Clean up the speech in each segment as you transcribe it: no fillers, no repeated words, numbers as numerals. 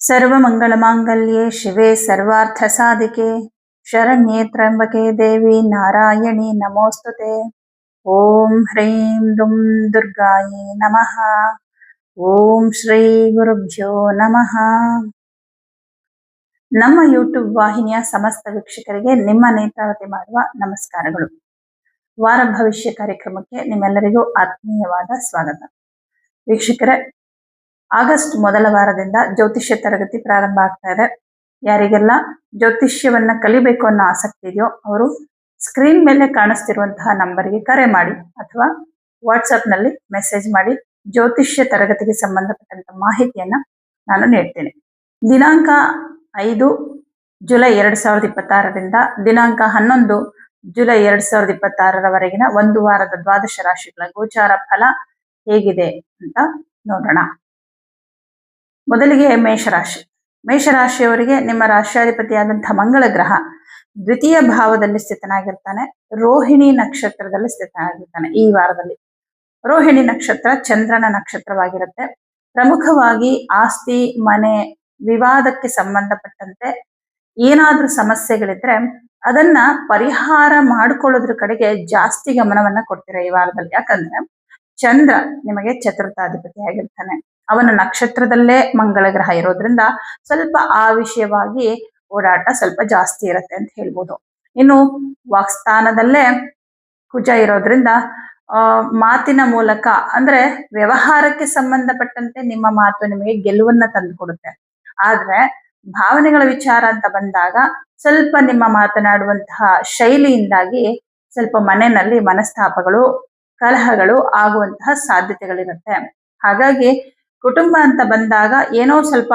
सर्वमंगलमांगल्ये शिवे सर्वार्थसाधिके शरण्ये त्र्यंबके देवी नारायणी नमोस्तुते। ओम ह्रीं दुं दुर्गायै नमः। ओम ಶ್ರೀ ಗುರುಭ್ಯೋ ನಮಃ। ನಮ್ಮ ಯೂಟ್ಯೂಬ್ ವಾಹಿನಿಯ ಸಮಸ್ತ ವೀಕ್ಷಕರಿಗೆ ನಿಮ್ಮ ನೇತ್ರಾವತಿ ಮಾಡುವ ನಮಸ್ಕಾರಗಳು। ವಾರ ಭವಿಷ್ಯ ಕಾರ್ಯಕ್ರಮಕ್ಕೆ ನಿಮ್ಮೆಲ್ಲರಿಗೂ ಆತ್ಮೀಯವಾದ ಸ್ವಾಗತ। ವೀಕ್ಷಕರೇ, ಆಗಸ್ಟ್ ಮೊದಲ ವಾರದಿಂದ ಜ್ಯೋತಿಷ್ಯ ತರಗತಿ ಪ್ರಾರಂಭ ಆಗ್ತಾ ಇದೆ। ಯಾರಿಗೆಲ್ಲ ಜ್ಯೋತಿಷ್ಯವನ್ನ ಕಲಿಬೇಕು ಅನ್ನೋ ಆಸಕ್ತಿ ಇದೆಯೋ ಅವರು ಸ್ಕ್ರೀನ್ ಮೇಲೆ ಕಾಣಿಸ್ತಿರುವಂತಹ ನಂಬರ್ಗೆ ಕರೆ ಮಾಡಿ ಅಥವಾ ವಾಟ್ಸಪ್ ನಲ್ಲಿ ಮೆಸೇಜ್ ಮಾಡಿ ಜ್ಯೋತಿಷ್ಯ ತರಗತಿಗೆ ಸಂಬಂಧಪಟ್ಟಂತ ಮಾಹಿತಿಯನ್ನ ನಾನು ನೀಡ್ತೇನೆ। ದಿನಾಂಕ 5 ಜುಲೈ 2026ರಿಂದ ದಿನಾಂಕ 11 ಜುಲೈ 2026ರವರೆಗಿನ ಒಂದು ವಾರದ ದ್ವಾದಶ ರಾಶಿಗಳ ಗೋಚಾರ ಫಲ ಹೇಗಿದೆ ಅಂತ ನೋಡೋಣ। ಮೊದಲಿಗೆ ಮೇಷರಾಶಿ। ಮೇಷರಾಶಿಯವರಿಗೆ ನಿಮ್ಮ ರಾಶ್ಯಾಧಿಪತಿಯಾದಂತಹ ಮಂಗಳ ಗ್ರಹ ದ್ವಿತೀಯ ಭಾವದಲ್ಲಿ ಸ್ಥಿತನಾಗಿರ್ತಾನೆ, ರೋಹಿಣಿ ನಕ್ಷತ್ರದಲ್ಲಿ ಸ್ಥಿತನಾಗಿರ್ತಾನೆ। ಈ ವಾರದಲ್ಲಿ ರೋಹಿಣಿ ನಕ್ಷತ್ರ ಚಂದ್ರನ ನಕ್ಷತ್ರವಾಗಿರುತ್ತೆ। ಪ್ರಮುಖವಾಗಿ ಆಸ್ತಿ, ಮನೆ, ವಿವಾದಕ್ಕೆ ಸಂಬಂಧಪಟ್ಟಂತೆ ಏನಾದ್ರೂ ಸಮಸ್ಯೆಗಳಿದ್ರೆ ಅದನ್ನ ಪರಿಹಾರ ಮಾಡ್ಕೊಳ್ಳೋದ್ರ ಕಡೆಗೆ ಜಾಸ್ತಿ ಗಮನವನ್ನ ಕೊಡ್ತೀರಾ ಈ ವಾರದಲ್ಲಿ। ಯಾಕಂದ್ರೆ ಚಂದ್ರ ನಿಮಗೆ ಚತುರ್ಥಾಧಿಪತಿ ಆಗಿರ್ತಾನೆ, ಅವನ ನಕ್ಷತ್ರದಲ್ಲೇ ಮಂಗಳ ಗ್ರಹ ಇರೋದ್ರಿಂದ ಸ್ವಲ್ಪ ಆ ವಿಷಯವಾಗಿ ಓಡಾಟ ಸ್ವಲ್ಪ ಜಾಸ್ತಿ ಇರುತ್ತೆ ಅಂತ ಹೇಳ್ಬೋದು। ಇನ್ನು ವಾಕ್ಸ್ಥಾನದಲ್ಲೇ ಕುಜ ಇರೋದ್ರಿಂದ ಮಾತಿನ ಮೂಲಕ ಅಂದ್ರೆ ವ್ಯವಹಾರಕ್ಕೆ ಸಂಬಂಧಪಟ್ಟಂತೆ ನಿಮ್ಮ ಮಾತು ನಿಮಗೆ ಗೆಲುವನ್ನ ತಂದು ಕೊಡುತ್ತೆ। ಆದ್ರೆ ಭಾವನೆಗಳ ವಿಚಾರ ಅಂತ ಬಂದಾಗ ಸ್ವಲ್ಪ ನಿಮ್ಮ ಮಾತನಾಡುವಂತಹ ಶೈಲಿಯಿಂದಾಗಿ ಸ್ವಲ್ಪ ಮನೆಯಲ್ಲಿ ಮನಸ್ತಾಪಗಳು, ಕಲಹಗಳು ಆಗುವಂತಹ ಸಾಧ್ಯತೆಗಳಿರುತ್ತೆ। ಹಾಗಾಗಿ ಕುಟುಂಬ ಅಂತ ಬಂದಾಗ ಏನೋ ಸ್ವಲ್ಪ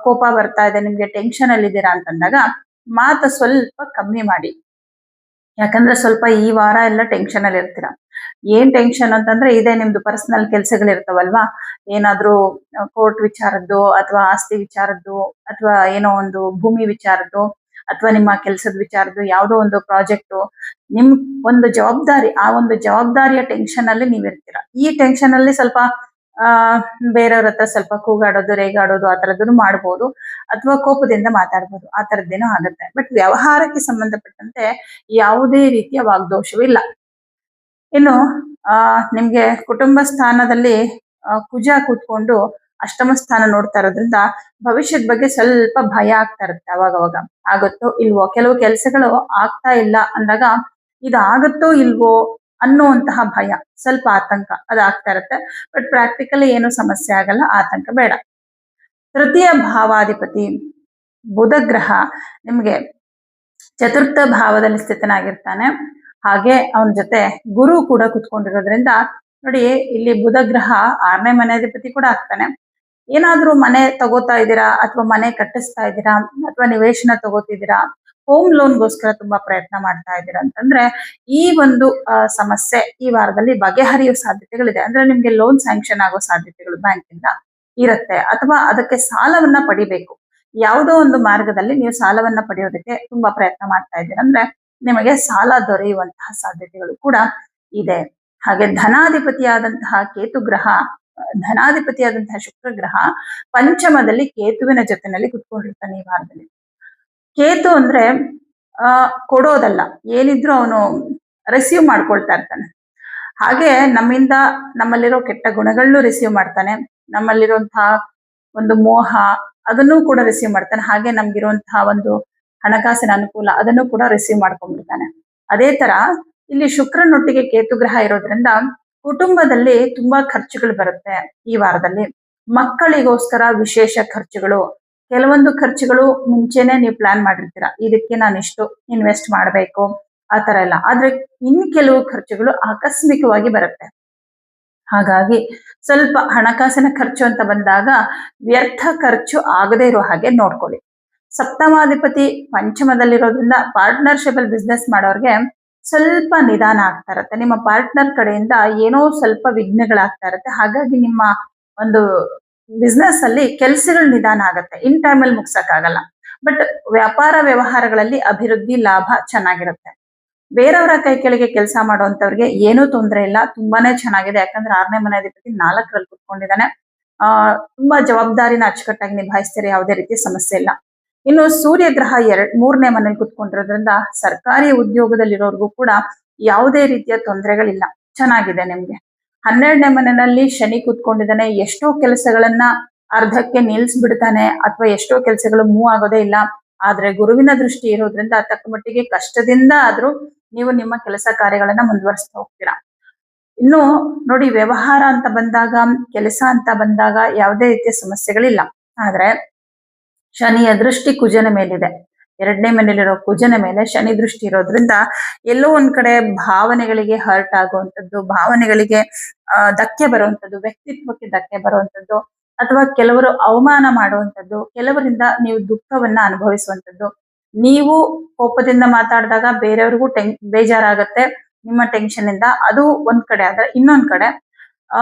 ಕೋಪ ಬರ್ತಾ ಇದೆ, ನಿಮ್ಗೆ ಟೆನ್ಷನ್ ಅಲ್ಲಿ ಇದ್ದೀರಾ ಅಂತಂದಾಗ ಮಾತು ಸ್ವಲ್ಪ ಕಮ್ಮಿ ಮಾಡಿ। ಯಾಕಂದ್ರೆ ಸ್ವಲ್ಪ ಈ ವಾರ ಎಲ್ಲ ಟೆನ್ಷನ್ ಅಲ್ಲಿ ಇರ್ತೀರಾ। ಏನ್ ಟೆನ್ಷನ್ ಅಂತಂದ್ರೆ ಇದೇ ನಿಮ್ದು ಪರ್ಸನಲ್ ಕೆಲಸಗಳಿರ್ತಾವಲ್ವಾ, ಏನಾದ್ರೂ ಕೋರ್ಟ್ ವಿಚಾರದ್ದು ಅಥವಾ ಆಸ್ತಿ ವಿಚಾರದ್ದು ಅಥವಾ ಏನೋ ಒಂದು ಭೂಮಿ ವಿಚಾರದ್ದು ಅಥವಾ ನಿಮ್ಮ ಕೆಲಸದ ವಿಚಾರದ್ದು, ಯಾವುದೋ ಒಂದು ಪ್ರಾಜೆಕ್ಟ್, ನಿಮ್ ಒಂದು ಜವಾಬ್ದಾರಿ, ಆ ಒಂದು ಜವಾಬ್ದಾರಿಯ ಟೆನ್ಷನ್ ಅಲ್ಲಿ ನೀವಿರ್ತೀರಾ। ಈ ಟೆನ್ಷನ್ ಅಲ್ಲಿ ಸ್ವಲ್ಪ ಬೇರೆಯವ್ರ ಹತ್ರ ಸ್ವಲ್ಪ ಕೂಗಾಡೋದು, ರೇಗಾಡೋದು ಆ ತರದನ್ನು ಮಾಡ್ಬೋದು ಅಥವಾ ಕೋಪದಿಂದ ಮಾತಾಡ್ಬೋದು, ಆ ತರದ್ದೇನೋ ಆಗುತ್ತೆ। ಬಟ್ ವ್ಯವಹಾರಕ್ಕೆ ಸಂಬಂಧಪಟ್ಟಂತೆ ಯಾವುದೇ ರೀತಿಯ ವಾಗ್ದೋಷವೂ ಇಲ್ಲ। ಇನ್ನು ನಿಮ್ಗೆ ಕುಟುಂಬ ಸ್ಥಾನದಲ್ಲಿ ಕುಜ ಕೂತ್ಕೊಂಡು ಅಷ್ಟಮ ಸ್ಥಾನ ನೋಡ್ತಾ ಇರೋದ್ರಿಂದ ಭವಿಷ್ಯದ ಬಗ್ಗೆ ಸ್ವಲ್ಪ ಭಯ ಆಗ್ತಾ ಇರುತ್ತೆ ಅವಾಗವಾಗ। ಆಗುತ್ತೋ ಇಲ್ವೋ, ಕೆಲವು ಕೆಲಸಗಳು ಆಗ್ತಾ ಇಲ್ಲ ಅಂದಾಗ ಇದಾಗುತ್ತೋ ಇಲ್ವೋ ಅನ್ನುವಂತಹ ಭಯ, ಸ್ವಲ್ಪ ಆತಂಕ ಅದಾಗ್ತಾ ಇರುತ್ತೆ। ಬಟ್ ಪ್ರಾಕ್ಟಿಕಲಿ ಏನು ಸಮಸ್ಯೆ ಆಗಲ್ಲ, ಆತಂಕ ಬೇಡ। ತೃತೀಯ ಭಾವಾಧಿಪತಿ ಬುಧ ಗ್ರಹ ನಿಮ್ಗೆ ಚತುರ್ಥ ಭಾವದಲ್ಲಿ ಸ್ಥಿತನಾಗಿರ್ತಾನೆ, ಹಾಗೆ ಅವನ ಜೊತೆ ಗುರು ಕೂಡ ಕುತ್ಕೊಂಡಿರೋದ್ರಿಂದ ನೋಡಿ, ಇಲ್ಲಿ ಬುಧ ಗ್ರಹ 6ನೇ ಮನೆಯಾಧಿಪತಿ ಕೂಡ ಆಗ್ತಾನೆ। ಏನಾದ್ರೂ ಮನೆ ತಗೋತಾ ಇದ್ದೀರಾ ಅಥವಾ ಮನೆ ಕಟ್ಟಿಸ್ತಾ ಇದ್ದೀರಾ ಅಥವಾ ನಿವೇಶನ ತಗೋತಿದ್ದೀರಾ, ಹೋಮ್ ಲೋನ್ಗೋಸ್ಕರ ತುಂಬಾ ಪ್ರಯತ್ನ ಮಾಡ್ತಾ ಇದ್ದೀರಾ ಅಂತಂದ್ರೆ ಈ ಒಂದು ಸಮಸ್ಯೆ ಈ ವಾರದಲ್ಲಿ ಬಗೆಹರಿಯೋ ಸಾಧ್ಯತೆಗಳಿದೆ। ಅಂದ್ರೆ ನಿಮ್ಗೆ ಲೋನ್ ಸ್ಯಾಂಕ್ಷನ್ ಆಗೋ ಸಾಧ್ಯತೆಗಳು ಬ್ಯಾಂಕಿಂದ ಇರುತ್ತೆ, ಅಥವಾ ಅದಕ್ಕೆ ಸಾಲವನ್ನ ಪಡಿಬೇಕು, ಯಾವುದೋ ಒಂದು ಮಾರ್ಗದಲ್ಲಿ ನೀವು ಸಾಲವನ್ನ ಪಡೆಯೋದಕ್ಕೆ ತುಂಬಾ ಪ್ರಯತ್ನ ಮಾಡ್ತಾ ಇದ್ದೀರಾ ಅಂದ್ರೆ ನಿಮಗೆ ಸಾಲ ದೊರೆಯುವಂತಹ ಸಾಧ್ಯತೆಗಳು ಕೂಡ ಇದೆ। ಹಾಗೆ ಧನಾಧಿಪತಿಯಾದಂತಹ ಕೇತು ಗ್ರಹ, ಧನಾಧಿಪತಿಯಾದಂತಹ ಶುಕ್ರ ಗ್ರಹ ಪಂಚಮದಲ್ಲಿ ಕೇತುವಿನ ಜೊತೆನಲ್ಲಿ ಕುತ್ಕೊಂಡಿರ್ತಾನೆ ಈ ವಾರದಲ್ಲಿ। ಕೇತು ಅಂದ್ರೆ ಕೊಡೋದಲ್ಲ, ಏನಿದ್ರು ಅವನು ರಿಸೀವ್ ಮಾಡ್ಕೊಳ್ತಾ ಇರ್ತಾನೆ। ಹಾಗೆ ನಮ್ಮಿಂದ ನಮ್ಮಲ್ಲಿರೋ ಕೆಟ್ಟ ಗುಣಗಳನ್ನು ರಿಸೀವ್ ಮಾಡ್ತಾನೆ, ನಮ್ಮಲ್ಲಿರುವಂತಹ ಒಂದು ಮೋಹ ಅದನ್ನು ಕೂಡ ರಿಸೀವ್ ಮಾಡ್ತಾನೆ, ಹಾಗೆ ನಮ್ಗಿರುವಂತಹ ಒಂದು ಹಣಕಾಸಿನ ಅನುಕೂಲ ಅದನ್ನು ಕೂಡ ರಿಸೀವ್ ಮಾಡ್ಕೊಂಡ್ಬಿಡ್ತಾನೆ। ಅದೇ ತರ ಇಲ್ಲಿ ಶುಕ್ರನೊಟ್ಟಿಗೆ ಕೇತು ಗ್ರಹ ಇರೋದ್ರಿಂದ ಕುಟುಂಬದಲ್ಲಿ ತುಂಬಾ ಖರ್ಚುಗಳು ಬರುತ್ತೆ ಈ ವಾರದಲ್ಲಿ। ಮಕ್ಕಳಿಗೋಸ್ಕರ ವಿಶೇಷ ಖರ್ಚುಗಳು, ಕೆಲವೊಂದು ಖರ್ಚುಗಳು ಮುಂಚೆನೆ ನೀವು ಪ್ಲಾನ್ ಮಾಡಿರ್ತೀರಾ, ಇದಕ್ಕೆ ನಾನು ಇಷ್ಟು ಇನ್ವೆಸ್ಟ್ ಮಾಡಬೇಕು ಆ ತರ ಎಲ್ಲ, ಆದ್ರೆ ಇನ್ನು ಕೆಲವು ಖರ್ಚುಗಳು ಆಕಸ್ಮಿಕವಾಗಿ ಬರುತ್ತೆ। ಹಾಗಾಗಿ ಸ್ವಲ್ಪ ಹಣಕಾಸಿನ ಖರ್ಚು ಅಂತ ಬಂದಾಗ ವ್ಯರ್ಥ ಖರ್ಚು ಆಗದೆ ಇರೋ ಹಾಗೆ ನೋಡ್ಕೊಳ್ಳಿ। ಸಪ್ತಮಾಧಿಪತಿ ಪಂಚಮದಲ್ಲಿರೋದ್ರಿಂದ ಪಾರ್ಟ್ನರ್ಶಿಪ್ ಅಲ್ಲಿ ಬಿಸ್ನೆಸ್ ಮಾಡೋರ್ಗೆ ಸ್ವಲ್ಪ ನಿಧಾನ ಆಗ್ತಾ ಇರುತ್ತೆ, ನಿಮ್ಮ ಪಾರ್ಟ್ನರ್ ಕಡೆಯಿಂದ ಏನೋ ಸ್ವಲ್ಪ ವಿಘ್ನಗಳಾಗ್ತಾ ಇರುತ್ತೆ। ಹಾಗಾಗಿ ನಿಮ್ಮ ಒಂದು ಬಿಸ್ನೆಸ್ ಅಲ್ಲಿ ಕೆಲಸಗಳು ನಿಧಾನ ಆಗುತ್ತೆ, ಇನ್ ಟೈಮ್ ಅಲ್ಲಿ ಮುಗ್ಸಕ್ಕಾಗಲ್ಲ। ಬಟ್ ವ್ಯಾಪಾರ ವ್ಯವಹಾರಗಳಲ್ಲಿ ಅಭಿವೃದ್ಧಿ, ಲಾಭ ಚೆನ್ನಾಗಿರುತ್ತೆ। ಬೇರೆಯವರ ಕೈ ಕೆಳಗೆ ಕೆಲಸ ಮಾಡುವಂತವ್ರಿಗೆ ಏನೂ ತೊಂದರೆ ಇಲ್ಲ, ತುಂಬಾನೇ ಚೆನ್ನಾಗಿದೆ। ಯಾಕಂದ್ರೆ 6ನೇ ಮನೆಯಾಧಿಪತಿ 4ರಲ್ಲಿ ಕುತ್ಕೊಂಡಿದ್ದಾನೆ, ತುಂಬಾ ಜವಾಬ್ದಾರಿನ ಅಚ್ಚುಕಟ್ಟಾಗಿ ನಿಭಾಯಿಸ್ತೀರಿ, ಯಾವುದೇ ರೀತಿ ಸಮಸ್ಯೆ ಇಲ್ಲ. ಇನ್ನು ಸೂರ್ಯ ಗ್ರಹ ಮೂರನೇ ಮನೇಲಿ ಕುತ್ಕೊಂಡಿರೋದ್ರಿಂದ ಸರ್ಕಾರಿ ಉದ್ಯೋಗದಲ್ಲಿರೋರ್ಗೂ ಕೂಡ ಯಾವುದೇ ರೀತಿಯ ತೊಂದರೆಗಳಿಲ್ಲ, ಚೆನ್ನಾಗಿದೆ ನಿಮ್ಗೆ. 12ನೇ ಮನೆಯಲ್ಲಿ ಶನಿ ಕೂತ್ಕೊಂಡಿದ್ದಾನೆ, ಎಷ್ಟೋ ಕೆಲಸಗಳನ್ನ ಅರ್ಧಕ್ಕೆ ನಿಲ್ಸ್ಬಿಡ್ತಾನೆ, ಅಥವಾ ಎಷ್ಟೋ ಕೆಲಸಗಳು ಮೂವ್ ಆಗೋದೇ ಇಲ್ಲ. ಆದ್ರೆ ಗುರುವಿನ ದೃಷ್ಟಿ ಇರೋದ್ರಿಂದ ತಕ್ಕ ಮಟ್ಟಿಗೆ ಕಷ್ಟದಿಂದ ಆದ್ರೂ ನೀವು ನಿಮ್ಮ ಕೆಲಸ ಕಾರ್ಯಗಳನ್ನ ಮುಂದುವರಿಸ್ತಾ ಹೋಗ್ತೀರಾ. ಇನ್ನು ನೋಡಿ, ವ್ಯವಹಾರ ಅಂತ ಬಂದಾಗ, ಕೆಲಸ ಅಂತ ಬಂದಾಗ ಯಾವುದೇ ರೀತಿಯ ಸಮಸ್ಯೆಗಳಿಲ್ಲ. ಆದ್ರೆ ಶನಿಯ ದೃಷ್ಟಿ ಕುಜನ ಮೇಲಿದೆ. 2ನೇ ಮನೆಯಲ್ಲಿರೋ ಕುಜನ ಮೇಲೆ ಶನಿ ದೃಷ್ಟಿ ಇರೋದ್ರಿಂದ ಎಲ್ಲೋ ಒಂದ್ ಕಡೆ ಭಾವನೆಗಳಿಗೆ ಹರ್ಟ್ ಆಗುವಂಥದ್ದು, ಭಾವನೆಗಳಿಗೆ ಧಕ್ಕೆ ಬರುವಂಥದ್ದು, ವ್ಯಕ್ತಿತ್ವಕ್ಕೆ ಧಕ್ಕೆ ಬರುವಂಥದ್ದು, ಅಥವಾ ಕೆಲವರು ಅವಮಾನ ಮಾಡುವಂಥದ್ದು, ಕೆಲವರಿಂದ ನೀವು ದುಃಖವನ್ನ ಅನುಭವಿಸುವಂಥದ್ದು. ನೀವು ಕೋಪದಿಂದ ಮಾತಾಡಿದಾಗ ಬೇರೆಯವ್ರಿಗೂ ಬೇಜಾರಾಗತ್ತೆ ನಿಮ್ಮ ಟೆನ್ಷನ್ ಇಂದ, ಅದು ಒಂದ್ ಕಡೆ. ಆದ್ರೆ ಇನ್ನೊಂದ್ ಕಡೆ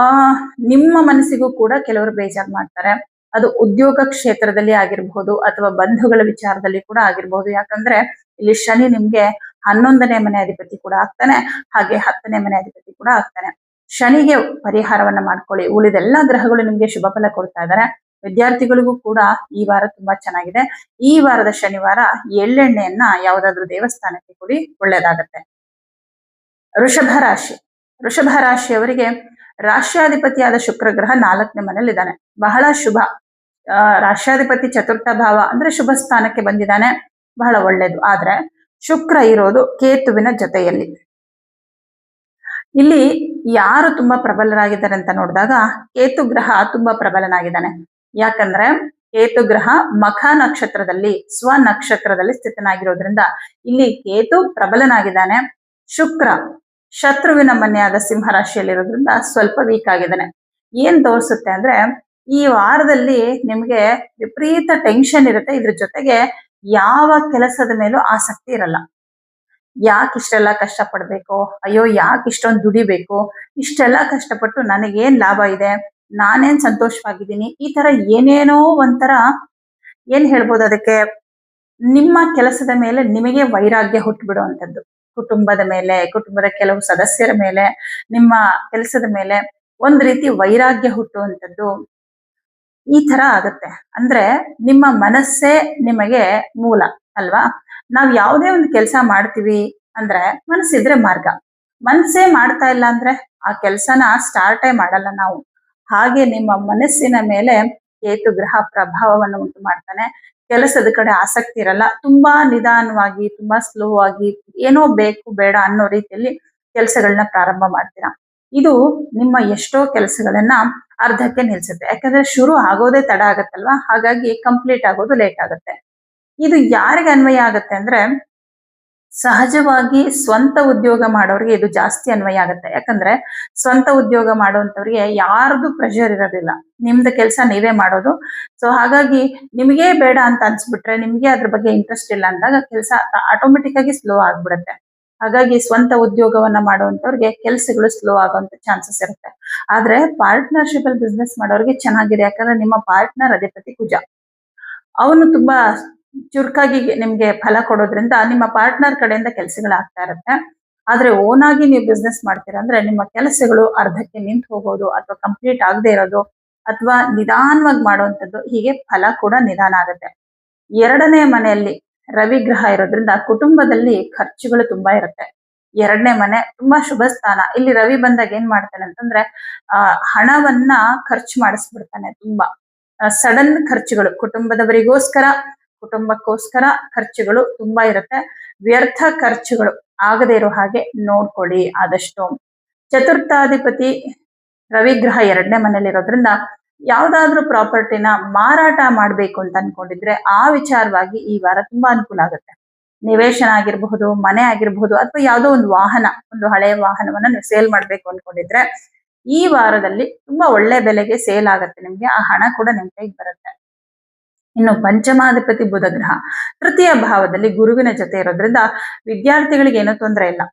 ನಿಮ್ಮ ಮನಸ್ಸಿಗೂ ಕೂಡ ಕೆಲವರು ಬೇಜಾರು ಮಾಡ್ತಾರೆ. ಅದು ಉದ್ಯೋಗ ಕ್ಷೇತ್ರದಲ್ಲಿ ಆಗಿರಬಹುದು, ಅಥವಾ ಬಂಧುಗಳ ವಿಚಾರದಲ್ಲಿ ಕೂಡ ಆಗಿರಬಹುದು. ಯಾಕಂದ್ರೆ ಇಲ್ಲಿ ಶನಿ ನಿಮ್ಗೆ 11ನೇ ಮನೆ ಅಧಿಪತಿ ಕೂಡ ಆಗ್ತಾನೆ, ಹಾಗೆ 10ನೇ ಮನೆ ಅಧಿಪತಿ ಕೂಡ ಆಗ್ತಾನೆ. ಶನಿಗೆ ಪರಿಹಾರವನ್ನ ಮಾಡ್ಕೊಳ್ಳಿ. ಉಳಿದೆಲ್ಲ ಗ್ರಹಗಳು ನಿಮ್ಗೆ ಶುಭ ಫಲ ಕೊಡ್ತಾ ಇದ್ದಾರೆ. ವಿದ್ಯಾರ್ಥಿಗಳಿಗೂ ಕೂಡ ಈ ವಾರ ತುಂಬಾ ಚೆನ್ನಾಗಿದೆ. ಈ ವಾರದ ಶನಿವಾರ ಎಳ್ಳೆಣ್ಣೆಯನ್ನ ಯಾವುದಾದ್ರೂ ದೇವಸ್ಥಾನಕ್ಕೆ ಕೊಡಿ, ಒಳ್ಳೇದಾಗತ್ತೆ. ವೃಷಭ ರಾಶಿ. ವೃಷಭ ರಾಶಿಯವರಿಗೆ ರಾಷ್ಟ್ರಾಧಿಪತಿಯಾದ ಶುಕ್ರ ಗ್ರಹ 4ನೇ ಮನೇಲಿ ಇದ್ದಾನೆ, ಬಹಳ ಶುಭ. ರಾಷ್ಟ್ರಾಧಿಪತಿ ಚತುರ್ಥ ಭಾವ ಅಂದ್ರೆ ಶುಭ ಸ್ಥಾನಕ್ಕೆ ಬಂದಿದ್ದಾನೆ, ಬಹಳ ಒಳ್ಳೇದು. ಆದ್ರೆ ಶುಕ್ರ ಇರೋದು ಕೇತುವಿನ ಜೊತೆಯಲ್ಲಿ. ಇಲ್ಲಿ ಯಾರು ತುಂಬಾ ಪ್ರಬಲರಾಗಿದ್ದಾರೆ ಅಂತ ನೋಡಿದಾಗ ಕೇತು ಗ್ರಹ ತುಂಬಾ ಪ್ರಬಲನಾಗಿದ್ದಾನೆ. ಯಾಕಂದ್ರೆ ಕೇತು ಗ್ರಹ ಮಖ ನಕ್ಷತ್ರದಲ್ಲಿ, ಸ್ವ ನಕ್ಷತ್ರದಲ್ಲಿ ಸ್ಥಿತನಾಗಿರೋದ್ರಿಂದ ಇಲ್ಲಿ ಕೇತು ಪ್ರಬಲನಾಗಿದ್ದಾನೆ. ಶುಕ್ರ ಶತ್ರುವಿನ ಮನೆಯಾದ ಸಿಂಹ ರಾಶಿಯಲ್ಲಿರೋದ್ರಿಂದ ಸ್ವಲ್ಪ ವೀಕ್ ಆಗಿದ್ದಾನೆ. ಏನ್ ತೋರಿಸುತ್ತೆ ಅಂದ್ರೆ ಈ ವಾರದಲ್ಲಿ ನಿಮ್ಗೆ ವಿಪರೀತ ಟೆನ್ಷನ್ ಇರುತ್ತೆ. ಇದ್ರ ಜೊತೆಗೆ ಯಾವ ಕೆಲಸದ ಮೇಲೂ ಆಸಕ್ತಿ ಇರಲ್ಲ. ಯಾಕೆ ಇಷ್ಟೆಲ್ಲ ಕಷ್ಟ ಪಡ್ಬೇಕು, ಅಯ್ಯೋ ಯಾಕೆ ಇಷ್ಟೊಂದು ದುಡಿಬೇಕು, ಇಷ್ಟೆಲ್ಲ ಕಷ್ಟಪಟ್ಟು ನನಗೇನ್ ಲಾಭ ಇದೆ, ನಾನೇನ್ ಸಂತೋಷವಾಗಿದ್ದೀನಿ, ಈ ತರ ಏನೇನೋ ಒಂಥರ ಏನ್ ಹೇಳ್ಬೋದು ಅದಕ್ಕೆ, ನಿಮ್ಮ ಕೆಲಸದ ಮೇಲೆ ನಿಮಗೆ ವೈರಾಗ್ಯ ಹುಟ್ಟುಬಿಡುವಂಥದ್ದು. ಕುಟುಂಬದ ಮೇಲೆ, ಕುಟುಂಬದ ಕೆಲವು ಸದಸ್ಯರ ಮೇಲೆ, ನಿಮ್ಮ ಕೆಲಸದ ಮೇಲೆ ಒಂದ್ ರೀತಿ ವೈರಾಗ್ಯ ಹುಟ್ಟುವಂಥದ್ದು ಈ ತರ ಆಗತ್ತೆ. ಅಂದ್ರೆ ನಿಮ್ಮ ಮನಸ್ಸೇ ನಿಮಗೆ ಮೂಲ ಅಲ್ವಾ. ನಾವ್ ಯಾವುದೇ ಒಂದು ಕೆಲಸ ಮಾಡ್ತೀವಿ ಅಂದ್ರೆ ಮನಸ್ಸಿದ್ರೆ ಮಾರ್ಗ. ಮನಸ್ಸೇ ಮಾಡ್ತಾ ಇಲ್ಲ ಅಂದ್ರೆ ಆ ಕೆಲಸನ ಸ್ಟಾರ್ಟೇ ಮಾಡಲ್ಲ ನಾವು. ಹಾಗೆ ನಿಮ್ಮ ಮನಸ್ಸಿನ ಮೇಲೆ ಕೇತು ಗ್ರಹ ಪ್ರಭಾವವನ್ನು ಉಂಟು ಮಾಡ್ತಾನೆ. ಕೆಲಸದ ಕಡೆ ಆಸಕ್ತಿ ಇರಲ್ಲ, ತುಂಬಾ ನಿಧಾನವಾಗಿ, ತುಂಬಾ ಸ್ಲೋ ಆಗಿ, ಏನೋ ಬೇಕು ಬೇಡ ಅನ್ನೋ ರೀತಿಯಲ್ಲಿ ಕೆಲಸಗಳನ್ನ ಪ್ರಾರಂಭ ಮಾಡ್ತೀರಾ. ಇದು ನಿಮ್ಮ ಎಷ್ಟೋ ಕೆಲಸಗಳನ್ನ ಅರ್ಧಕ್ಕೆ ನಿಲ್ಸುತ್ತೆ. ಯಾಕಂದ್ರೆ ಶುರು ಆಗೋದೇ ತಡ ಆಗತ್ತಲ್ವಾ, ಹಾಗಾಗಿ ಕಂಪ್ಲೀಟ್ ಆಗೋದು ಲೇಟ್ ಆಗುತ್ತೆ. ಇದು ಯಾರಿಗೆ ಅನ್ವಯ ಆಗುತ್ತೆ ಅಂದ್ರೆ ಸಹಜವಾಗಿ ಸ್ವಂತ ಉದ್ಯೋಗ ಮಾಡೋರಿಗೆ ಇದು ಜಾಸ್ತಿ ಅನ್ವಯ ಆಗುತ್ತೆ. ಯಾಕಂದ್ರೆ ಸ್ವಂತ ಉದ್ಯೋಗ ಮಾಡುವಂತವ್ರಿಗೆ ಯಾರ್ದು ಪ್ರೆಷರ್ ಇರೋದಿಲ್ಲ, ನಿಮ್ದು ಕೆಲಸ ನೀವೇ ಮಾಡೋದು. ಸೊ ಹಾಗಾಗಿ ನಿಮಗೆ ಬೇಡ ಅಂತ ಅನ್ಸ್ಬಿಟ್ರೆ, ನಿಮ್ಗೆ ಅದ್ರ ಬಗ್ಗೆ ಇಂಟ್ರೆಸ್ಟ್ ಇಲ್ಲ ಅಂದಾಗ ಕೆಲಸ ಆಟೋಮೆಟಿಕ್ ಆಗಿ ಸ್ಲೋ ಆಗ್ಬಿಡುತ್ತೆ. ಹಾಗಾಗಿ ಸ್ವಂತ ಉದ್ಯೋಗವನ್ನ ಮಾಡುವಂತವ್ರಿಗೆ ಕೆಲಸಗಳು ಸ್ಲೋ ಆಗುವಂತ ಚಾನ್ಸಸ್ ಇರುತ್ತೆ. ಆದ್ರೆ ಪಾರ್ಟ್ನರ್ಶಿಪ್ ಅಲ್ಲಿ ಬಿಸ್ನೆಸ್ ಮಾಡೋರಿಗೆ ಚೆನ್ನಾಗಿದೆ. ಯಾಕಂದ್ರೆ ನಿಮ್ಮ ಪಾರ್ಟ್ನರ್ ಅಧಿಪತಿ ಕುಜ, ಅವನು ತುಂಬಾ ಚುರುಕಾಗಿ ನಿಮ್ಗೆ ಫಲ ಕೊಡೋದ್ರಿಂದ ನಿಮ್ಮ ಪಾರ್ಟ್ನರ್ ಕಡೆಯಿಂದ ಕೆಲಸಗಳಾಗ್ತಾ ಇರುತ್ತೆ. ಆದ್ರೆ ಓನ್ ಆಗಿ ನೀವು ಬಿಸ್ನೆಸ್ ಮಾಡ್ತೀರಾ ಅಂದ್ರೆ ನಿಮ್ಮ ಕೆಲಸಗಳು ಅರ್ಧಕ್ಕೆ ನಿಂತು ಹೋಗೋದು, ಅಥವಾ ಕಂಪ್ಲೀಟ್ ಆಗದೆ ಇರೋದು, ಅಥವಾ ನಿಧಾನವಾಗಿ ಮಾಡುವಂಥದ್ದು, ಹೀಗೆ ಫಲ ಕೂಡ ನಿಧಾನ ಆಗುತ್ತೆ. 2ನೇ ಮನೆಯಲ್ಲಿ ರವಿ ಗ್ರಹ ಇರೋದ್ರಿಂದ ಕುಟುಂಬದಲ್ಲಿ ಖರ್ಚುಗಳು ತುಂಬಾ ಇರುತ್ತೆ. 2ನೇ ಮನೆ ತುಂಬಾ ಶುಭ ಸ್ಥಾನ. ಇಲ್ಲಿ ರವಿ ಬಂದಾಗ ಏನ್ ಮಾಡ್ತಾನೆ ಅಂತಂದ್ರೆ ಹಣವನ್ನ ಖರ್ಚು ಮಾಡಿಸ್ಬಿಡ್ತಾನೆ. ತುಂಬಾ ಸಡನ್ ಖರ್ಚುಗಳು, ಕುಟುಂಬದವರಿಗೋಸ್ಕರ, ಕುಟುಂಬಕ್ಕೋಸ್ಕರ ಖರ್ಚುಗಳು ತುಂಬಾ ಇರುತ್ತೆ. ವ್ಯರ್ಥ ಖರ್ಚುಗಳು ಆಗದೆ ಇರೋ ಹಾಗೆ ನೋಡ್ಕೊಳ್ಳಿ ಆದಷ್ಟು. ಚತುರ್ಥಾಧಿಪತಿ ರವಿಗ್ರಹ 2ನೇ ಮನೇಲಿ ಇರೋದ್ರಿಂದ ಯಾವ್ದಾದ್ರೂ ಪ್ರಾಪರ್ಟಿನ ಮಾರಾಟ ಮಾಡ್ಬೇಕು ಅಂತ ಅನ್ಕೊಂಡಿದ್ರೆ ಆ ವಿಚಾರವಾಗಿ ಈ ವಾರ ತುಂಬಾ ಅನುಕೂಲ ಆಗುತ್ತೆ. ನಿವೇಶನ ಆಗಿರಬಹುದು, ಮನೆ ಆಗಿರಬಹುದು, ಅಥವಾ ಯಾವುದೋ ಒಂದು ವಾಹನ, ಒಂದು ಹಳೆಯ ವಾಹನವನ್ನ ನೀವು ಸೇಲ್ ಮಾಡ್ಬೇಕು ಅನ್ಕೊಂಡಿದ್ರೆ ಈ ವಾರದಲ್ಲಿ ತುಂಬಾ ಒಳ್ಳೆ ಬೆಲೆಗೆ ಸೇಲ್ ಆಗುತ್ತೆ. ನಿಮ್ಗೆ ಆ ಹಣ ಕೂಡ ನಿಮ್ ಕೈಗೆ ಬರುತ್ತೆ. ಇನ್ನು ಪಂಚಮಾಧಿಪತಿ ಬುಧ ಗ್ರಹ ತೃತೀಯ ಭಾವದಲ್ಲಿ ಗುರುವಿನ ಜೊತೆ ಇರೋದ್ರಿಂದ ವಿದ್ಯಾರ್ಥಿಗಳಿಗೆ ಏನೂ ತೊಂದರೆ ಇಲ್ಲ.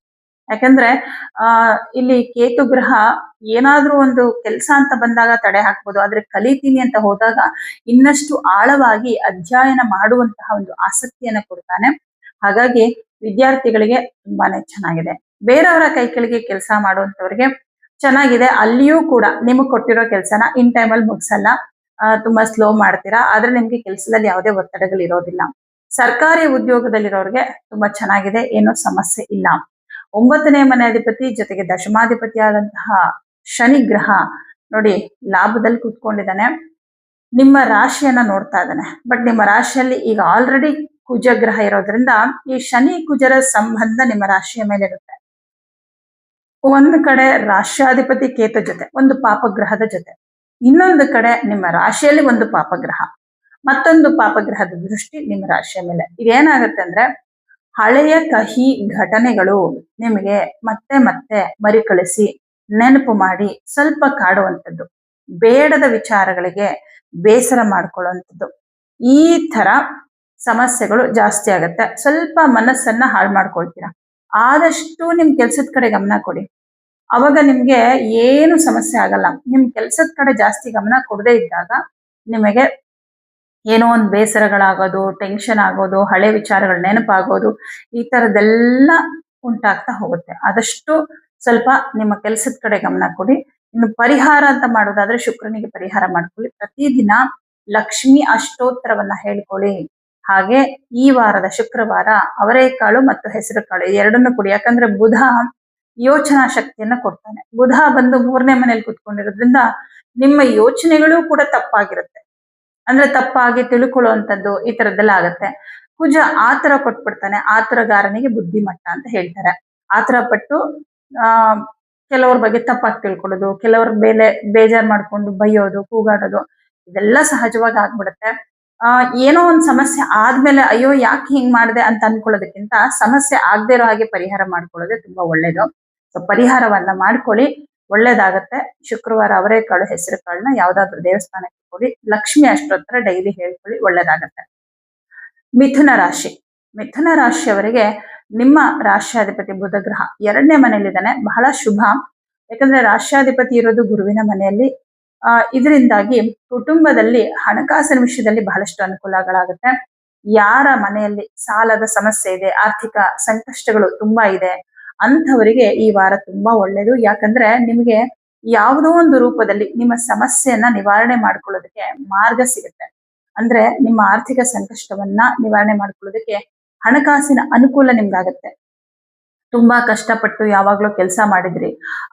ಯಾಕಂದ್ರೆ ಇಲ್ಲಿ ಕೇತು ಗ್ರಹ ಏನಾದ್ರೂ ಒಂದು ಕೆಲಸ ಅಂತ ಬಂದಾಗ ತಡೆ ಹಾಕ್ಬೋದು, ಆದ್ರೆ ಕಲಿತೀನಿ ಅಂತ ಹೋದಾಗ ಇನ್ನಷ್ಟು ಆಳವಾಗಿ ಅಧ್ಯಯನ ಮಾಡುವಂತಹ ಒಂದು ಆಸಕ್ತಿಯನ್ನ ಕೊಡ್ತಾನೆ. ಹಾಗಾಗಿ ವಿದ್ಯಾರ್ಥಿಗಳಿಗೆ ತುಂಬಾನೇ ಚೆನ್ನಾಗಿದೆ. ಬೇರೆಯವರ ಕೈ ಕೆಳಗೆ ಕೆಲಸ ಮಾಡುವಂತವ್ರಿಗೆ ಚೆನ್ನಾಗಿದೆ. ಅಲ್ಲಿಯೂ ಕೂಡ ನಿಮಗೆ ಕೊಟ್ಟಿರೋ ಕೆಲಸನ ಇನ್ ಟೈಮಲ್ಲಿ ಮುಗಿಸಲ್ಲ. ತುಂಬಾ ಸ್ಲೋ ಮಾಡ್ತೀರಾ. ಆದ್ರೆ ನಿಮ್ಗೆ ಕೆಲಸದಲ್ಲಿ ಯಾವುದೇ ಒತ್ತಡಗಳು ಇರೋದಿಲ್ಲ. ಸರ್ಕಾರಿ ಉದ್ಯೋಗದಲ್ಲಿರೋರಿಗೆ ತುಂಬಾ ಚೆನ್ನಾಗಿದೆ. ಏನೋ ಸಮಸ್ಯೆ ಇಲ್ಲ. 9ನೇ ಮನೆ ಅಧಿಪತಿ ಜೊತೆಗೆ ದಶಮಾಧಿಪತಿ ಆದಂತಹ ಶನಿ ಗ್ರಹ ನೋಡಿ ಲಾಭದಲ್ಲಿ ಕೂತ್ಕೊಂಡಿದ್ದಾನೆ. ನಿಮ್ಮ ರಾಶಿಯನ್ನ ನೋಡ್ತಾ ಇದ್ದಾನೆ. ಬಟ್ ನಿಮ್ಮ ರಾಶಿಯಲ್ಲಿ ಈಗ ಆಲ್ರೆಡಿ ಕುಜ ಗ್ರಹ ಇರೋದ್ರಿಂದ ಈ ಶನಿ ಕುಜರ ಸಂಬಂಧ ನಿಮ್ಮ ರಾಶಿಯ ಮೇಲೆ ಇರುತ್ತೆ. ಒಂದು ಕಡೆ ರಾಷ್ಟ್ರಾಧಿಪತಿ ಕೇತು ಜೊತೆ ಒಂದು ಪಾಪಗ್ರಹದ ಜೊತೆ, ಇನ್ನೊಂದು ಕಡೆ ನಿಮ್ಮ ರಾಶಿಯಲ್ಲಿ ಒಂದು ಪಾಪಗ್ರಹ, ಮತ್ತೊಂದು ಪಾಪಗ್ರಹದ ದೃಷ್ಟಿ ನಿಮ್ಮ ರಾಶಿಯ ಮೇಲೆ. ಇದೇನಾಗುತ್ತೆ ಅಂದ್ರೆ ಹಳೆಯ ಕಹಿ ಘಟನೆಗಳು ನಿಮಗೆ ಮತ್ತೆ ಮತ್ತೆ ಮರಿಕಳಿಸಿ ನೆನಪು ಮಾಡಿ ಸ್ವಲ್ಪ ಕಾಡುವಂಥದ್ದು, ಬೇಡದ ವಿಚಾರಗಳಿಗೆ ಬೇಸರ ಮಾಡ್ಕೊಳ್ಳುವಂಥದ್ದು, ಈ ತರ ಸಮಸ್ಯೆಗಳು ಜಾಸ್ತಿ ಆಗತ್ತೆ. ಸ್ವಲ್ಪ ಮನಸ್ಸನ್ನ ಹಾಳು ಮಾಡ್ಕೊಳ್ತೀರಾ. ಆದಷ್ಟು ನಿಮ್ ಕೆಲ್ಸದ ಕಡೆ ಗಮನ ಕೊಡಿ. ಅವಾಗ ನಿಮ್ಗೆ ಏನು ಸಮಸ್ಯೆ ಆಗಲ್ಲ. ನಿಮ್ ಕೆಲ್ಸದ ಕಡೆ ಜಾಸ್ತಿ ಗಮನ ಕೊಡದೇ ಇದ್ದಾಗ ನಿಮಗೆ ಏನೋ ಒಂದು ಬೇಸರಗಳಾಗೋದು, ಟೆನ್ಷನ್ ಆಗೋದು, ಹಳೆ ವಿಚಾರಗಳು ನೆನಪಾಗೋದು, ಈ ತರದೆಲ್ಲ ಉಂಟಾಗ್ತಾ ಹೋಗುತ್ತೆ. ಆದಷ್ಟು ಸ್ವಲ್ಪ ನಿಮ್ಮ ಕೆಲಸದ ಕಡೆ ಗಮನ ಕೊಡಿ. ಇನ್ನು ಪರಿಹಾರ ಅಂತ ಮಾಡೋದಾದ್ರೆ ಶುಕ್ರನಿಗೆ ಪರಿಹಾರ ಮಾಡ್ಕೊಳ್ಳಿ. ಪ್ರತಿದಿನ ಲಕ್ಷ್ಮಿ ಅಷ್ಟೋತ್ತರವನ್ನ ಹೇಳ್ಕೊಳ್ಳಿ. ಹಾಗೆ ಈ ವಾರದ ಶುಕ್ರವಾರ ಅವರೆಕಾಳು ಮತ್ತು ಹೆಸರು ಕಾಳು ಎರಡನ್ನು ಕೊಡಿ. ಯಾಕಂದ್ರೆ ಬುಧ ಯೋಚನಾ ಶಕ್ತಿಯನ್ನ ಕೊಡ್ತಾನೆ. ಬುಧ ಬಂದು 3ನೇ ಮನೇಲಿ ಕುತ್ಕೊಂಡಿರೋದ್ರಿಂದ ನಿಮ್ಮ ಯೋಚನೆಗಳು ಕೂಡ ತಪ್ಪಾಗಿರುತ್ತೆ. ಅಂದ್ರೆ ತಪ್ಪಾಗಿ ತಿಳ್ಕೊಳ್ಳುವಂಥದ್ದು ಈ ತರದ್ದೆಲ್ಲ ಆಗತ್ತೆ. ಕುಜ ಆತರ ಕೊಟ್ಬಿಡ್ತಾನೆ. ಆತರಗಾರನಿಗೆ ಬುದ್ಧಿಮಟ್ಟ ಅಂತ ಹೇಳ್ತಾರೆ. ಆತರ ಪಟ್ಟು ಕೆಲವ್ರ ಬಗ್ಗೆ ತಪ್ಪಾಗಿ ತಿಳ್ಕೊಳ್ಳೋದು, ಕೆಲವ್ರ ಮೇಲೆ ಬೇಜಾರ್ ಮಾಡ್ಕೊಂಡು ಬೈಯೋದು, ಕೂಗಾಡೋದು, ಇದೆಲ್ಲ ಸಹಜವಾಗಿ ಆಗ್ಬಿಡುತ್ತೆ. ಏನೋ ಒಂದು ಸಮಸ್ಯೆ ಆದ್ಮೇಲೆ ಅಯ್ಯೋ ಯಾಕೆ ಹಿಂಗ್ ಮಾಡಿದೆ ಅಂತ ಅನ್ಕೊಳ್ಳೋದಕ್ಕಿಂತ ಸಮಸ್ಯೆ ಆಗದೆ ಇರೋ ಹಾಗೆ ಪರಿಹಾರ ಮಾಡ್ಕೊಳ್ಳೋದೇ ತುಂಬಾ ಒಳ್ಳೇದು. ಸೊ ಪರಿಹಾರವನ್ನ ಮಾಡ್ಕೊಳ್ಳಿ, ಒಳ್ಳೇದಾಗತ್ತೆ. ಶುಕ್ರವಾರ ಅವರೆಕಾಳು ಹೆಸರು ಕಾಳನ್ನ ಯಾವ್ದಾದ್ರು ದೇವಸ್ಥಾನಕ್ಕೆ ಕೊಡಿ. ಲಕ್ಷ್ಮಿ ಅಷ್ಟೋತ್ತರ ಡೈಲಿ ಹೇಳ್ಕೊಳ್ಳಿ, ಒಳ್ಳೇದಾಗತ್ತೆ. ಮಿಥುನ ರಾಶಿ. ಮಿಥುನ ರಾಶಿಯವರಿಗೆ ನಿಮ್ಮ ರಾಷ್ಟ್ರಾಧಿಪತಿ ಬುಧ ಗ್ರಹ 2ನೇ ಮನೆಯಲ್ಲಿದ್ದಾನೆ. ಬಹಳ ಶುಭ. ಯಾಕಂದ್ರೆ ರಾಷ್ಟ್ರಾಧಿಪತಿ ಇರೋದು ಗುರುವಿನ ಮನೆಯಲ್ಲಿ. ಇದರಿಂದಾಗಿ ಕುಟುಂಬದಲ್ಲಿ ಹಣಕಾಸಿನ ವಿಷಯದಲ್ಲಿ ಬಹಳಷ್ಟು ಅನುಕೂಲಗಳಾಗುತ್ತೆ. ಯಾರ ಮನೆಯಲ್ಲಿ ಸಾಲದ ಸಮಸ್ಯೆ ಇದೆ, ಆರ್ಥಿಕ ಸಂಕಷ್ಟಗಳು ತುಂಬಾ ಇದೆ ಅಂಥವರಿಗೆ ಈ ವಾರ ತುಂಬಾ ಒಳ್ಳೇದು. ಯಾಕಂದ್ರೆ ನಿಮಗೆ ಯಾವುದೋ ಒಂದು ರೂಪದಲ್ಲಿ ನಿಮ್ಮ ಸಮಸ್ಯೆಯನ್ನ ನಿವಾರಣೆ ಮಾಡ್ಕೊಳ್ಳೋದಕ್ಕೆ ಮಾರ್ಗ ಸಿಗುತ್ತೆ. ಅಂದ್ರೆ ನಿಮ್ಮ ಆರ್ಥಿಕ ಸಂಕಷ್ಟವನ್ನ ನಿವಾರಣೆ ಮಾಡ್ಕೊಳ್ಳೋದಕ್ಕೆ ಹಣಕಾಸಿನ ಅನುಕೂಲ ನಿಮ್ಗಾಗತ್ತೆ. ತುಂಬಾ ಕಷ್ಟಪಟ್ಟು ಯಾವಾಗ್ಲೂ ಕೆಲಸ ಮಾಡಿದ್ರಿ,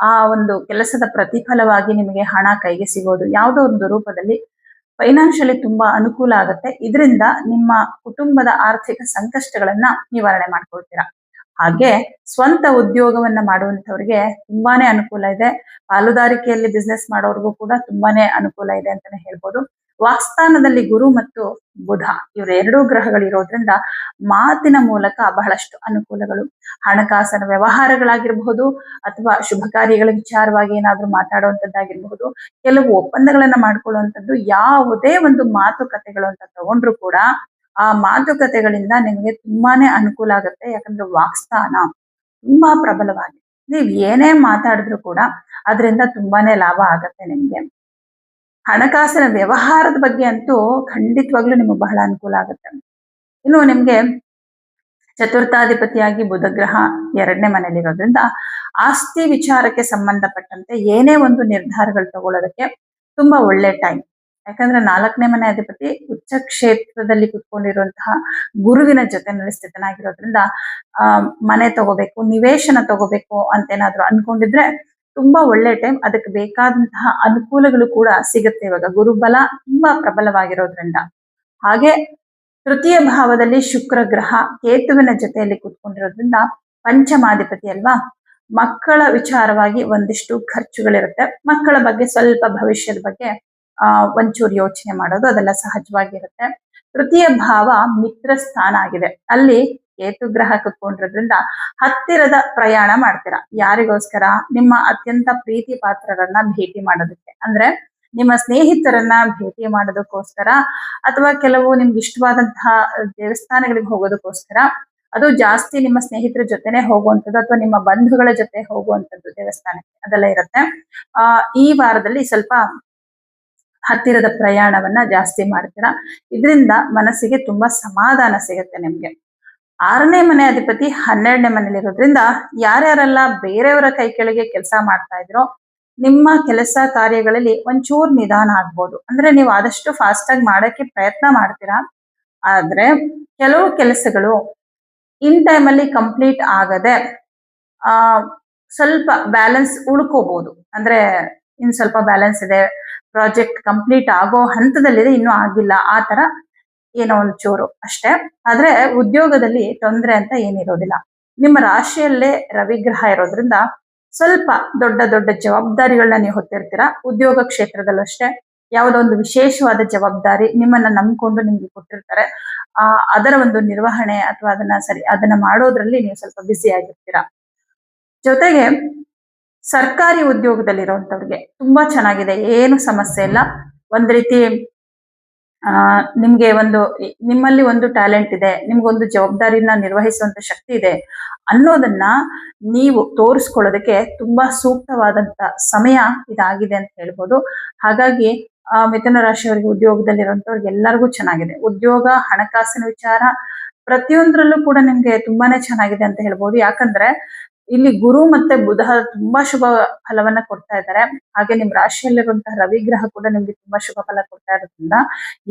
ಆ ಒಂದು ಕೆಲಸದ ಪ್ರತಿಫಲವಾಗಿ ನಿಮಗೆ ಹಣ ಕೈಗೆ ಸಿಗೋದು ಯಾವುದೋ ಒಂದು ರೂಪದಲ್ಲಿ ಫೈನಾನ್ಷಿಯಲಿ ತುಂಬಾ ಅನುಕೂಲ ಆಗುತ್ತೆ. ಇದರಿಂದ ನಿಮ್ಮ ಕುಟುಂಬದ ಆರ್ಥಿಕ ಸಂಕಷ್ಟಗಳನ್ನ ನಿವಾರಣೆ ಮಾಡ್ಕೊಳ್ತೀರಾ. ಹಾಗೆ ಸ್ವಂತ ಉದ್ಯೋಗವನ್ನ ಮಾಡುವಂತವ್ರಿಗೆ ತುಂಬಾನೇ ಅನುಕೂಲ ಇದೆ. ಪಾಲುದಾರಿಕೆಯಲ್ಲಿ ಬಿಸ್ನೆಸ್ ಮಾಡೋರ್ಗೂ ಕೂಡ ತುಂಬಾನೇ ಅನುಕೂಲ ಇದೆ ಅಂತಾನೆ ಹೇಳ್ಬೋದು. ವಾಕ್ಸ್ಥಾನದಲ್ಲಿ ಗುರು ಮತ್ತು ಬುಧ ಇವ್ರ 2 ಗ್ರಹಗಳಿರೋದ್ರಿಂದ ಮಾತಿನ ಮೂಲಕ ಬಹಳಷ್ಟು ಅನುಕೂಲಗಳು. ಹಣಕಾಸಿನ ವ್ಯವಹಾರಗಳಾಗಿರ್ಬಹುದು ಅಥವಾ ಶುಭ ಕಾರ್ಯಗಳ ವಿಚಾರವಾಗಿ ಏನಾದ್ರೂ ಮಾತಾಡುವಂಥದ್ದಾಗಿರ್ಬಹುದು, ಕೆಲವು ಒಪ್ಪಂದಗಳನ್ನ ಮಾಡ್ಕೊಳ್ಳುವಂಥದ್ದು, ಯಾವುದೇ ಒಂದು ಮಾತುಕತೆಗಳು ಅಂತ ತಗೊಂಡ್ರು ಕೂಡ ಆ ಮಾತುಕತೆಗಳಿಂದ ನಿಮಗೆ ತುಂಬಾನೇ ಅನುಕೂಲ ಆಗುತ್ತೆ. ಯಾಕಂದ್ರೆ ವಾಕ್ಸ್ಥಾನ ತುಂಬಾ ಪ್ರಬಲವಾಗಿದೆ. ನೀವ್ ಏನೇ ಮಾತಾಡಿದ್ರು ಕೂಡ ಅದರಿಂದ ತುಂಬಾನೇ ಲಾಭ ಆಗತ್ತೆ ನಿಮ್ಗೆ. ಹಣಕಾಸಿನ ವ್ಯವಹಾರದ ಬಗ್ಗೆ ಅಂತೂ ಖಂಡಿತವಾಗ್ಲೂ ನಿಮಗೆ ಬಹಳ ಅನುಕೂಲ ಆಗುತ್ತೆ. ಇನ್ನು ನಿಮ್ಗೆ ಚತುರ್ಥಾಧಿಪತಿಯಾಗಿ ಬುಧ ಗ್ರಹ 2ನೇ ಮನೆಯಲ್ಲಿರೋದ್ರಿಂದ ಆಸ್ತಿ ವಿಚಾರಕ್ಕೆ ಸಂಬಂಧಪಟ್ಟಂತೆ ಏನೇ ಒಂದು ನಿರ್ಧಾರಗಳು ತಗೊಳ್ಳೋದಕ್ಕೆ ತುಂಬಾ ಒಳ್ಳೆ ಟೈಮ್. ಯಾಕಂದ್ರೆ 4ನೇ ಮನೆ ಅಧಿಪತಿ ಉಚ್ಚ ಕ್ಷೇತ್ರದಲ್ಲಿ ಕುತ್ಕೊಂಡಿರುವಂತಹ ಗುರುವಿನ ಜೊತೆನಲ್ಲಿ ಸ್ಥಿತನಾಗಿರೋದ್ರಿಂದ ಮನೆ ತಗೋಬೇಕು, ನಿವೇಶನ ತಗೋಬೇಕು ಅಂತ ಏನಾದ್ರು ಅನ್ಕೊಂಡಿದ್ರೆ ತುಂಬಾ ಒಳ್ಳೆ ಟೈಮ್. ಅದಕ್ಕೆ ಬೇಕಾದಂತಹ ಅನುಕೂಲಗಳು ಕೂಡ ಸಿಗುತ್ತೆ. ಇವಾಗ ಗುರುಬಲ ತುಂಬಾ ಪ್ರಬಲವಾಗಿರೋದ್ರಿಂದ. ಹಾಗೆ ತೃತೀಯ ಭಾವದಲ್ಲಿ ಶುಕ್ರ ಗ್ರಹ ಕೇತುವಿನ ಜೊತೆಯಲ್ಲಿ ಕೂತ್ಕೊಂಡಿರೋದ್ರಿಂದ ಪಂಚಮಾಧಿಪತಿ ಅಲ್ವಾ, ಮಕ್ಕಳ ವಿಚಾರವಾಗಿ ಒಂದಿಷ್ಟು ಖರ್ಚುಗಳಿರುತ್ತೆ. ಮಕ್ಕಳ ಬಗ್ಗೆ ಸ್ವಲ್ಪ ಭವಿಷ್ಯದ ಬಗ್ಗೆ ಒಂಚೂರು ಯೋಚನೆ ಮಾಡೋದು ಅದೆಲ್ಲ ಸಹಜವಾಗಿರುತ್ತೆ. ತೃತೀಯ ಭಾವ ಮಿತ್ರ ಸ್ಥಾನ ಆಗಿದೆ. ಅಲ್ಲಿ ಕೇತು ಗ್ರಹ ಕುತ್ಕೊಂಡಿರೋದ್ರಿಂದ ಹತ್ತಿರದ ಪ್ರಯಾಣ ಮಾಡ್ತೀರಾ. ಯಾರಿಗೋಸ್ಕರ? ನಿಮ್ಮ ಅತ್ಯಂತ ಪ್ರೀತಿ ಪಾತ್ರರನ್ನ ಭೇಟಿ ಮಾಡೋದಕ್ಕೆ, ಅಂದ್ರೆ ನಿಮ್ಮ ಸ್ನೇಹಿತರನ್ನ ಭೇಟಿ ಮಾಡೋದಕ್ಕೋಸ್ಕರ, ಅಥವಾ ಕೆಲವು ನಿಮ್ಗೆ ಇಷ್ಟವಾದಂತಹ ದೇವಸ್ಥಾನಗಳಿಗೆ ಹೋಗೋದಕ್ಕೋಸ್ಕರ. ಅದು ಜಾಸ್ತಿ ನಿಮ್ಮ ಸ್ನೇಹಿತರ ಜೊತೆನೆ ಹೋಗುವಂಥದ್ದು ಅಥವಾ ನಿಮ್ಮ ಬಂಧುಗಳ ಜೊತೆ ಹೋಗುವಂಥದ್ದು ದೇವಸ್ಥಾನಕ್ಕೆ, ಅದೆಲ್ಲ ಇರುತ್ತೆ. ಈ ವಾರದಲ್ಲಿ ಸ್ವಲ್ಪ ಹತ್ತಿರದ ಪ್ರಯಾಣವನ್ನ ಜಾಸ್ತಿ ಮಾಡ್ತೀರಾ. ಇದರಿಂದ ಮನಸ್ಸಿಗೆ ತುಂಬಾ ಸಮಾಧಾನ ಸಿಗುತ್ತೆ ನಿಮ್ಗೆ. 6ನೇ ಮನೆ ಅಧಿಪತಿ 12ನೇ ಮನೇಲಿರೋದ್ರಿಂದ ಯಾರ್ಯಾರೆಲ್ಲ ಬೇರೆಯವರ ಕೈ ಕೆಳಗೆ ಕೆಲಸ ಮಾಡ್ತಾ ಇದ್ರೋ ನಿಮ್ಮ ಕೆಲಸ ಕಾರ್ಯಗಳಲ್ಲಿ ಒಂಚೂರು ನಿಧಾನ ಆಗ್ಬೋದು. ಅಂದ್ರೆ ನೀವು ಆದಷ್ಟು ಫಾಸ್ಟ್ ಆಗಿ ಮಾಡಕ್ಕೆ ಪ್ರಯತ್ನ ಮಾಡ್ತೀರಾ. ಆದ್ರೆ ಕೆಲವು ಕೆಲಸಗಳು ಇನ್ ಟೈಮ್ ಅಲ್ಲಿ ಕಂಪ್ಲೀಟ್ ಆಗದೆ ಆ ಸ್ವಲ್ಪ ಬ್ಯಾಲೆನ್ಸ್ ಉಳ್ಕೋಬಹುದು. ಅಂದ್ರೆ ಇನ್ ಸ್ವಲ್ಪ ಬ್ಯಾಲೆನ್ಸ್ ಇದೆ, ಪ್ರಾಜೆಕ್ಟ್ ಕಂಪ್ಲೀಟ್ ಆಗೋ ಹಂತದಲ್ಲಿದೆ, ಇನ್ನೂ ಆಗಿಲ್ಲ, ಆ ತರ ಏನೋ ಒಂಚೂರು ಅಷ್ಟೇ. ಆದ್ರೆ ಉದ್ಯೋಗದಲ್ಲಿ ತೊಂದರೆ ಅಂತ ಏನಿರೋದಿಲ್ಲ. ನಿಮ್ಮ ರಾಶಿಯಲ್ಲೇ ರವಿಗ್ರಹ ಇರೋದ್ರಿಂದ ಸ್ವಲ್ಪ ದೊಡ್ಡ ದೊಡ್ಡ ಜವಾಬ್ದಾರಿಗಳನ್ನ ನೀವು ಹೊತ್ತಿರ್ತೀರಾ. ಉದ್ಯೋಗ ಕ್ಷೇತ್ರದಲ್ಲೂ ಅಷ್ಟೇ ಯಾವುದೋ ಒಂದು ವಿಶೇಷವಾದ ಜವಾಬ್ದಾರಿ ನಿಮ್ಮನ್ನ ನಂಬ್ಕೊಂಡು ನಿಮ್ಗೆ ಕೊಟ್ಟಿರ್ತಾರೆ. ಆ ಅದರ ಒಂದು ನಿರ್ವಹಣೆ ಅಥವಾ ಅದನ್ನ ಮಾಡೋದ್ರಲ್ಲಿ ನೀವು ಸ್ವಲ್ಪ ಬ್ಯುಸಿ ಆಗಿರ್ತೀರಾ. ಜೊತೆಗೆ ಸರ್ಕಾರಿ ಉದ್ಯೋಗದಲ್ಲಿರುವಂತವ್ರಿಗೆ ತುಂಬಾ ಚೆನ್ನಾಗಿದೆ, ಏನು ಸಮಸ್ಯೆ ಇಲ್ಲ. ಒಂದ್ ರೀತಿ ನಿಮ್ಗೆ ನಿಮ್ಮಲ್ಲಿ ಒಂದು ಟ್ಯಾಲೆಂಟ್ ಇದೆ, ನಿಮ್ಗೊಂದು ಜವಾಬ್ದಾರಿನ ನಿರ್ವಹಿಸುವಂತ ಶಕ್ತಿ ಇದೆ ಅನ್ನೋದನ್ನ ನೀವು ತೋರಿಸ್ಕೊಳ್ಳೋದಕ್ಕೆ ತುಂಬಾ ಸೂಕ್ತವಾದಂತ ಸಮಯ ಇದಾಗಿದೆ ಅಂತ ಹೇಳ್ಬೋದು. ಹಾಗಾಗಿ ಮಿಥುನ ರಾಶಿಯವರಿಗೆ ಉದ್ಯೋಗದಲ್ಲಿರುವಂತವ್ರಿಗೆ ಎಲ್ಲರಿಗೂ ಚೆನ್ನಾಗಿದೆ. ಉದ್ಯೋಗ, ಹಣಕಾಸಿನ ವಿಚಾರ ಪ್ರತಿಯೊಂದರಲ್ಲೂ ಕೂಡ ನಿಮ್ಗೆ ತುಂಬಾನೇ ಚೆನ್ನಾಗಿದೆ ಅಂತ ಹೇಳ್ಬೋದು. ಯಾಕಂದ್ರೆ ಇಲ್ಲಿ ಗುರು ಮತ್ತೆ ಬುಧ ತುಂಬಾ ಶುಭ ಫಲವನ್ನ ಕೊಡ್ತಾ ಇದ್ದಾರೆ. ಹಾಗೆ ನಿಮ್ ರಾಶಿಯಲ್ಲಿರುವಂತಹ ರವಿಗ್ರಹ ಕೂಡ ನಿಮ್ಗೆ ತುಂಬಾ ಶುಭ ಫಲ ಕೊಡ್ತಾ ಇರೋದ್ರಿಂದ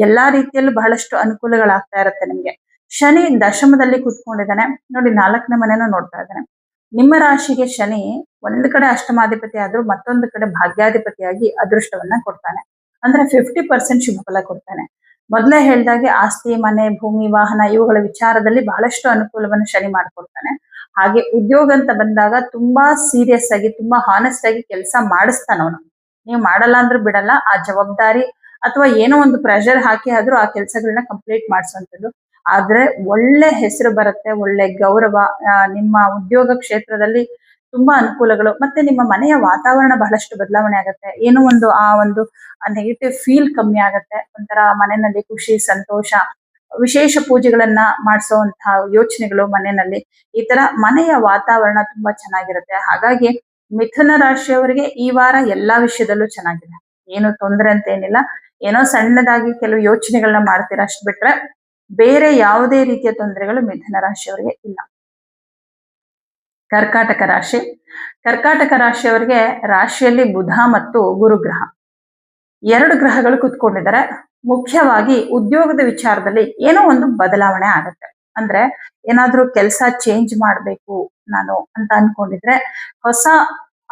ಎಲ್ಲಾ ರೀತಿಯಲ್ಲೂ ಬಹಳಷ್ಟು ಅನುಕೂಲಗಳಾಗ್ತಾ ಇರುತ್ತೆ ನಿಮ್ಗೆ. ಶನಿ ದಶಮದಲ್ಲಿ ಕೂತ್ಕೊಂಡಿದ್ದಾನೆ ನೋಡಿ, 4ನೇ ಮನೆನೂ ನೋಡ್ತಾ ಇದ್ದಾನೆ. ನಿಮ್ಮ ರಾಶಿಗೆ ಶನಿ ಒಂದ್ ಕಡೆ ಅಷ್ಟಮಾಧಿಪತಿ ಆದ್ರೂ ಮತ್ತೊಂದು ಕಡೆ ಭಾಗ್ಯಾಧಿಪತಿಯಾಗಿ ಅದೃಷ್ಟವನ್ನ ಕೊಡ್ತಾನೆ. ಅಂದ್ರೆ 50% ಶುಭ ಫಲ ಕೊಡ್ತಾನೆ. ಮೊದಲೇ ಹೇಳ್ದಾಗೆ ಆಸ್ತಿ, ಮನೆ, ಭೂಮಿ, ವಾಹನ ಇವುಗಳ ವಿಚಾರದಲ್ಲಿ ಬಹಳಷ್ಟು ಅನುಕೂಲವನ್ನು ಶನಿ ಮಾಡ್ಕೊಡ್ತಾನೆ. ಹಾಗೆ ಉದ್ಯೋಗ ಅಂತ ಬಂದಾಗ ತುಂಬಾ ಸೀರಿಯಸ್ ಆಗಿ, ತುಂಬಾ ಹಾನೆಸ್ಟ್ ಆಗಿ ಕೆಲಸ ಮಾಡಿಸ್ತಾನ ಅವನು. ನೀವು ಮಾಡಲ್ಲ ಅಂದ್ರೂ ಬಿಡಲ್ಲ. ಆ ಜವಾಬ್ದಾರಿ ಅಥವಾ ಏನೋ ಒಂದು ಪ್ರೆಷರ್ ಹಾಕಿ ಆದ್ರೂ ಆ ಕೆಲಸಗಳನ್ನ ಕಂಪ್ಲೀಟ್ ಮಾಡಿಸುವಂಥದ್ದು. ಆದ್ರೆ ಒಳ್ಳೆ ಹೆಸರು ಬರುತ್ತೆ, ಒಳ್ಳೆ ಗೌರವ, ನಿಮ್ಮ ಉದ್ಯೋಗ ಕ್ಷೇತ್ರದಲ್ಲಿ ತುಂಬಾ ಅನುಕೂಲಗಳು, ಮತ್ತೆ ನಿಮ್ಮ ಮನೆಯ ವಾತಾವರಣ ಬಹಳಷ್ಟು ಬದಲಾವಣೆ ಆಗುತ್ತೆ. ಏನೋ ಒಂದು ನೆಗೆಟಿವ್ ಫೀಲ್ ಕಮ್ಮಿ ಆಗತ್ತೆ. ಒಂಥರ ಮನೆಯಲ್ಲಿ ಖುಷಿ, ಸಂತೋಷ, ವಿಶೇಷ ಪೂಜೆಗಳನ್ನ ಮಾಡಿಸುವಂತಹ ಯೋಚನೆಗಳು ಮನೆಯಲ್ಲಿ. ಈ ತರ ಮನೆಯ ವಾತಾವರಣ ತುಂಬಾ ಚೆನ್ನಾಗಿರುತ್ತೆ. ಹಾಗಾಗಿ ಮಿಥುನ ರಾಶಿಯವರಿಗೆ ಈ ವಾರ ಎಲ್ಲಾ ವಿಷಯದಲ್ಲೂ ಚೆನ್ನಾಗಿದೆ, ಏನು ತೊಂದರೆ ಅಂತ ಏನಿಲ್ಲ. ಏನೋ ಸಣ್ಣದಾಗಿ ಕೆಲವು ಯೋಚನೆಗಳನ್ನ ಮಾಡ್ತೀರಾ ಅಷ್ಟು ಬಿಟ್ರೆ ಬೇರೆ ಯಾವುದೇ ರೀತಿಯ ತೊಂದರೆಗಳು ಮಿಥುನ ರಾಶಿಯವರಿಗೆ ಇಲ್ಲ. ಕರ್ಕಾಟಕ ರಾಶಿ. ಕರ್ಕಾಟಕ ರಾಶಿಯವರಿಗೆ ರಾಶಿಯಲ್ಲಿ ಬುಧ ಮತ್ತು ಗುರುಗ್ರಹ ಎರಡು ಗ್ರಹಗಳು ಕುತ್ಕೊಂಡಿದ್ದಾರೆ. ಮುಖ್ಯವಾಗಿ ಉದ್ಯೋಗದ ವಿಚಾರದಲ್ಲಿ ಏನೋ ಒಂದು ಬದಲಾವಣೆ ಆಗುತ್ತೆ. ಅಂದ್ರೆ ಏನಾದ್ರೂ ಕೆಲಸ ಚೇಂಜ್ ಮಾಡ್ಬೇಕು ನಾನು ಅಂತ ಅನ್ಕೊಂಡಿದ್ರೆ ಹೊಸ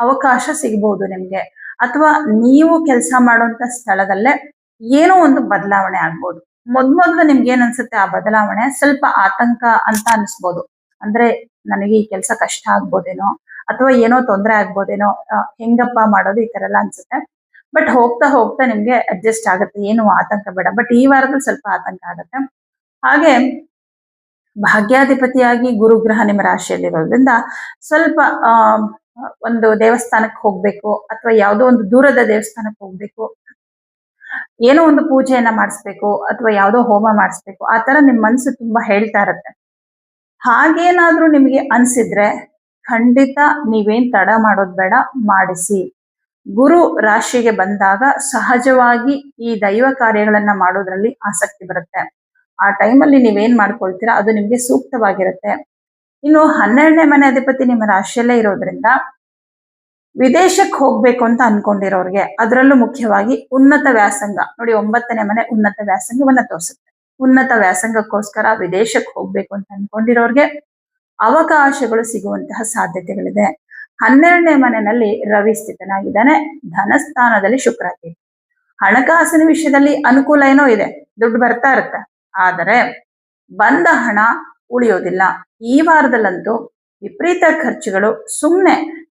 ಅವಕಾಶ ಸಿಗ್ಬಹುದು ನಿಮ್ಗೆ. ಅಥವಾ ನೀವು ಕೆಲಸ ಮಾಡುವಂತ ಸ್ಥಳದಲ್ಲೇ ಏನೋ ಒಂದು ಬದಲಾವಣೆ ಆಗ್ಬೋದು. ಮೊದ್ಲು ನಿಮ್ಗೆ ಏನ್ ಅನ್ಸುತ್ತೆ, ಆ ಬದಲಾವಣೆ ಸ್ವಲ್ಪ ಆತಂಕ ಅಂತ ಅನ್ಸ್ಬೋದು. ಅಂದ್ರೆ ನನಗೆ ಈ ಕೆಲಸ ಕಷ್ಟ ಆಗ್ಬೋದೇನೋ, ಅಥವಾ ಏನೋ ತೊಂದರೆ ಆಗ್ಬೋದೇನೋ, ಹೆಂಗಪ್ಪ ಮಾಡೋದು, ಈ ತರ ಎಲ್ಲ ಅನ್ಸುತ್ತೆ. ಬಟ್ ಹೋಗ್ತಾ ಹೋಗ್ತಾ ನಿಮ್ಗೆ ಅಡ್ಜಸ್ಟ್ ಆಗುತ್ತೆ, ಏನು ಆತಂಕ ಬೇಡ. ಬಟ್ ಈ ವಾರದಲ್ಲಿ ಸ್ವಲ್ಪ ಆತಂಕ ಆಗುತ್ತೆ. ಹಾಗೆ ಭಾಗ್ಯಾಧಿಪತಿಯಾಗಿ ಗುರುಗ್ರಹ ನಿಮ್ಮ ರಾಶಿಯಲ್ಲಿರೋದ್ರಿಂದ ಸ್ವಲ್ಪ ಒಂದು ದೇವಸ್ಥಾನಕ್ಕೆ ಹೋಗ್ಬೇಕು, ಅಥವಾ ಯಾವುದೋ ಒಂದು ದೂರದ ದೇವಸ್ಥಾನಕ್ಕೆ ಹೋಗ್ಬೇಕು, ಏನೋ ಒಂದು ಪೂಜೆಯನ್ನ ಮಾಡಿಸ್ಬೇಕು, ಅಥವಾ ಯಾವುದೋ ಹೋಮ ಮಾಡಿಸ್ಬೇಕು, ಆ ತರ ನಿಮ್ ಮನಸ್ಸು ತುಂಬಾ ಹೇಳ್ತಾ ಇರುತ್ತೆ. ಹಾಗೇನಾದ್ರೂ ನಿಮಗೆ ಅನ್ಸಿದ್ರೆ ಖಂಡಿತ ನೀವೇನ್ ತಡ ಮಾಡೋದ್ ಬೇಡ, ಮಾಡಿಸಿ. ಗುರು ರಾಶಿಗೆ ಬಂದಾಗ ಸಹಜವಾಗಿ ಈ ದೈವ ಕಾರ್ಯಗಳನ್ನ ಮಾಡೋದ್ರಲ್ಲಿ ಆಸಕ್ತಿ ಬರುತ್ತೆ. ಆ ಟೈಮಲ್ಲಿ ನೀವೇನ್ ಮಾಡ್ಕೊಳ್ತೀರಾ ಅದು ನಿಮ್ಗೆ ಸೂಕ್ತವಾಗಿರುತ್ತೆ. ಇನ್ನು 12ನೇ ಮನೆ ಅಧಿಪತಿ ನಿಮ್ಮ ರಾಶಿಯಲ್ಲೇ ಇರೋದ್ರಿಂದ ವಿದೇಶಕ್ಕೆ ಹೋಗ್ಬೇಕು ಅಂತ ಅನ್ಕೊಂಡಿರೋರ್ಗೆ, ಅದರಲ್ಲೂ ಮುಖ್ಯವಾಗಿ ಉನ್ನತ ವ್ಯಾಸಂಗ ನೋಡಿ, 9ನೇ ಮನೆ ಉನ್ನತ ವ್ಯಾಸಂಗವನ್ನ ತೋರಿಸುತ್ತೆ. ಉನ್ನತ ವ್ಯಾಸಂಗಕ್ಕೋಸ್ಕರ ವಿದೇಶಕ್ಕೆ ಹೋಗ್ಬೇಕು ಅಂತ ಅನ್ಕೊಂಡಿರೋರ್ಗೆ ಅವಕಾಶಗಳು ಸಿಗುವಂತಹ ಸಾಧ್ಯತೆಗಳಿದೆ. 12ನೇ ಮನೆಯಲ್ಲಿ ರವಿ ಸ್ಥಿತನಾಗಿದ್ದಾನೆ, ಧನಸ್ಥಾನದಲ್ಲಿ ಶುಕ್ರ ಇದೆ. ಹಣಕಾಸಿನ ವಿಷಯದಲ್ಲಿ ಅನುಕೂಲ ಏನೋ ಇದೆ, ದುಡ್ಡು ಬರ್ತಾ ಇರುತ್ತೆ. ಆದರೆ ಬಂದ ಹಣ ಉಳಿಯೋದಿಲ್ಲ. ಈ ವಾರದಲ್ಲಂತೂ ವಿಪರೀತ ಖರ್ಚುಗಳು. ಸುಮ್ನೆ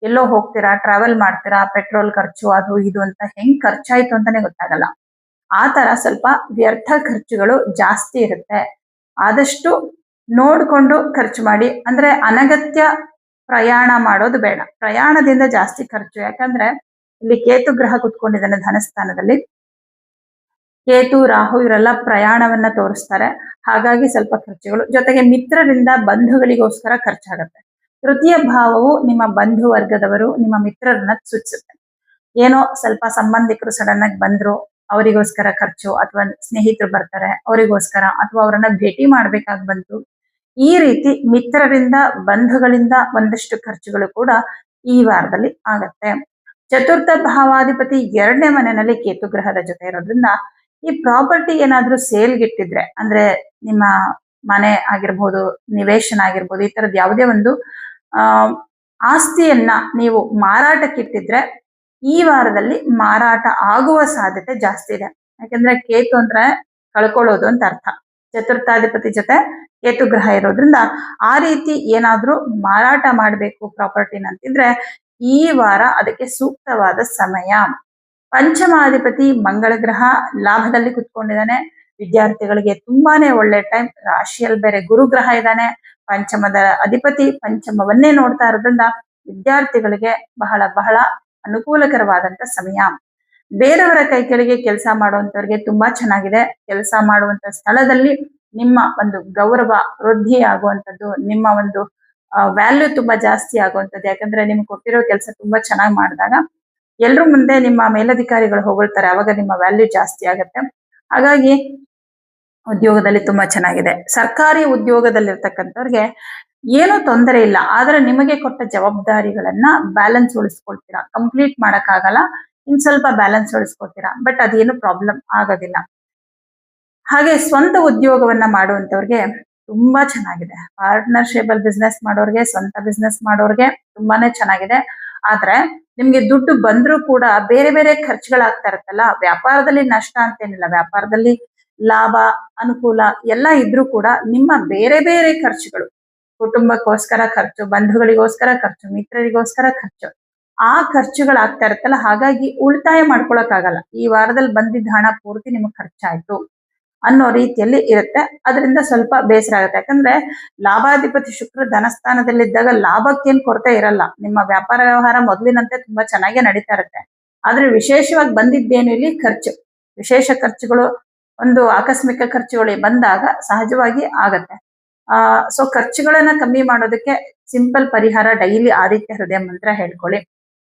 ಎಲ್ಲೋ ಹೋಗ್ತೀರಾ, ಟ್ರಾವೆಲ್ ಮಾಡ್ತೀರಾ, ಪೆಟ್ರೋಲ್ ಖರ್ಚು ಅದು ಇದು ಅಂತ ಹೆಂಗ್ ಖರ್ಚಾಯ್ತು ಅಂತಾನೆ ಗೊತ್ತಾಗಲ್ಲ. ಆ ತರ ಸ್ವಲ್ಪ ವ್ಯರ್ಥ ಖರ್ಚುಗಳು ಜಾಸ್ತಿ ಇರುತ್ತೆ. ಆದಷ್ಟು ನೋಡ್ಕೊಂಡು ಖರ್ಚು ಮಾಡಿ. ಅಂದ್ರೆ ಅನಗತ್ಯ ಪ್ರಯಾಣ ಮಾಡೋದು ಬೇಡ. ಪ್ರಯಾಣದಿಂದ ಜಾಸ್ತಿ ಖರ್ಚು. ಯಾಕಂದ್ರೆ ಇಲ್ಲಿ ಕೇತು ಗ್ರಹ ಕುತ್ಕೊಂಡಿದ್ದಾನೆ ಧನಸ್ಥಾನದಲ್ಲಿ. ಕೇತು, ರಾಹು ಇವರೆಲ್ಲ ಪ್ರಯಾಣವನ್ನ ತೋರಿಸ್ತಾರೆ. ಹಾಗಾಗಿ ಸ್ವಲ್ಪ ಖರ್ಚುಗಳು. ಜೊತೆಗೆ ಮಿತ್ರರಿಂದ ಬಂಧುಗಳಿಗೋಸ್ಕರ ಖರ್ಚಾಗತ್ತೆ. ತೃತೀಯ ಭಾವವು ನಿಮ್ಮ ಬಂಧು ವರ್ಗದವರು, ನಿಮ್ಮ ಮಿತ್ರರನ್ನ ಸೂಚಿಸುತ್ತೆ. ಏನೋ ಸ್ವಲ್ಪ ಸಂಬಂಧಿಕರು ಸಡನ್ ಆಗಿ ಬಂದ್ರು, ಅವರಿಗೋಸ್ಕರ ಖರ್ಚು, ಅಥವಾ ಸ್ನೇಹಿತರು ಬರ್ತಾರೆ ಅವರಿಗೋಸ್ಕರ, ಅಥವಾ ಅವರನ್ನ ಭೇಟಿ ಮಾಡ್ಬೇಕಾಗಿ ಬಂತು. ಈ ರೀತಿ ಮಿತ್ರರಿಂದ, ಬಂಧುಗಳಿಂದ ಒಂದಷ್ಟು ಖರ್ಚುಗಳು ಕೂಡ ಈ ವಾರದಲ್ಲಿ ಆಗತ್ತೆ. ಚತುರ್ಥ ಭಾವಾಧಿಪತಿ 2ನೇ ಮನೆಯಲ್ಲಿ ಕೇತು ಗ್ರಹದ ಜೊತೆ ಇರೋದ್ರಿಂದ ಈ ಪ್ರಾಪರ್ಟಿ ಏನಾದ್ರೂ ಸೇಲ್ಗಿಟ್ಟಿದ್ರೆ ಅಂದ್ರೆ ನಿಮ್ಮ ಮನೆ ಆಗಿರ್ಬೋದು, ನಿವೇಶನ ಆಗಿರ್ಬೋದು, ಈ ತರದ್ ಯಾವುದೇ ಒಂದು ಆ ಆಸ್ತಿಯನ್ನ ನೀವು ಮಾರಾಟಕ್ಕಿಟ್ಟಿದ್ರೆ ಈ ವಾರದಲ್ಲಿ ಮಾರಾಟ ಆಗುವ ಸಾಧ್ಯತೆ ಜಾಸ್ತಿ ಇದೆ. ಯಾಕಂದ್ರೆ ಕೇತು ಅಂದ್ರೆ ಕಳ್ಕೊಳ್ಳೋದು ಅಂತ ಅರ್ಥ. ಚತುರ್ಥಾಧಿಪತಿ ಜೊತೆ ಕೇತು ಗ್ರಹ ಇರೋದ್ರಿಂದ ಆ ರೀತಿ ಏನಾದ್ರೂ ಮಾರಾಟ ಮಾಡಬೇಕು ಪ್ರಾಪರ್ಟಿನ ಅಂತಿದ್ರೆ ಈ ವಾರ ಅದಕ್ಕೆ ಸೂಕ್ತವಾದ ಸಮಯ. ಪಂಚಮಾಧಿಪತಿ ಮಂಗಳ ಗ್ರಹ ಲಾಭದಲ್ಲಿ ಕುತ್ಕೊಂಡಿದ್ದಾನೆ. ವಿದ್ಯಾರ್ಥಿಗಳಿಗೆ ತುಂಬಾನೇ ಒಳ್ಳೆ ಟೈಮ್. ರಾಶಿಯಲ್ಲಿ ಬೇರೆ ಗುರು ಗ್ರಹ ಇದ್ದಾನೆ. ಪಂಚಮದ ಅಧಿಪತಿ ಪಂಚಮವನ್ನೇ ನೋಡ್ತಾ ಇರೋದ್ರಿಂದ ವಿದ್ಯಾರ್ಥಿಗಳಿಗೆ ಬಹಳ ಬಹಳ ಅನುಕೂಲಕರವಾದಂತ ಸಮಯ. ಬೇರೆಯವರ ಕೈ ಕೆಳಗೆ ಕೆಲಸ ಮಾಡುವಂತವ್ರಿಗೆ ತುಂಬಾ ಚೆನ್ನಾಗಿದೆ. ಕೆಲಸ ಮಾಡುವಂತ ಸ್ಥಳದಲ್ಲಿ ನಿಮ್ಮ ಒಂದು ಗೌರವ ವೃದ್ಧಿ ಆಗುವಂಥದ್ದು, ನಿಮ್ಮ ಒಂದು ವ್ಯಾಲ್ಯೂ ತುಂಬಾ ಜಾಸ್ತಿ ಆಗುವಂಥದ್ದು. ಯಾಕಂದ್ರೆ ನಿಮ್ಗೆ ಕೊಟ್ಟಿರೋ ಕೆಲಸ ತುಂಬಾ ಚೆನ್ನಾಗಿ ಮಾಡಿದಾಗ ಎಲ್ರ ಮುಂದೆ ನಿಮ್ಮ ಮೇಲಧಿಕಾರಿಗಳು ಹೊಗಳ್ತಾರೆ, ಅವಾಗ ನಿಮ್ಮ ವ್ಯಾಲ್ಯೂ ಜಾಸ್ತಿ ಆಗುತ್ತೆ. ಹಾಗಾಗಿ ಉದ್ಯೋಗದಲ್ಲಿ ತುಂಬಾ ಚೆನ್ನಾಗಿದೆ. ಸರ್ಕಾರಿ ಉದ್ಯೋಗದಲ್ಲಿರ್ತಕ್ಕಂಥವ್ರಿಗೆ ಏನೂ ತೊಂದರೆ ಇಲ್ಲ. ಆದ್ರೆ ನಿಮಗೆ ಕೊಟ್ಟ ಜವಾಬ್ದಾರಿಗಳನ್ನ ಬ್ಯಾಲೆನ್ಸ್ ಉಳಿಸ್ಕೊಳ್ತೀರಾ. ಕಂಪ್ಲೀಟ್ ಮಾಡಕ್ಕಾಗಲ್ಲ, ಇನ್ ಸ್ವಲ್ಪ ಬ್ಯಾಲೆನ್ಸ್ ಉಳಿಸ್ಕೊಳ್ತೀರಾ, ಬಟ್ ಅದೇನು ಪ್ರಾಬ್ಲಮ್ ಆಗೋದಿಲ್ಲ. ಹಾಗೆ ಸ್ವಂತ ಉದ್ಯೋಗವನ್ನ ಮಾಡುವಂತವ್ರಿಗೆ ತುಂಬಾ ಚೆನ್ನಾಗಿದೆ. ಪಾರ್ಟ್ನರ್ಶಿಪ್ ಬಿಸ್ನೆಸ್ ಮಾಡೋರ್ಗೆ, ಸ್ವಂತ ಬಿಸ್ನೆಸ್ ಮಾಡೋರ್ಗೆ ತುಂಬಾನೇ ಚೆನ್ನಾಗಿದೆ. ಆದ್ರೆ ನಿಮ್ಗೆ ದುಡ್ಡು ಬಂದ್ರೂ ಕೂಡ ಬೇರೆ ಬೇರೆ ಖರ್ಚುಗಳಾಗ್ತಾ ಇರುತ್ತಲ್ಲ. ವ್ಯಾಪಾರದಲ್ಲಿ ನಷ್ಟ ಅಂತೇನಿಲ್ಲ, ವ್ಯಾಪಾರದಲ್ಲಿ ಲಾಭ ಅನುಕೂಲ ಎಲ್ಲ ಇದ್ರೂ ಕೂಡ ನಿಮ್ಮ ಬೇರೆ ಬೇರೆ ಖರ್ಚುಗಳು, ಕುಟುಂಬಕ್ಕೋಸ್ಕರ ಖರ್ಚು, ಬಂಧುಗಳಿಗೋಸ್ಕರ ಖರ್ಚು, ಮಿತ್ರರಿಗೋಸ್ಕರ ಖರ್ಚು, ಆ ಖರ್ಚುಗಳಾಗ್ತಾ ಇರುತ್ತಲ್ಲ. ಹಾಗಾಗಿ ಉಳಿತಾಯ ಮಾಡ್ಕೊಳಕ್ಕಾಗಲ್ಲ. ಈ ವಾರದಲ್ಲಿ ಬಂದಿದ್ದ ಹಣ ಪೂರ್ತಿ ನಿಮಗೆ ಖರ್ಚಾಯ್ತು ಅನ್ನೋ ರೀತಿಯಲ್ಲಿ ಇರುತ್ತೆ. ಅದರಿಂದ ಸ್ವಲ್ಪ ಬೇಸರ ಆಗುತ್ತೆ. ಯಾಕಂದ್ರೆ ಲಾಭಾಧಿಪತಿ ಶುಕ್ರ ಧನಸ್ಥಾನದಲ್ಲಿದ್ದಾಗ ಲಾಭಕ್ಕೇನ್ ಕೊರತೆ ಇರಲ್ಲ. ನಿಮ್ಮ ವ್ಯಾಪಾರ ವ್ಯವಹಾರ ಮೊದಲಿನಂತೆ ತುಂಬಾ ಚೆನ್ನಾಗೇ ನಡೀತಾ ಇರುತ್ತೆ. ಆದ್ರೆ ವಿಶೇಷವಾಗಿ ಬಂದಿದ್ದೇನು ಇಲ್ಲಿ ಖರ್ಚು, ವಿಶೇಷ ಖರ್ಚುಗಳು, ಒಂದು ಆಕಸ್ಮಿಕ ಖರ್ಚುಗಳು ಬಂದಾಗ ಸಹಜವಾಗಿ ಆಗತ್ತೆ. ಸೊ ಖರ್ಚುಗಳನ್ನ ಕಮ್ಮಿ ಮಾಡೋದಕ್ಕೆ ಸಿಂಪಲ್ ಪರಿಹಾರ, ಡೈಲಿ ಆದಿತ್ಯ ಹೃದಯ ಮಂತ್ರ ಹೇಳ್ಕೊಳ್ಳಿ.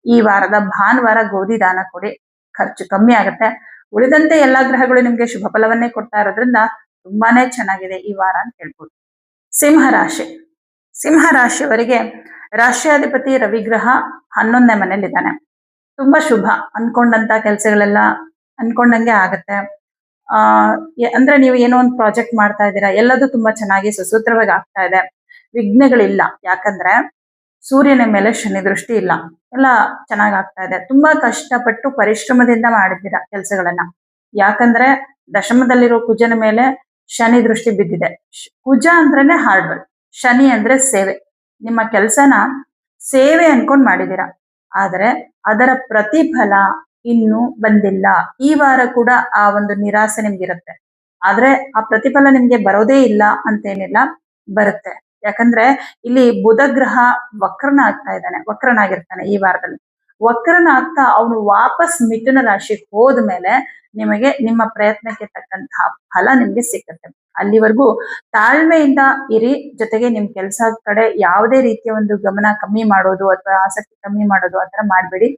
ಈ ವಾರದ ಭಾನುವಾರ ಗೋಧಿ ದಾನ ಕೊಡಿ, ಖರ್ಚು ಕಮ್ಮಿ ಆಗುತ್ತೆ. ಉಳಿದಂತೆ ಎಲ್ಲಾ ಗ್ರಹಗಳು ನಿಮ್ಗೆ ಶುಭ ಫಲವನ್ನೇ ಕೊಡ್ತಾ ಇರೋದ್ರಿಂದ ತುಂಬಾನೇ ಚೆನ್ನಾಗಿದೆ ಈ ವಾರ ಅಂತ ಹೇಳ್ಬೋದು. ಸಿಂಹರಾಶಿ. ಸಿಂಹರಾಶಿಯವರಿಗೆ ರಾಶ್ಯಾಧಿಪತಿ ರವಿಗ್ರಹ 11ನೇ ಮನೇಲಿದ್ದಾನೆ. ತುಂಬಾ ಶುಭ. ಅನ್ಕೊಂಡಂತ ಕೆಲಸಗಳೆಲ್ಲ ಅನ್ಕೊಂಡಂಗೆ ಆಗತ್ತೆ. ಅಂದ್ರೆ ನೀವು ಏನೋ ಒಂದು ಪ್ರಾಜೆಕ್ಟ್ ಮಾಡ್ತಾ ಇದ್ದೀರಾ, ಎಲ್ಲದೂ ತುಂಬಾ ಚೆನ್ನಾಗಿ ಸುಸೂತ್ರವಾಗಿ ಆಗ್ತಾ ಇದೆ. ವಿಘ್ನಗಳಿಲ್ಲ. ಯಾಕಂದ್ರೆ ಸೂರ್ಯನ ಮೇಲೆ ಶನಿ ದೃಷ್ಟಿ ಇಲ್ಲ, ಎಲ್ಲ ಚೆನ್ನಾಗ್ ಆಗ್ತಾ ಇದೆ. ತುಂಬಾ ಕಷ್ಟಪಟ್ಟು ಪರಿಶ್ರಮದಿಂದ ಮಾಡಿದ್ದೀರಾ ಕೆಲಸಗಳನ್ನ. ಯಾಕಂದ್ರೆ ದಶಮದಲ್ಲಿರೋ ಕುಜನ ಮೇಲೆ ಶನಿ ದೃಷ್ಟಿ ಬಿದ್ದಿದೆ. ಕುಜ ಅಂದ್ರೇನೆ ಹಾರ್ಡ್ ವರ್ಕ್, ಶನಿ ಅಂದ್ರೆ ಸೇವೆ. ನಿಮ್ಮ ಕೆಲಸನ ಸೇವೆ ಅನ್ಕೊಂಡ್ ಮಾಡಿದೀರಾ, ಆದ್ರೆ ಅದರ ಪ್ರತಿಫಲ ಇನ್ನೂ ಬಂದಿಲ್ಲ. ಈ ವಾರ ಕೂಡ ಆ ಒಂದು ನಿರಾಸೆ ನಿಮ್ಗಿರುತ್ತೆ. ಆದ್ರೆ ಆ ಪ್ರತಿಫಲ ನಿಮ್ಗೆ ಬರೋದೇ ಇಲ್ಲ ಅಂತೇನಿಲ್ಲ, ಬರುತ್ತೆ. ಯಾಕಂದ್ರೆ ಇಲ್ಲಿ ಬುಧ ಗ್ರಹ ವಕ್ರನಾಗಿರ್ತಾನೆ ಈ ವಾರದಲ್ಲಿ. ವಕ್ರನಾಗ್ತಾ ಅವನು ವಾಪಸ್ ಮಿಥುನ ರಾಶಿಗೆ ಹೋದ್ಮೇಲೆ ನಿಮಗೆ ನಿಮ್ಮ ಪ್ರಯತ್ನಕ್ಕೆ ತಕ್ಕಂತಹ ಫಲ ನಿಮ್ಗೆ ಸಿಕ್ಕತ್ತೆ. ಅಲ್ಲಿವರೆಗೂ ತಾಳ್ಮೆಯಿಂದ ಇರಿ. ಜೊತೆಗೆ ನಿಮ್ ಕೆಲಸ ಕಡೆ ಯಾವುದೇ ರೀತಿಯ ಒಂದು ಗಮನ ಕಮ್ಮಿ ಮಾಡೋದು ಅಥವಾ ಆಸಕ್ತಿ ಕಮ್ಮಿ ಮಾಡೋದು ಆತರ ಮಾಡ್ಬೇಡಿ.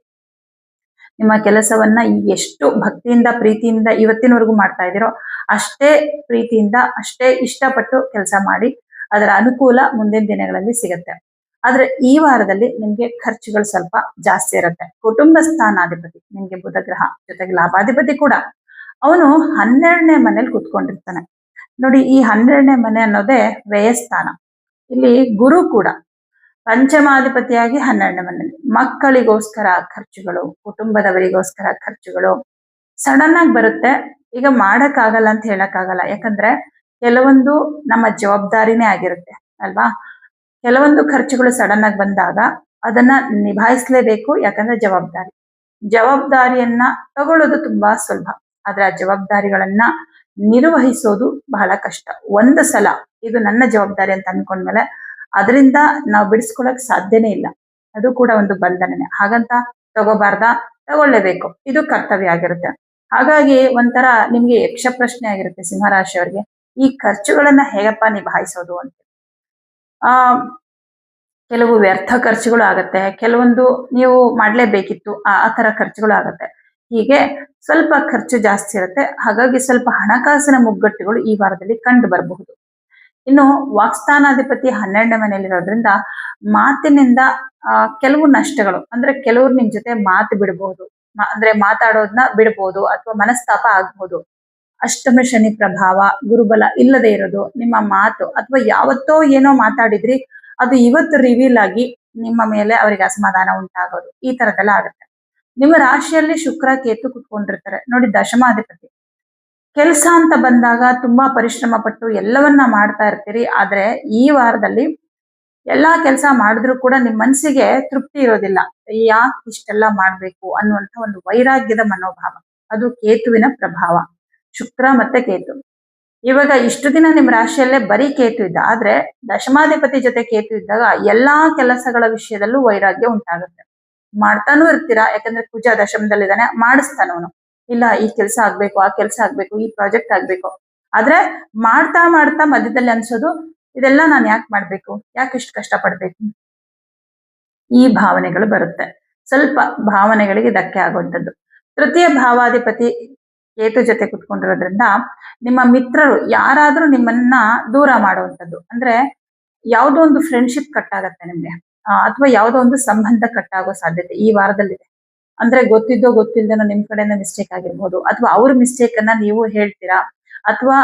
ನಿಮ್ಮ ಕೆಲಸವನ್ನ ಎಷ್ಟು ಭಕ್ತಿಯಿಂದ ಪ್ರೀತಿಯಿಂದ ಇವತ್ತಿನವರೆಗೂ ಮಾಡ್ತಾ ಇದ್ದೀರೋ ಅಷ್ಟೇ ಪ್ರೀತಿಯಿಂದ ಅಷ್ಟೇ ಇಷ್ಟಪಟ್ಟು ಕೆಲಸ ಮಾಡಿ. ಅದರ ಅನುಕೂಲ ಮುಂದಿನ ದಿನಗಳಲ್ಲಿ ಸಿಗುತ್ತೆ. ಆದ್ರೆ ಈ ವಾರದಲ್ಲಿ ನಿಮ್ಗೆ ಖರ್ಚುಗಳು ಸ್ವಲ್ಪ ಜಾಸ್ತಿ ಇರುತ್ತೆ. ಕುಟುಂಬ ಸ್ಥಾನಾಧಿಪತಿ ನಿಮ್ಗೆ ಬುಧ ಗ್ರಹ, ಜೊತೆಗೆ ಲಾಭಾಧಿಪತಿ ಕೂಡ. ಅವನು 12ನೇ ಮನೇಲಿ ಕುತ್ಕೊಂಡಿರ್ತಾನೆ. ನೋಡಿ, ಈ 12ನೇ ಮನೆ ಅನ್ನೋದೇ ವ್ಯಯಸ್ಥಾನ. ಇಲ್ಲಿ ಗುರು ಕೂಡ ಪಂಚಮಾಧಿಪತಿಯಾಗಿ 12ನೇ ಮನೆಯಲ್ಲಿ. ಮಕ್ಕಳಿಗೋಸ್ಕರ ಖರ್ಚುಗಳು, ಕುಟುಂಬದವರಿಗೋಸ್ಕರ ಖರ್ಚುಗಳು ಸಡನ್ ಆಗಿ ಬರುತ್ತೆ. ಈಗ ಮಾಡಕ್ಕಾಗಲ್ಲ ಅಂತ ಹೇಳಕ್ಕಾಗಲ್ಲ. ಯಾಕಂದ್ರೆ ಕೆಲವೊಂದು ನಮ್ಮ ಜವಾಬ್ದಾರಿನೇ ಆಗಿರುತ್ತೆ ಅಲ್ವಾ. ಕೆಲವೊಂದು ಖರ್ಚುಗಳು ಸಡನ್ ಆಗಿ ಬಂದಾಗ ಅದನ್ನ ನಿಭಾಯಿಸ್ಲೇಬೇಕು. ಯಾಕಂದ್ರೆ ಜವಾಬ್ದಾರಿಯನ್ನ ತಗೊಳ್ಳೋದು ತುಂಬಾ ಸುಲಭ, ಆದ್ರೆ ಆ ಜವಾಬ್ದಾರಿಗಳನ್ನ ನಿರ್ವಹಿಸೋದು ಬಹಳ ಕಷ್ಟ. ಒಂದು ಸಲ ಇದು ನನ್ನ ಜವಾಬ್ದಾರಿ ಅಂತ ಅನ್ಕೊಂಡ್ಮೇಲೆ ಅದರಿಂದ ನಾವು ಬಿಡಿಸ್ಕೊಳಕ್ ಸಾಧ್ಯನೇ ಇಲ್ಲ. ಅದು ಕೂಡ ಒಂದು ಬಂಧನನೇ. ಹಾಗಂತ ತಗೋಬಾರ್ದ, ತಗೊಳ್ಳೇಬೇಕು. ಇದು ಕರ್ತವ್ಯ ಆಗಿರುತ್ತೆ. ಹಾಗಾಗಿ ಒಂಥರ ನಿಮ್ಗೆ ಯಕ್ಷ ಪ್ರಶ್ನೆ ಆಗಿರುತ್ತೆ ಸಿಂಹರಾಶಿಯವರಿಗೆ, ಈ ಖರ್ಚುಗಳನ್ನ ಹೇಗಪ್ಪ ನಿಭಾಯಿಸೋದು ಅಂತ. ಕೆಲವು ವ್ಯರ್ಥ ಖರ್ಚುಗಳು ಆಗತ್ತೆ, ಕೆಲವೊಂದು ನೀವು ಮಾಡ್ಲೇಬೇಕಿತ್ತು ಆ ತರ ಖರ್ಚುಗಳು ಆಗತ್ತೆ. ಹೀಗೆ ಸ್ವಲ್ಪ ಖರ್ಚು ಜಾಸ್ತಿ ಇರುತ್ತೆ. ಹಾಗಾಗಿ ಸ್ವಲ್ಪ ಹಣಕಾಸಿನ ಮುಗ್ಗಟ್ಟುಗಳು ಈ ವಾರದಲ್ಲಿ ಕಂಡು ಬರಬಹುದು. ಇನ್ನು ವಾಕ್ಸ್ಥಾನಾಧಿಪತಿ 12ನೇ ಮನೆಯಲ್ಲಿರೋದ್ರಿಂದ ಮಾತಿನಿಂದ ಕೆಲವು ನಷ್ಟಗಳು, ಅಂದ್ರೆ ಕೆಲವ್ರು ನಿಮ್ ಜೊತೆ ಮಾತು ಬಿಡಬಹುದು, ಅಂದ್ರೆ ಮಾತಾಡೋದನ್ನ ಬಿಡಬಹುದು ಅಥವಾ ಮನಸ್ತಾಪ ಆಗ್ಬಹುದು. ಅಷ್ಟಮ ಶನಿ ಪ್ರಭಾವ, ಗುರುಬಲ ಇಲ್ಲದೆ ಇರೋದು, ನಿಮ್ಮ ಮಾತು ಅಥವಾ ಯಾವತ್ತೋ ಏನೋ ಮಾತಾಡಿದ್ರಿ ಅದು ಇವತ್ತು ರಿವೀಲ್ ಆಗಿ ನಿಮ್ಮ ಮೇಲೆ ಅವರಿಗೆ ಅಸಮಾಧಾನ ಉಂಟಾಗೋದು, ಈ ತರದೆಲ್ಲ ಆಗುತ್ತೆ. ನಿಮ್ಮ ರಾಶಿಯಲ್ಲಿ ಶುಕ್ರ ಕೇತು ಕುತ್ಕೊಂಡಿರ್ತಾರೆ ನೋಡಿ, ದಶಮಾಧಿಪತಿ. ಕೆಲಸ ಅಂತ ಬಂದಾಗ ತುಂಬಾ ಪರಿಶ್ರಮ ಪಟ್ಟು ಎಲ್ಲವನ್ನ ಮಾಡ್ತಾ ಇರ್ತೀರಿ, ಆದ್ರೆ ಈ ವಾರದಲ್ಲಿ ಎಲ್ಲಾ ಕೆಲಸ ಮಾಡಿದ್ರು ಕೂಡ ನಿಮ್ ಮನ್ಸಿಗೆ ತೃಪ್ತಿ ಇರೋದಿಲ್ಲ. ಯಾಕೆ ಇಷ್ಟೆಲ್ಲ ಮಾಡ್ಬೇಕು ಅನ್ನುವಂತ ಒಂದು ವೈರಾಗ್ಯದ ಮನೋಭಾವ, ಅದು ಕೇತುವಿನ ಪ್ರಭಾವ. ಶುಕ್ರ ಮತ್ತೆ ಕೇತು. ಇವಾಗ ಇಷ್ಟು ದಿನ ನಿಮ್ ರಾಶಿಯಲ್ಲೇ ಬರೀ ಕೇತು ಇದ್ದ, ಆದ್ರೆ ದಶಮಾಧಿಪತಿ ಜೊತೆ ಕೇತು ಇದ್ದಾಗ ಎಲ್ಲಾ ಕೆಲಸಗಳ ವಿಷಯದಲ್ಲೂ ವೈರಾಗ್ಯ ಉಂಟಾಗುತ್ತೆ. ಮಾಡ್ತಾನೂ ಇರ್ತೀರಾ, ಯಾಕಂದ್ರೆ ಕುಜ ದಶಮದಲ್ಲಿದ್ದಾನೆ, ಮಾಡಿಸ್ತಾನವನು. ಇಲ್ಲ ಈ ಕೆಲಸ ಆಗ್ಬೇಕು, ಆ ಕೆಲಸ ಆಗ್ಬೇಕು, ಈ ಪ್ರಾಜೆಕ್ಟ್ ಆಗ್ಬೇಕು. ಆದ್ರೆ ಮಾಡ್ತಾ ಮಾಡ್ತಾ ಮಧ್ಯದಲ್ಲಿ ಅನ್ಸೋದು, ಇದೆಲ್ಲ ನಾನು ಯಾಕೆ ಮಾಡ್ಬೇಕು, ಯಾಕೆ ಇಷ್ಟು ಕಷ್ಟ ಪಡ್ಬೇಕು, ಈ ಭಾವನೆಗಳು ಬರುತ್ತೆ. ಸ್ವಲ್ಪ ಭಾವನೆಗಳಿಗೆ ಧಕ್ಕೆ ಆಗುವಂಥದ್ದು. ತೃತೀಯ ಭಾವಾಧಿಪತಿ ಕೇತು ಜೊತೆ ಕುತ್ಕೊಂಡಿರೋದ್ರಿಂದ ನಿಮ್ಮ ಮಿತ್ರರು ಯಾರಾದ್ರೂ ನಿಮ್ಮನ್ನ ದೂರ ಮಾಡುವಂಥದ್ದು, ಅಂದ್ರೆ ಯಾವುದೋ ಒಂದು ಫ್ರೆಂಡ್ಶಿಪ್ ಕಟ್ ಆಗತ್ತೆ ನಿಮ್ಗೆ, ಅಥವಾ ಯಾವುದೋ ಒಂದು ಸಂಬಂಧ ಕಟ್ ಆಗೋ ಸಾಧ್ಯತೆ ಈ ವಾರದಲ್ಲಿದೆ. ಅಂದ್ರೆ ಗೊತ್ತಿದ್ದೋ ಗೊತ್ತಿಲ್ದೇನೋ ನಿಮ್ ಕಡೆಯಿಂದ ಮಿಸ್ಟೇಕ್ ಆಗಿರ್ಬೋದು, ಅಥವಾ ಅವ್ರ ಮಿಸ್ಟೇಕ್ ಅನ್ನ ನೀವು ಹೇಳ್ತೀರಾ, ಅಥವಾ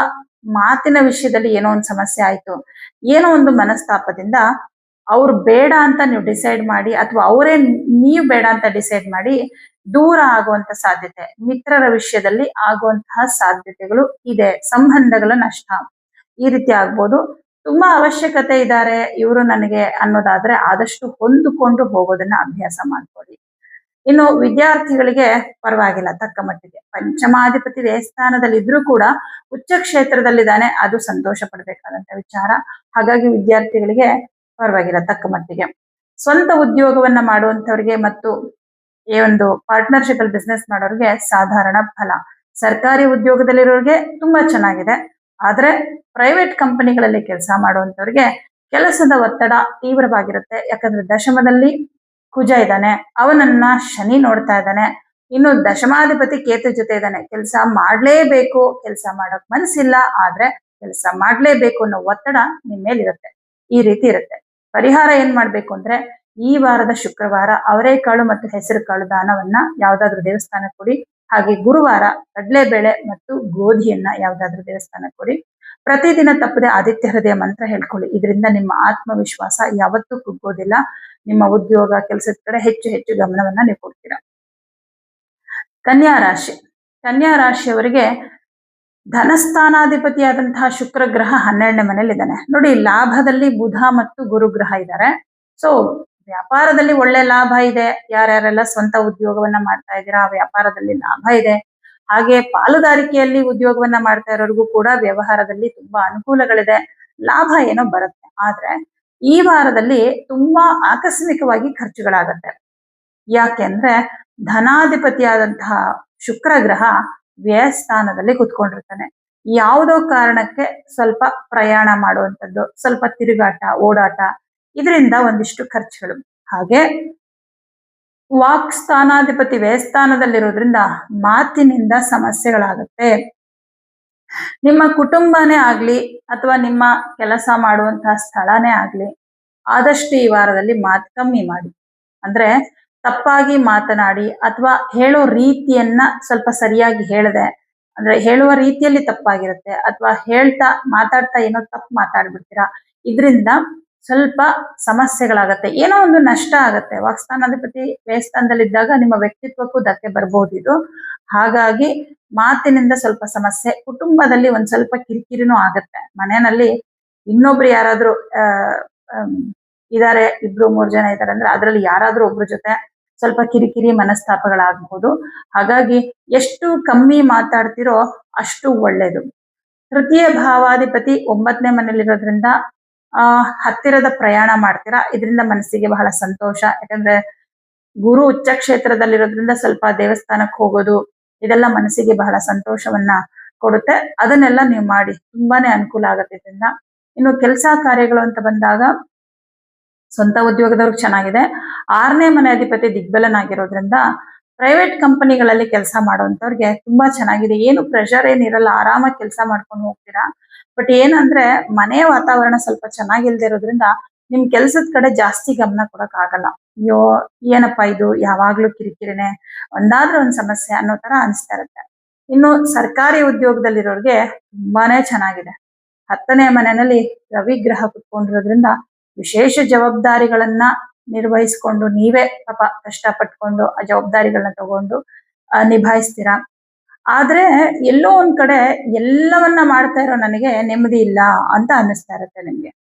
ಮಾತಿನ ವಿಷಯದಲ್ಲಿ ಏನೋ ಒಂದು ಸಮಸ್ಯೆ ಆಯ್ತು, ಏನೋ ಒಂದು ಮನಸ್ತಾಪದಿಂದ ಅವ್ರು ಬೇಡ ಅಂತ ನೀವು ಡಿಸೈಡ್ ಮಾಡಿ, ಅಥವಾ ಅವರೇ ನೀವು ಬೇಡ ಅಂತ ಡಿಸೈಡ್ ಮಾಡಿ ದೂರ ಆಗುವಂತ ಸಾಧ್ಯತೆ, ಮಿತ್ರರ ವಿಷಯದಲ್ಲಿ ಆಗುವಂತಹ ಸಾಧ್ಯತೆಗಳು ಇದೆ. ಸಂಬಂಧಗಳ ನಷ್ಟ ಈ ರೀತಿ ಆಗ್ಬೋದು. ತುಂಬಾ ಅವಶ್ಯಕತೆ ಇದ್ದಾರೆ ಇವರು ನನಗೆ ಅನ್ನೋದಾದ್ರೆ ಆದಷ್ಟು ಹೊಂದಿಕೊಂಡು ಹೋಗೋದನ್ನ ಅಭ್ಯಾಸ ಮಾಡ್ಕೊಳ್ಳಿ. ಇನ್ನು ವಿದ್ಯಾರ್ಥಿಗಳಿಗೆ ಪರವಾಗಿಲ್ಲ, ತಕ್ಕ ಮಟ್ಟಿಗೆ. ಪಂಚಮಾಧಿಪತಿ ವ್ಯಯಸ್ಥಾನದಲ್ಲಿ ಇದ್ರೂ ಕೂಡ ಉಚ್ಚ ಕ್ಷೇತ್ರದಲ್ಲಿದ್ದಾನೆ, ಅದು ಸಂತೋಷ ಪಡ್ಬೇಕಾದಂತ ವಿಚಾರ. ಹಾಗಾಗಿ ವಿದ್ಯಾರ್ಥಿಗಳಿಗೆ ಪರವಾಗಿಲ್ಲ, ತಕ್ಕ ಮಟ್ಟಿಗೆ. ಸ್ವಂತ ಉದ್ಯೋಗವನ್ನ ಮಾಡುವಂತವ್ರಿಗೆ ಮತ್ತು ಈ ಒಂದು ಪಾರ್ಟ್ನರ್ಶಿಪ್ ಅಲ್ಲಿ ಬಿಸ್ನೆಸ್ ಮಾಡೋರಿಗೆ ಸಾಧಾರಣ ಫಲ. ಸರ್ಕಾರಿ ಉದ್ಯೋಗದಲ್ಲಿರೋರಿಗೆ ತುಂಬಾ ಚೆನ್ನಾಗಿದೆ, ಆದ್ರೆ ಪ್ರೈವೇಟ್ ಕಂಪನಿಗಳಲ್ಲಿ ಕೆಲಸ ಮಾಡುವಂತವ್ರಿಗೆ ಕೆಲಸದ ಒತ್ತಡ ತೀವ್ರವಾಗಿರುತ್ತೆ. ಯಾಕಂದ್ರೆ ದಶಮದಲ್ಲಿ ಕುಜ ಇದ್ದಾನೆ, ಅವನನ್ನ ಶನಿ ನೋಡ್ತಾ ಇದ್ದಾನೆ, ಇನ್ನು ದಶಮಾಧಿಪತಿ ಕೇತು ಜೊತೆ ಇದ್ದಾನೆ. ಕೆಲಸ ಮಾಡ್ಲೇಬೇಕು, ಕೆಲಸ ಮಾಡೋಕ್ ಮನಸ್ಸಿಲ್ಲ, ಆದ್ರೆ ಕೆಲಸ ಮಾಡ್ಲೇಬೇಕು ಅನ್ನೋ ಒತ್ತಡ ನಿಮ್ ಮೇಲಿರುತ್ತೆ. ಈ ರೀತಿ ಇರುತ್ತೆ. ಪರಿಹಾರ ಏನ್ ಮಾಡ್ಬೇಕು ಅಂದ್ರೆ, ಈ ವಾರದ ಶುಕ್ರವಾರ ಅವರೆಕಾಳು ಮತ್ತು ಹೆಸರು ಕಾಳು ದಾನವನ್ನ ಯಾವ್ದಾದ್ರು ದೇವಸ್ಥಾನಕ್ಕೆ ಕೊಡಿ. ಹಾಗೆ ಗುರುವಾರ ಕಡಲೆಬೇಳೆ ಮತ್ತು ಗೋಧಿಯನ್ನ ಯಾವ್ದಾದ್ರು ದೇವಸ್ಥಾನಕ್ಕೆ ಕೊಡಿ. ಪ್ರತಿದಿನ ತಪ್ಪದೆ ಆದಿತ್ಯ ಹೃದಯ ಮಂತ್ರ ಹೇಳ್ಕೊಳ್ಳಿ. ಇದರಿಂದ ನಿಮ್ಮ ಆತ್ಮವಿಶ್ವಾಸ ಯಾವತ್ತೂ ಕುಗ್ಗೋದಿಲ್ಲ. ನಿಮ್ಮ ಉದ್ಯೋಗ ಕೆಲಸದ ಕಡೆ ಹೆಚ್ಚು ಹೆಚ್ಚು ಗಮನವನ್ನ ನೀವು ಕೊಡ್ತೀರಾ. ಕನ್ಯಾ ರಾಶಿ. ಕನ್ಯಾ ರಾಶಿಯವರಿಗೆ ಧನಸ್ಥಾನಾಧಿಪತಿಯಾದಂತಹ ಶುಕ್ರ ಗ್ರಹ 12ನೇ ಮನೇಲಿ ಇದ್ದಾನೆ ನೋಡಿ. ಲಾಭದಲ್ಲಿ ಬುಧ ಮತ್ತು ಗುರು ಗ್ರಹ ಇದ್ದಾರೆ. ಸೊ ವ್ಯಾಪಾರದಲ್ಲಿ ಒಳ್ಳೆ ಲಾಭ ಇದೆ. ಯಾರ್ಯಾರೆಲ್ಲ ಸ್ವಂತ ಉದ್ಯೋಗವನ್ನ ಮಾಡ್ತಾ ಇದ್ದೀರಾ ಆ ವ್ಯಾಪಾರದಲ್ಲಿ ಲಾಭ ಇದೆ. ಹಾಗೆ ಪಾಲುದಾರಿಕೆಯಲ್ಲಿ ಉದ್ಯೋಗವನ್ನ ಮಾಡ್ತಾ ಇರೋರಿಗೂ ಕೂಡ ವ್ಯವಹಾರದಲ್ಲಿ ತುಂಬಾ ಅನುಕೂಲಗಳಿದೆ, ಲಾಭ ಏನೋ ಬರುತ್ತೆ. ಆದ್ರೆ ಈ ವಾರದಲ್ಲಿ ತುಂಬಾ ಆಕಸ್ಮಿಕವಾಗಿ ಖರ್ಚುಗಳಾಗತ್ತೆ. ಯಾಕೆಂದ್ರೆ ಧನಾಧಿಪತಿಯಾದಂತಹ ಶುಕ್ರ ಗ್ರಹ ವ್ಯಯಸ್ಥಾನದಲ್ಲಿ ಕುತ್ಕೊಂಡಿರ್ತಾನೆ. ಯಾವುದೋ ಕಾರಣಕ್ಕೆ ಸ್ವಲ್ಪ ಪ್ರಯಾಣ ಮಾಡುವಂಥದ್ದು, ಸ್ವಲ್ಪ ತಿರುಗಾಟ ಓಡಾಟ, ಇದರಿಂದ ಒಂದಿಷ್ಟು ಖರ್ಚುಗಳು. ಹಾಗೆ ವಾಕ್ ಸ್ಥಾನಾಧಿಪತಿ ವ್ಯಯಸ್ಥಾನದಲ್ಲಿರೋದ್ರಿಂದ ಮಾತಿನಿಂದ ಸಮಸ್ಯೆಗಳಾಗುತ್ತೆ. ನಿಮ್ಮ ಕುಟುಂಬನೇ ಆಗ್ಲಿ ಅಥವಾ ನಿಮ್ಮ ಕೆಲಸ ಮಾಡುವಂತಹ ಸ್ಥಳನೇ ಆಗ್ಲಿ, ಆದಷ್ಟು ಈ ವಾರದಲ್ಲಿ ಮಾತು ಕಮ್ಮಿ ಮಾಡಿ. ಅಂದ್ರೆ ತಪ್ಪಾಗಿ ಮಾತನಾಡಿ ಅಥವಾ ಹೇಳೋ ರೀತಿಯನ್ನ ಸ್ವಲ್ಪ ಸರಿಯಾಗಿ ಹೇಳದೆ, ಅಂದ್ರೆ ಹೇಳುವ ರೀತಿಯಲ್ಲಿ ತಪ್ಪಾಗಿರುತ್ತೆ, ಅಥವಾ ಮಾತಾಡ್ತಾ ಏನೋ ತಪ್ಪು ಮಾತಾಡ್ಬಿಡ್ತೀರಾ, ಇದರಿಂದ ಸ್ವಲ್ಪ ಸಮಸ್ಯೆಗಳಾಗತ್ತೆ, ಏನೋ ಒಂದು ನಷ್ಟ ಆಗತ್ತೆ. ವಾಕ್ಸ್ಥಾನಾಧಿಪತಿ ವ್ಯಯಸ್ಥಾನದಲ್ಲಿದ್ದಾಗ ನಿಮ್ಮ ವ್ಯಕ್ತಿತ್ವಕ್ಕೂ ಧಕ್ಕೆ ಬರ್ಬೋದು ಇದು. ಹಾಗಾಗಿ ಮಾತಿನಿಂದ ಸ್ವಲ್ಪ ಸಮಸ್ಯೆ, ಕುಟುಂಬದಲ್ಲಿ ಒಂದ್ ಸ್ವಲ್ಪ ಕಿರಿಕಿರಿನೂ ಆಗತ್ತೆ. ಮನೆಯಲ್ಲಿ ಇನ್ನೊಬ್ರು ಯಾರಾದ್ರೂ ಇದಾರೆ, 2-3 ಜನ ಇದಾರೆ ಅಂದ್ರೆ ಅದ್ರಲ್ಲಿ ಯಾರಾದ್ರೂ ಒಬ್ರ ಜೊತೆ ಸ್ವಲ್ಪ ಕಿರಿಕಿರಿ ಮನಸ್ತಾಪಗಳಾಗಬಹುದು. ಹಾಗಾಗಿ ಎಷ್ಟು ಕಮ್ಮಿ ಮಾತಾಡ್ತಿರೋ ಅಷ್ಟು ಒಳ್ಳೇದು. ತೃತೀಯ ಭಾವಾಧಿಪತಿ 9ನೇ ಮನೆಯಲ್ಲಿರೋದ್ರಿಂದ ಹತ್ತಿರದ ಪ್ರಯಾಣ ಮಾಡ್ತೀರಾ, ಇದರಿಂದ ಮನಸ್ಸಿಗೆ ಬಹಳ ಸಂತೋಷ. ಯಾಕಂದ್ರೆ ಗುರು ಉಚ್ಚ ಕ್ಷೇತ್ರದಲ್ಲಿರೋದ್ರಿಂದ ಸ್ವಲ್ಪ ದೇವಸ್ಥಾನಕ್ಕೆ ಹೋಗೋದು, ಇದೆಲ್ಲ ಮನಸ್ಸಿಗೆ ಬಹಳ ಸಂತೋಷವನ್ನ ಕೊಡುತ್ತೆ. ಅದನ್ನೆಲ್ಲ ನೀವು ಮಾಡಿ, ತುಂಬಾನೇ ಅನುಕೂಲ ಆಗತ್ತೆ ಇದರಿಂದ. ಇನ್ನು ಕೆಲಸ ಕಾರ್ಯಗಳು ಅಂತ ಬಂದಾಗ ಸ್ವಂತ ಉದ್ಯೋಗದವ್ರಿಗೆ ಚೆನ್ನಾಗಿದೆ. 6ನೇ ಮನೆ ಅಧಿಪತಿ ದಿಗ್ಬಲನಾಗಿರೋದ್ರಿಂದ ಪ್ರೈವೇಟ್ ಕಂಪನಿಗಳಲ್ಲಿ ಕೆಲಸ ಮಾಡುವಂತವ್ರಿಗೆ ತುಂಬಾ ಚೆನ್ನಾಗಿದೆ. ಏನು ಪ್ರೆಷರ್ ಏನಿರಲ್ಲ, ಆರಾಮಾಗಿ ಕೆಲಸ ಮಾಡ್ಕೊಂಡು ಹೋಗ್ತೀರಾ. ಬಟ್ ಏನಂದ್ರೆ ಮನೆಯ ವಾತಾವರಣ ಸ್ವಲ್ಪ ಚೆನ್ನಾಗಿಲ್ದೇ ಇರೋದ್ರಿಂದ ನಿಮ್ ಕೆಲ್ಸದ ಕಡೆ ಜಾಸ್ತಿ ಗಮನ ಕೊಡಕ್ ಆಗಲ್ಲ. ಅಯ್ಯೋ ಏನಪ್ಪಾ ಇದು ಯಾವಾಗ್ಲೂ ಕಿರಿಕಿರಿನೆ, ಒಂದಾದ್ರೂ ಒಂದ್ ಸಮಸ್ಯೆ ಅನ್ನೋ ತರ ಅನಿಸ್ತಾ ಇರುತ್ತೆ. ಇನ್ನು ಸರ್ಕಾರಿ ಉದ್ಯೋಗದಲ್ಲಿರೋರ್ಗೆ ತುಂಬಾನೇ ಚೆನ್ನಾಗಿದೆ. 10ನೇ ಮನೆಯಲ್ಲಿ ರವಿಗ್ರಹ ಕುತ್ಕೊಂಡಿರೋದ್ರಿಂದ ವಿಶೇಷ ಜವಾಬ್ದಾರಿಗಳನ್ನ ನಿರ್ವಹಿಸ್ಕೊಂಡು ನೀವೇ ಪಾಪ ಕಷ್ಟಪಟ್ಕೊಂಡು ಆ ಜವಾಬ್ದಾರಿಗಳನ್ನ ತಗೊಂಡು ನಿಭಾಯಿಸ್ತೀರಾ. ಆದ್ರೆ ಎಲ್ಲೋ ಒಂದ್ ಕಡೆ ಎಲ್ಲವನ್ನ ಮಾಡ್ತಾ ಇರೋ ನನಗೆ ನೆಮ್ಮದಿ ಇಲ್ಲ ಅಂತ ಅನ್ನಿಸ್ತಾ ಇರುತ್ತೆ ನಿಮ್ಗೆ.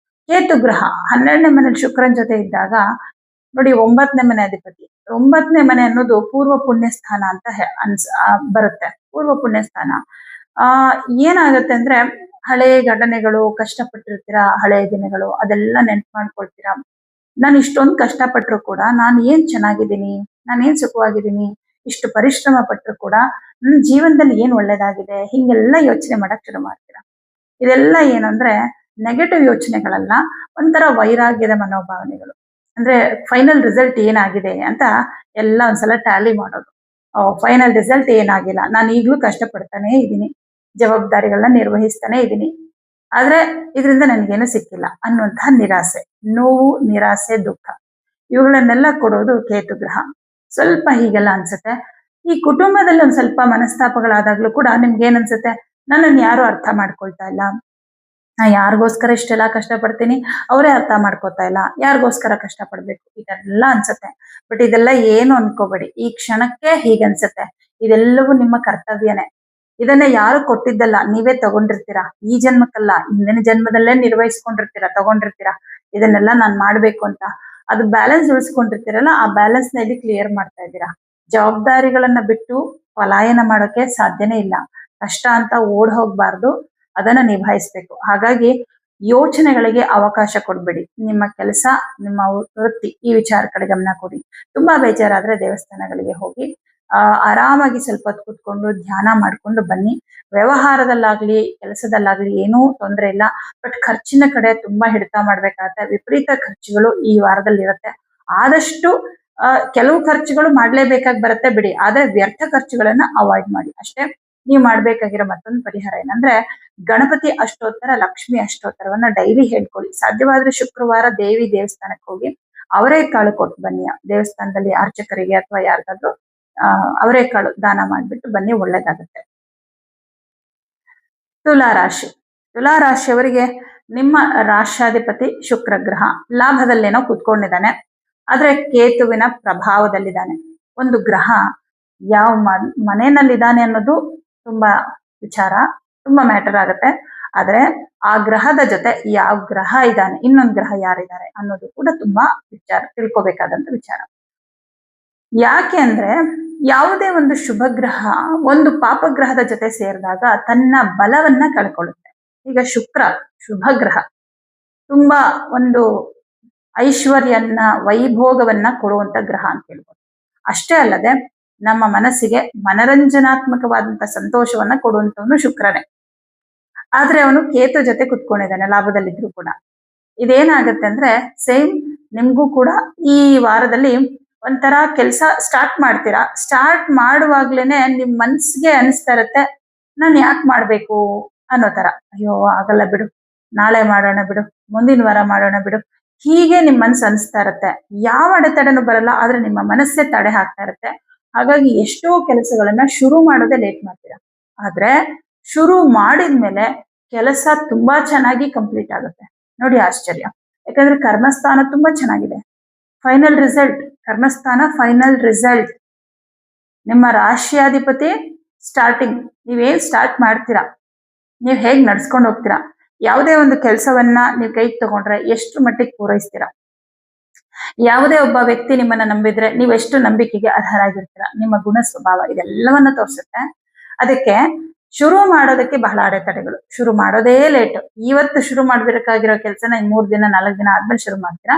ಕೇತು ಗ್ರಹ 12ನೇ ಮನೇಲಿ ಶುಕ್ರನ್ ಜೊತೆ ಇದ್ದಾಗ ನೋಡಿ, 9ನೇ ಮನೆ ಅಧಿಪತಿ. 9ನೇ ಮನೆ ಅನ್ನೋದು ಪೂರ್ವ ಪುಣ್ಯ ಸ್ಥಾನ ಅಂತ ಬರುತ್ತೆ. ಪೂರ್ವ ಪುಣ್ಯ ಸ್ಥಾನ ಆ ಏನಾಗತ್ತೆ ಅಂದ್ರೆ ಹಳೆ ಘಟನೆಗಳು, ಕಷ್ಟಪಟ್ಟಿರ್ತೀರಾ, ಹಳೆ ದಿನಗಳು ಅದೆಲ್ಲ ನೆನ್ಪು ಮಾಡ್ಕೊಳ್ತೀರಾ. ನಾನು ಇಷ್ಟೊಂದು ಕಷ್ಟಪಟ್ರು ಕೂಡ ನಾನು ಏನ್ ಚೆನ್ನಾಗಿದ್ದೀನಿ, ನಾನು ಏನ್ ಸುಖವಾಗಿದ್ದೀನಿ, ಇಷ್ಟು ಪರಿಶ್ರಮ ಪಟ್ಟರು ಕೂಡ ನನ್ನ ಜೀವನದಲ್ಲಿ ಏನ್ ಒಳ್ಳೇದಾಗಿದೆ, ಹಿಂಗೆಲ್ಲ ಯೋಚನೆ ಮಾಡಕ್ ಶುರು ಮಾಡ್ತೀರಾ. ಇದೆಲ್ಲ ಏನಂದ್ರೆ ನೆಗೆಟಿವ್ ಯೋಚನೆಗಳಲ್ಲ, ಒಂಥರ ವೈರಾಗ್ಯದ ಮನೋಭಾವನೆಗಳು. ಅಂದ್ರೆ ಫೈನಲ್ ರಿಸಲ್ಟ್ ಏನಾಗಿದೆ ಅಂತ ಎಲ್ಲ ಒಂದ್ಸಲ ಟ್ಯಾಲಿ ಮಾಡೋದು. ಫೈನಲ್ ರಿಸಲ್ಟ್ ಏನಾಗಿಲ್ಲ, ನಾನು ಈಗ್ಲೂ ಕಷ್ಟಪಡ್ತಾನೆ ಇದ್ದೀನಿ, ಜವಾಬ್ದಾರಿಗಳನ್ನ ನಿರ್ವಹಿಸ್ತಾನೆ ಇದ್ದೀನಿ, ಆದ್ರೆ ಇದರಿಂದ ನನ್ಗೇನು ಸಿಕ್ಕಿಲ್ಲ ಅನ್ನುವಂತಹ ನಿರಾಸೆ, ನೋವು, ನಿರಾಸೆ, ದುಃಖ ಇವುಗಳನ್ನೆಲ್ಲ ಕೊಡೋದು ಕೇತು ಗ್ರಹ. ಸ್ವಲ್ಪ ಹೀಗೆಲ್ಲ ಅನ್ಸುತ್ತೆ. ಈ ಕುಟುಂಬದಲ್ಲಿ ಒಂದ್ ಸ್ವಲ್ಪ ಮನಸ್ತಾಪಗಳಾದಾಗ್ಲೂ ಕೂಡ ನಿಮ್ಗೆ ಏನ್ ಅನ್ಸುತ್ತೆ, ನನ್ನನ್ನು ಯಾರು ಅರ್ಥ ಮಾಡ್ಕೊಳ್ತಾ ಇಲ್ಲ, ನಾ ಯಾರಿಗೋಸ್ಕರ ಇಷ್ಟೆಲ್ಲ ಕಷ್ಟಪಡ್ತೀನಿ, ಅವರೇ ಅರ್ಥ ಮಾಡ್ಕೋತಾ ಇಲ್ಲ, ಯಾರಿಗೋಸ್ಕರ ಕಷ್ಟಪಡ್ಬೇಕು, ಇದೆಲ್ಲ ಅನ್ಸುತ್ತೆ. ಬಟ್ ಇದೆಲ್ಲ ಏನು ಅನ್ಕೋಬೇಡಿ, ಈ ಕ್ಷಣಕ್ಕೆ ಹೀಗನ್ಸುತ್ತೆ, ಇದೆಲ್ಲವೂ ನಿಮ್ಮ ಕರ್ತವ್ಯನೇ. ಇದನ್ನ ಯಾರು ಕೊಟ್ಟಿದ್ದಲ್ಲ, ನೀವೇ ತಗೊಂಡಿರ್ತೀರಾ. ಈ ಜನ್ಮಕ್ಕಲ್ಲ, ಹಿಂದಿನ ಜನ್ಮದಲ್ಲೇ ನಿರ್ವಹಿಸ್ಕೊಂಡಿರ್ತೀರಾ, ತಗೊಂಡಿರ್ತೀರಾ. ಇದನ್ನೆಲ್ಲ ನಾನ್ ಮಾಡ್ಬೇಕು ಅಂತ ಅದು ಬ್ಯಾಲೆನ್ಸ್ ಉಳಿಸ್ಕೊಂಡಿರ್ತೀರಲ್ಲ, ಆ ಬ್ಯಾಲೆನ್ಸ್ ನ ಇಲ್ಲಿ ಕ್ಲಿಯರ್ ಮಾಡ್ತಾ ಇದ್ದೀರಾ. ಜವಾಬ್ದಾರಿಗಳನ್ನ ಬಿಟ್ಟು ಪಲಾಯನ ಮಾಡೋಕೆ ಸಾಧ್ಯನೇ ಇಲ್ಲ. ಕಷ್ಟ ಅಂತ ಓಡ್ ಹೋಗ್ಬಾರ್ದು, ಅದನ್ನ ನಿಭಾಯಿಸ್ಬೇಕು. ಹಾಗಾಗಿ ಯೋಚನೆಗಳಿಗೆ ಅವಕಾಶ ಕೊಡ್ಬೇಡಿ. ನಿಮ್ಮ ಕೆಲಸ, ನಿಮ್ಮ ವೃತ್ತಿ ಈ ವಿಚಾರ ಕಡೆ ಗಮನ ಕೊಡಿ. ತುಂಬಾ ಬೇಜಾರಾದ್ರೆ ದೇವಸ್ಥಾನಗಳಿಗೆ ಹೋಗಿ ಆರಾಮಾಗಿ ಸ್ವಲ್ಪ ಹೊತ್ತು ಕೂತ್ಕೊಂಡು ಧ್ಯಾನ ಮಾಡ್ಕೊಂಡು ಬನ್ನಿ. ವ್ಯವಹಾರದಲ್ಲಾಗ್ಲಿ ಕೆಲಸದಲ್ಲಾಗ್ಲಿ ಏನೂ ತೊಂದರೆ ಇಲ್ಲ. ಬಟ್ ಖರ್ಚಿನ ಕಡೆ ತುಂಬಾ ಹಿಡಿತ ಮಾಡ್ಬೇಕಾಗತ್ತೆ. ವಿಪರೀತ ಖರ್ಚುಗಳು ಈ ವಾರದಲ್ಲಿ ಇರುತ್ತೆ. ಆದಷ್ಟು ಕೆಲವು ಖರ್ಚುಗಳು ಮಾಡ್ಲೇಬೇಕಾಗಿ ಬರುತ್ತೆ ಬಿಡಿ, ಆದ್ರೆ ವ್ಯರ್ಥ ಖರ್ಚುಗಳನ್ನ ಅವಾಯ್ಡ್ ಮಾಡಿ ಅಷ್ಟೇ. ನೀವು ಮಾಡ್ಬೇಕಾಗಿರೋ ಮತ್ತೊಂದು ಪರಿಹಾರ ಏನಂದ್ರೆ ಗಣಪತಿ ಅಷ್ಟೋತ್ತರ, ಲಕ್ಷ್ಮಿ ಅಷ್ಟೋತ್ತರವನ್ನ ಡೈಲಿ ಹೇಳ್ಕೊಳ್ಳಿ. ಸಾಧ್ಯವಾದ್ರೆ ಶುಕ್ರವಾರ ದೇವಿ ದೇವಸ್ಥಾನಕ್ಕೆ ಹೋಗಿ ಅವರೇಕಾಳು ಕೊಟ್ಟು ಬನ್ನಿ. ದೇವಸ್ಥಾನದಲ್ಲಿ ಅರ್ಚಕರಿಗೆ ಅಥವಾ ಯಾರಿಗಾದ್ರೂ ಅವರೇಕಾಳು ದಾನ ಮಾಡ್ಬಿಟ್ಟು ಬನ್ನಿ, ಒಳ್ಳೇದಾಗುತ್ತೆ. ತುಲಾರಾಶಿ. ತುಲಾರಾಶಿಯವರಿಗೆ ನಿಮ್ಮ ರಾಶ್ಯಾಧಿಪತಿ ಶುಕ್ರ ಗ್ರಹ ಲಾಭದಲ್ಲೇನೋ ಕುತ್ಕೊಂಡಿದ್ದಾನೆ, ಆದ್ರೆ ಕೇತುವಿನ ಪ್ರಭಾವದಲ್ಲಿದ್ದಾನೆ. ಒಂದು ಗ್ರಹ ಯಾವ ಮನೆಯಲ್ಲಿದ್ದಾನೆ ಅನ್ನೋದು ತುಂಬಾ ವಿಚಾರ, ತುಂಬಾ ಮ್ಯಾಟರ್ ಆಗುತ್ತೆ. ಆದ್ರೆ ಆ ಗ್ರಹದ ಜೊತೆ ಯಾವ ಗ್ರಹ ಇದ್ದಾನೆ, ಇನ್ನೊಂದು ಗ್ರಹ ಯಾರಿದ್ದಾರೆ ಅನ್ನೋದು ಕೂಡ ತುಂಬಾ ತಿಳ್ಕೊಬೇಕಾದಂತ ವಿಚಾರ. ಯಾಕೆ ಅಂದ್ರೆ ಯಾವುದೇ ಒಂದು ಶುಭ ಗ್ರಹ ಒಂದು ಪಾಪಗ್ರಹದ ಜೊತೆ ಸೇರಿದಾಗ ತನ್ನ ಬಲವನ್ನ ಕಳ್ಕೊಳ್ಳುತ್ತೆ. ಈಗ ಶುಕ್ರ ಶುಭ ಗ್ರಹ, ತುಂಬಾ ಒಂದು ಐಶ್ವರ್ಯನ್ನ, ವೈಭೋಗವನ್ನ ಕೊಡುವಂತ ಗ್ರಹ ಅಂತ ಹೇಳ್ಬೋದು. ಅಷ್ಟೇ ಅಲ್ಲದೆ ನಮ್ಮ ಮನಸ್ಸಿಗೆ ಮನರಂಜನಾತ್ಮಕವಾದಂತ ಸಂತೋಷವನ್ನ ಕೊಡುವಂತವನು ಶುಕ್ರನೇ. ಆದ್ರೆ ಅವನು ಕೇತು ಜೊತೆ ಕುತ್ಕೊಂಡಿದ್ದಾನೆ ಲಾಭದಲ್ಲಿದ್ರು ಕೂಡ. ಇದೇನಾಗತ್ತೆ ಅಂದ್ರೆ ಸೇಮ್ ನಿಮ್ಗೂ ಕೂಡ ಈ ವಾರದಲ್ಲಿ ಒಂಥರ ಕೆಲಸ ಸ್ಟಾರ್ಟ್ ಮಾಡ್ತೀರಾ. ಸ್ಟಾರ್ಟ್ ಮಾಡುವಾಗ್ಲೇನೆ ನಿಮ್ ಮನ್ಸಿಗೆ ಅನಿಸ್ತಾ ಇರತ್ತೆ, ನಾನು ಯಾಕೆ ಮಾಡ್ಬೇಕು ಅನ್ನೋ ತರ. ಅಯ್ಯೋ ಆಗಲ್ಲ ಬಿಡು, ನಾಳೆ ಮಾಡೋಣ ಬಿಡು, ಮುಂದಿನ ವಾರ ಮಾಡೋಣ ಬಿಡು, ಹೀಗೆ ನಿಮ್ ಮನ್ಸು ಅನಿಸ್ತಾ ಇರತ್ತೆ. ಯಾವ ಅಡೆತಡೆನೂ ಬರಲ್ಲ, ಆದ್ರೆ ನಿಮ್ಮ ಮನಸ್ಸೇ ತಡೆ ಹಾಕ್ತಾ ಇರತ್ತೆ. ಹಾಗಾಗಿ ಎಷ್ಟೋ ಕೆಲಸಗಳನ್ನ ಶುರು ಮಾಡೋದೇ ಲೇಟ್ ಮಾಡ್ತೀರಾ. ಆದ್ರೆ ಶುರು ಮಾಡಿದ್ಮೇಲೆ ಕೆಲಸ ತುಂಬಾ ಚೆನ್ನಾಗಿ ಕಂಪ್ಲೀಟ್ ಆಗುತ್ತೆ. ನೋಡಿ ಆಶ್ಚರ್ಯ, ಯಾಕಂದ್ರೆ ಕರ್ಮಸ್ಥಾನ ತುಂಬಾ ಚೆನ್ನಾಗಿದೆ. ಫೈನಲ್ ರಿಸಲ್ಟ್, ಕರ್ಮಸ್ಥಾನ ಫೈನಲ್ ರಿಸಲ್ಟ್. ನಿಮ್ಮ ರಾಶಿಯಾಧಿಪತಿ ಸ್ಟಾರ್ಟಿಂಗ್, ನೀವೇನ್ ಸ್ಟಾರ್ಟ್ ಮಾಡ್ತೀರಾ, ನೀವ್ ಹೇಗ್ ನಡ್ಸ್ಕೊಂಡು ಹೋಗ್ತೀರಾ, ಯಾವುದೇ ಒಂದು ಕೆಲಸವನ್ನ ನೀವು ಕೈಗೆ ತಗೊಂಡ್ರೆ ಎಷ್ಟು ಮಟ್ಟಿಗೆ ಪೂರೈಸ್ತೀರಾ, ಯಾವುದೇ ಒಬ್ಬ ವ್ಯಕ್ತಿ ನಿಮ್ಮನ್ನ ನಂಬಿದ್ರೆ ನೀವು ಎಷ್ಟು ನಂಬಿಕೆಗೆ ಅರ್ಹರಾಗಿರ್ತೀರಾ, ನಿಮ್ಮ ಗುಣ ಸ್ವಭಾವ ಇದೆಲ್ಲವನ್ನ ತೋರಿಸುತ್ತೆ. ಅದಕ್ಕೆ ಶುರು ಮಾಡೋದಕ್ಕೆ ಬಹಳ ಅಡೆತಡೆಗಳು, ಶುರು ಮಾಡೋದೇ ಲೇಟ್. ಇವತ್ತು ಶುರು ಮಾಡ್ಬೇಕಾಗಿರೋ ಕೆಲಸನ 3 ದಿನ 4 ದಿನ ಆದ್ಮೇಲೆ ಶುರು ಮಾಡ್ತೀರಾ.